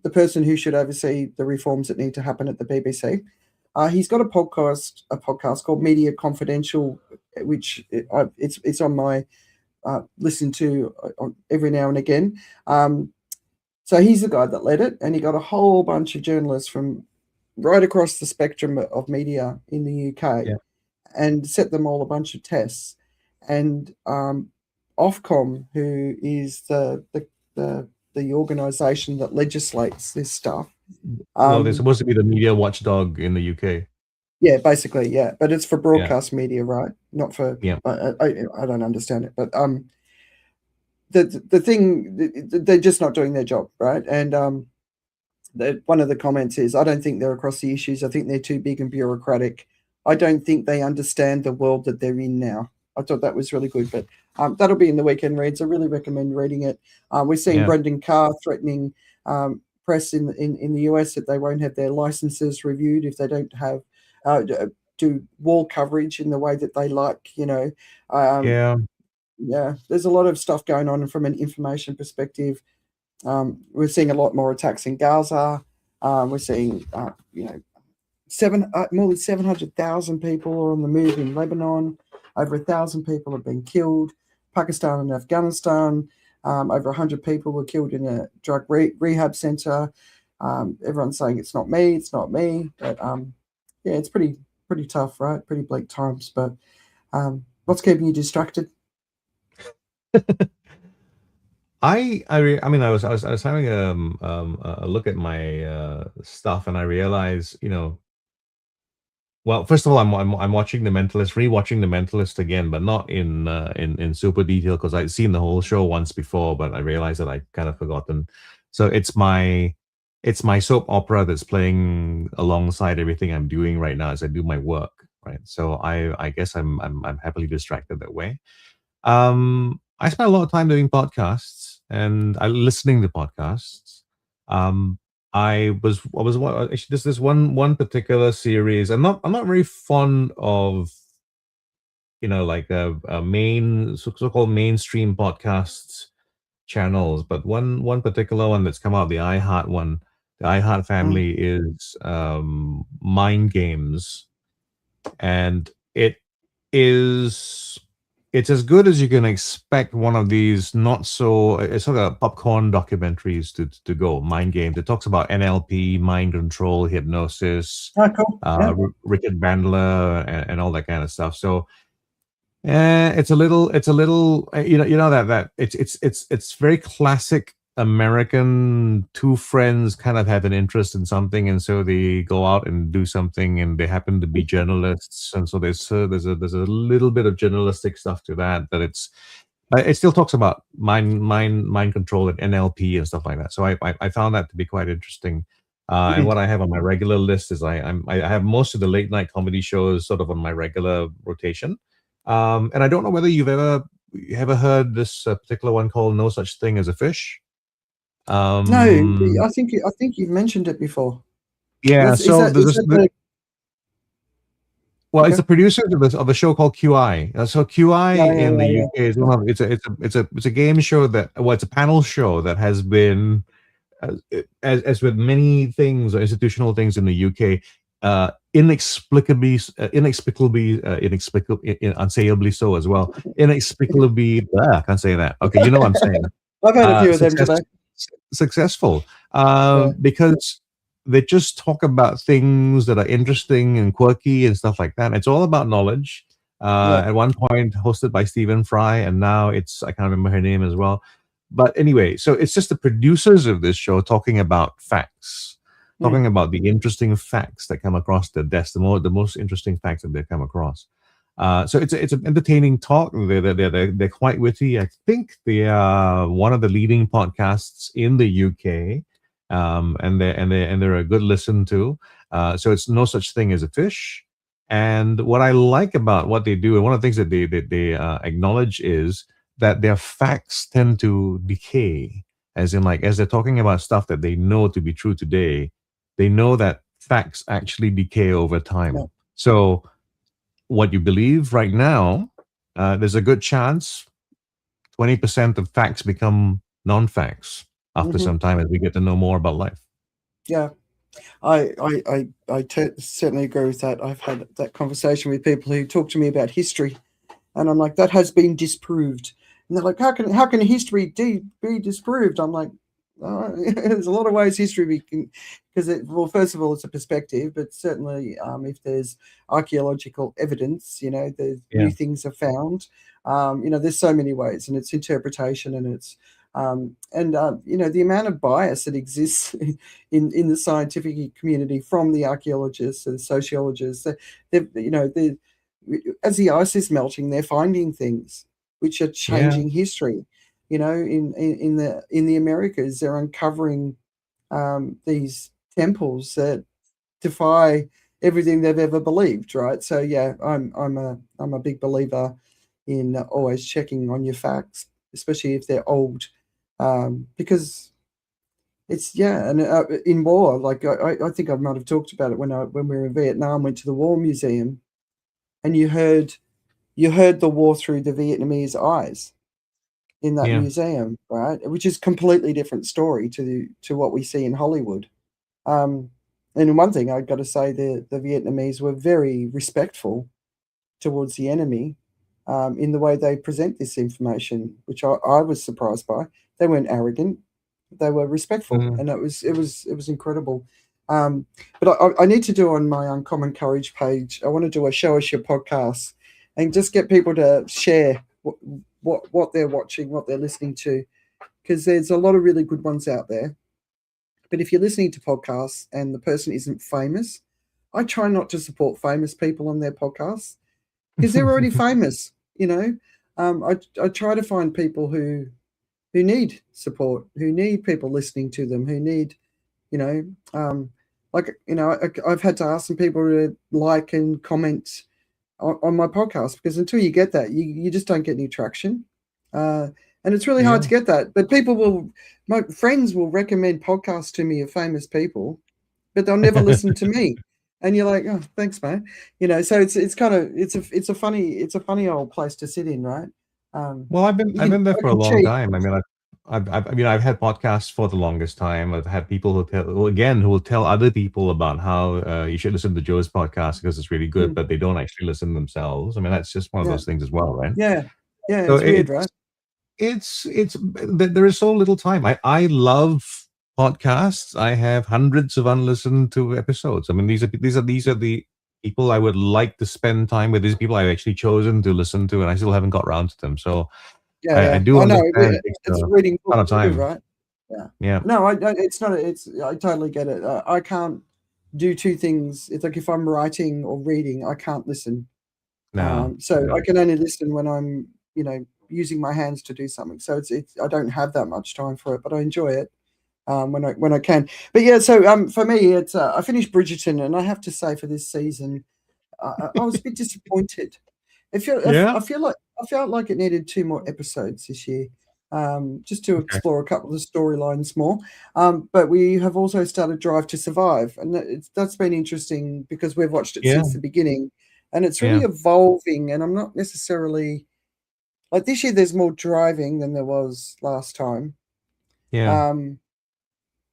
the person who should oversee the reforms that need to happen at the BBC. He's got a podcast called Media Confidential, which it's on my listen to every now and again. So he's the guy that led it, and he got a whole bunch of journalists from right across the spectrum of media in the UK, and set them all a bunch of tests. And Ofcom, who is the organisation that legislates this stuff. Well, they're supposed to be the media watchdog in the UK. Yeah, basically, yeah. But it's for broadcast media, right? Not for. Yeah. I don't understand it, but the thing, they're just not doing their job, right? And one of the comments is, I don't think they're across the issues. I think they're too big and bureaucratic. I don't think they understand the world that they're in now. I thought that was really good, but that'll be in the weekend reads. I really recommend reading it. We're seeing Brendan Carr threatening press in the US that they won't have their licenses reviewed if they don't have do wall coverage in the way that they like. There's a lot of stuff going on from an information perspective. We're seeing a lot more attacks in Gaza. We're seeing more than 700,000 people are on the move in Lebanon. Over 1,000 people have been killed. Pakistan and Afghanistan. Over 100 people were killed in a drug rehab center. Everyone's saying it's not me, but yeah, it's pretty tough, right? Pretty bleak times. But what's keeping you distracted? I mean, I was having a look at my stuff, and I realized, well, first of all, I'm watching The Mentalist, rewatching The Mentalist again, but not in super detail because I'd seen the whole show once before, but I realized that I kind of forgotten. So it's my soap opera that's playing alongside everything I'm doing right now as I do my work, right? So I guess I'm happily distracted that way. I spend a lot of time doing podcasts and listening to podcasts. Actually, there's this one particular series. I'm not very fond of like a main so-called mainstream podcasts channels, but one particular one that's come out, the iHeart family, is Mind Games, and it's as good as you can expect one of these not so it's sort of popcorn documentaries to go. Mind Games. It talks about NLP, mind control, hypnosis, Cool. Yeah. Richard Bandler, and all that kind of stuff. So it's a little that it's very classic American. Two friends kind of have an interest in something, and so they go out and do something, and they happen to be journalists, and so there's a little bit of journalistic stuff to that. But it still talks about mind control and NLP and stuff like that. So I found that to be quite interesting. And what I have on my regular list is I have most of the late night comedy shows sort of on my regular rotation. And I don't know whether you've ever heard this particular one called No Such Thing as a Fish. No, I think you've mentioned it before. Yeah, it's the Okay. producer of a show called QI. So QI in the UK is one of it's a game show it's a panel show that has been as with many things or institutional things in the UK, inexplicably unsayably so as well. Inexplicably, I can't say that. Okay, you know what I'm saying. I've had a few of them today. Successful, because they just talk about things that are interesting and quirky and stuff like that. It's all about knowledge. At one point hosted by Stephen Fry, and now I can't remember her name as well. But anyway, so it's just the producers of this show talking about facts, talking about the interesting facts that come across their desk, the most interesting facts that they come across. So it's an entertaining talk. They're quite witty. I think they are one of the leading podcasts in the UK, and they're a good listen to. So it's No Such Thing as a Fish. And what I like about what they do, and one of the things that they acknowledge is that their facts tend to decay, as in as they're talking about stuff that they know to be true today, they know that facts actually decay over time. Yeah. So what you believe right now, there's a good chance 20% of facts become non-facts after some time as we get to know more about life. Yeah. I certainly agree with that. I've had that conversation with people who talk to me about history, and I'm like, that has been disproved. And they're like, how can history be disproved? I'm like, there's a lot of ways history because first of all, it's a perspective, but certainly if there's archaeological evidence, there's new things are found. There's so many ways, and it's interpretation, and it's the amount of bias that exists in the scientific community from the archaeologists and sociologists. As the ice is melting, they're finding things which are changing history. In the Americas, they're uncovering these temples that defy everything they've ever believed, right? So yeah, I'm a big believer in always checking on your facts, especially if they're old, because it's and in war, I think I might have talked about it when we were in Vietnam. Went to the War Museum, and you heard the war through the Vietnamese eyes in that museum, right? Which is completely different story to what we see in Hollywood. And one thing I've got to say, the Vietnamese were very respectful towards the enemy. in the way they present this information, which I was surprised by. They weren't arrogant; they were respectful, and it was incredible. But I need to do on my Uncommon Courage page. I want to do a show us your podcast, and just get people to share what they're watching, what they're listening to, because there's a lot of really good ones out there. But if you're listening to podcasts and the person isn't famous, I try not to support famous people on their podcasts because they're already famous. I try to find people who need support, who need people listening to them, who need, I've had to ask some people to like and comment on my podcast, because until you get that, you just don't get any traction. And it's really hard to get that. But my friends will recommend podcasts to me of famous people, but they'll never listen to me. And you're like, oh, thanks, man. So it's kind of it's a funny old place to sit in, right? Well, I've been there for a long time. I mean, I've had podcasts for the longest time. I've had people who will tell other people about how you should listen to Joe's podcast because it's really good, but they don't actually listen themselves. I mean, that's just one of those things as well, right? Yeah, so it's weird, right? There is so little time. I love podcasts. I have hundreds of unlistened to episodes. I mean, these are the people I would like to spend time with. These people I've actually chosen to listen to, and I still haven't got around to them. So I do understand. It's reading a lot of time, right? Yeah. No, it's not. I totally get it. I can't do two things. It's like if I'm writing or reading, I can't listen. No. I can only listen when I'm, using my hands to do something. So it's I don't have that much time for it, but I enjoy it when I can. But yeah, so for me, it's I finished Bridgerton, and I have to say for this season, I was a bit disappointed. I felt like it needed 2 more episodes this year, just to explore a couple of the storylines more. But we have also started Drive to Survive, and that's been interesting because we've watched it since the beginning, and it's really evolving. And I'm not necessarily like this year. There's more driving than there was last time. Yeah.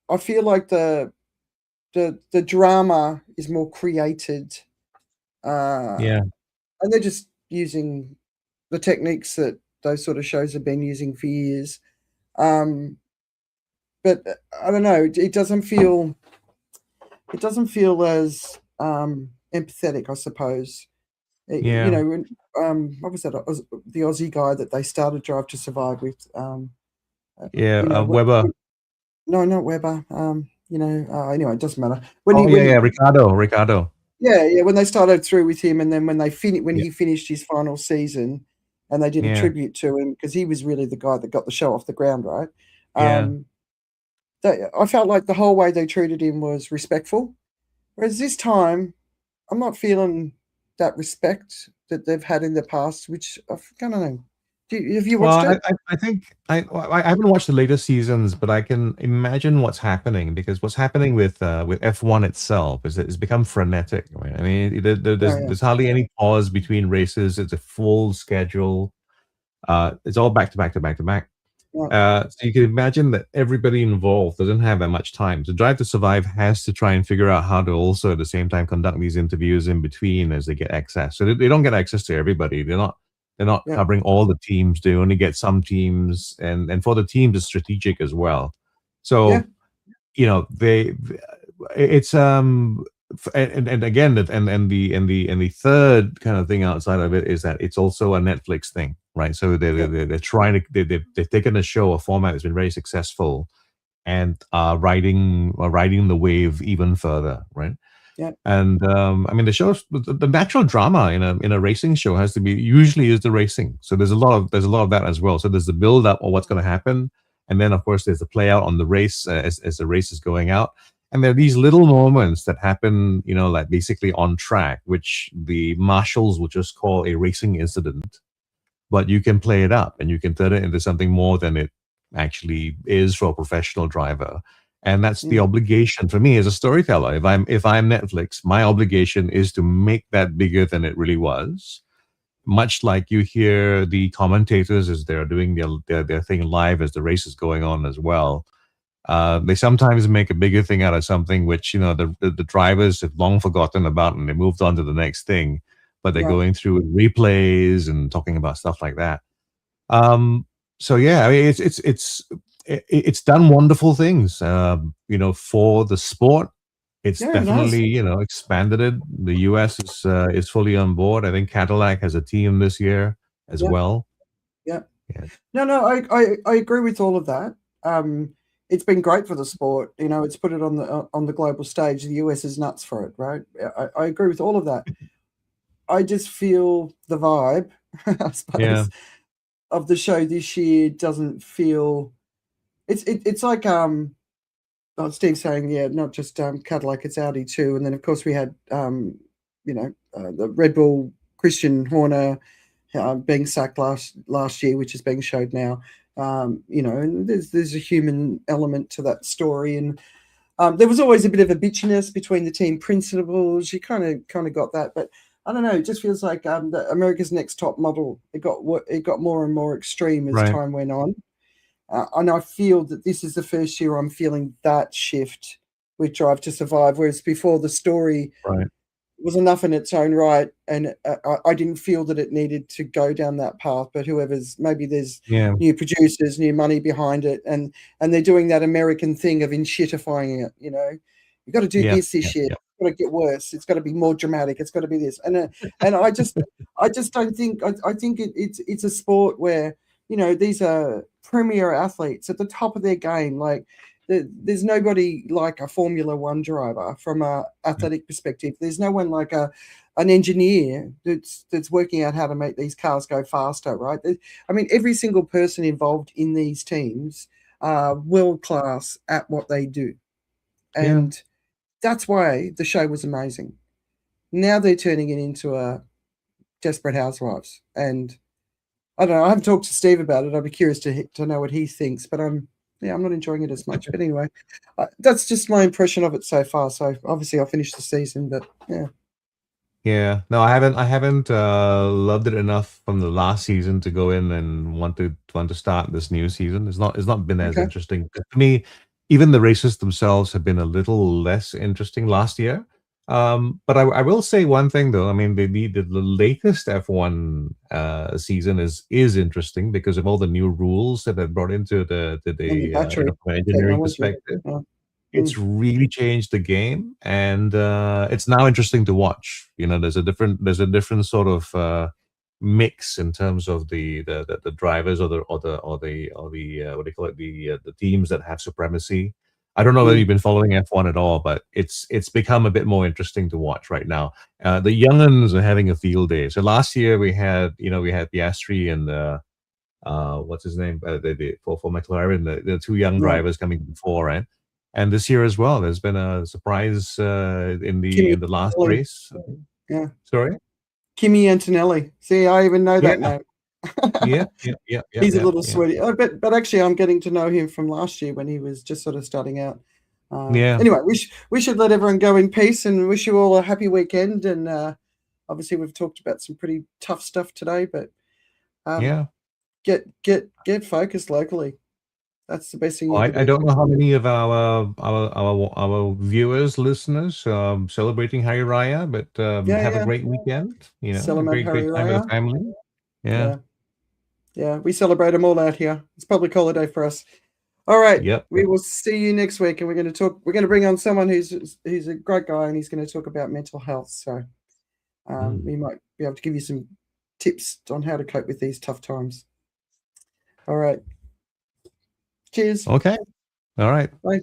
I feel like the drama is more created. And they're just using the techniques that those sort of shows have been using for years. But I don't know. It doesn't feel as empathetic, I suppose. What was that? The Aussie guy that they started Drive to Survive with. Weber. No, not Weber. Anyway, it doesn't matter. Ricardo. Yeah. When they started through with him, and then when he finished his final season, and they did a tribute to him because he was really the guy that got the show off the ground, right? I felt like the whole way they treated him was respectful, whereas this time, I'm not feeling that respect that they've had in the past. Which I don't know. Have you watched it? I think I haven't watched the later seasons, but I can imagine what's happening, because what's happening with F1 itself is it's become frenetic. Right? I mean, there's hardly any pause between races. It's a full schedule. It's all back to back to back to back. So you can imagine that everybody involved doesn't have that much time. So Drive to Survive has to try and figure out how to also at the same time conduct these interviews in between as they get access. So they don't get access to everybody. They're not covering all the teams. They only get some teams, and for the teams, it's strategic as well. So, it's and again, and the third kind of thing outside of it is that it's also a Netflix thing, right? So they're trying to they've taken a show, a format that's been very successful, and riding the wave even further, right? Yeah. And I mean, the natural drama in a racing show has to be usually is the racing. So there's a lot of that as well. So there's the build up of what's going to happen, and then of course there's the play out on the race as the race is going out. And there are these little moments that happen, like basically on track, which the marshals will just call a racing incident, but you can play it up and you can turn it into something more than it actually is for a professional driver. And that's the obligation for me as a storyteller. If I'm Netflix, my obligation is to make that bigger than it really was. Much like you hear the commentators as they're doing their thing live as the race is going on as well. They sometimes make a bigger thing out of something which the drivers have long forgotten about, and they moved on to the next thing. but they're Yeah. going through replays and talking about stuff like that. So yeah, I mean, it's done wonderful things, for the sport. It's Yeah, it has. definitely, expanded it. The US is fully on board. I think Cadillac has a team this year as Yeah. well. Yeah. Yeah. No, I agree with all of that. It's been great for the sport. It's put it on the global stage. The US is nuts for it, right? I agree with all of that. I just feel the vibe, I suppose, Yeah. of the show this year doesn't feel. It's like Steve saying, yeah, not just Cadillac, it's Audi too. And then of course we had the Red Bull Christian Horner being sacked last year, which is being showed now. And there's a human element to that story, and there was always a bit of a bitchiness between the team principals. You kind of got that, but I don't know. It just feels like the America's Next Top Model. It got more and more extreme as Right. time went on, and I feel that this is the first year I'm feeling that shift with Drive to Survive, whereas before the story Right. was enough in its own right, and I didn't feel that it needed to go down that path. But maybe there's Yeah. new producers, new money behind it, and they're doing that American thing of inshitifying it. You've got to do this year. It's got to get worse. It's got to be more dramatic. It's got to be this, and I just don't think. I think it's a sport where these are premier athletes at the top of their game. Like there's nobody like a Formula One driver from a athletic perspective. There's no one like an engineer that's working out how to make these cars go faster, right? I mean, every single person involved in these teams are world class at what they do, and that's why the show was amazing. Now they're turning it into a Desperate Housewives, and I don't know. I haven't talked to Steve about it. I'd be curious to know what he thinks, but I'm not enjoying it as much. But anyway, that's just my impression of it so far. So obviously I'll finish the season, but yeah. Yeah. No, I haven't loved it enough from the last season to go in and want to start this new season. It's not been as interesting to me. Even the races themselves have been a little less interesting last year. But I will say one thing though. I mean, the latest F1 season is interesting because of all the new rules that they've brought into the from an engineering perspective. It's really changed the game, and it's now interesting to watch. There's a different sort of mix in terms of the drivers or the what do you call it, the teams that have supremacy. I don't know whether you've been following F1 at all, but it's become a bit more interesting to watch right now. The young'uns are having a field day. So last year we had Piastri and what's his name for McLaren, the two young drivers coming before, right? And this year as well, there's been a surprise in the last race. Yeah. Sorry? Kimi Antonelli. See, I even know that name. Yeah. He's a little sweetie. But actually, I'm getting to know him from last year when he was just sort of starting out. Anyway, we should let everyone go in peace and wish you all a happy weekend. And obviously, we've talked about some pretty tough stuff today, but get focused locally. That's the best thing you can do. I don't know how many of our viewers, listeners, celebrating Hari Raya, but have a great weekend. Celebrate great time with the family. Yeah, we celebrate them all out here. It's public holiday for us. All right. We will see you next week, and we're going to bring on someone who's a great guy, and he's going to talk about mental health. So we might be able to give you some tips on how to cope with these tough times. All right. Cheers. Okay. All right. Bye.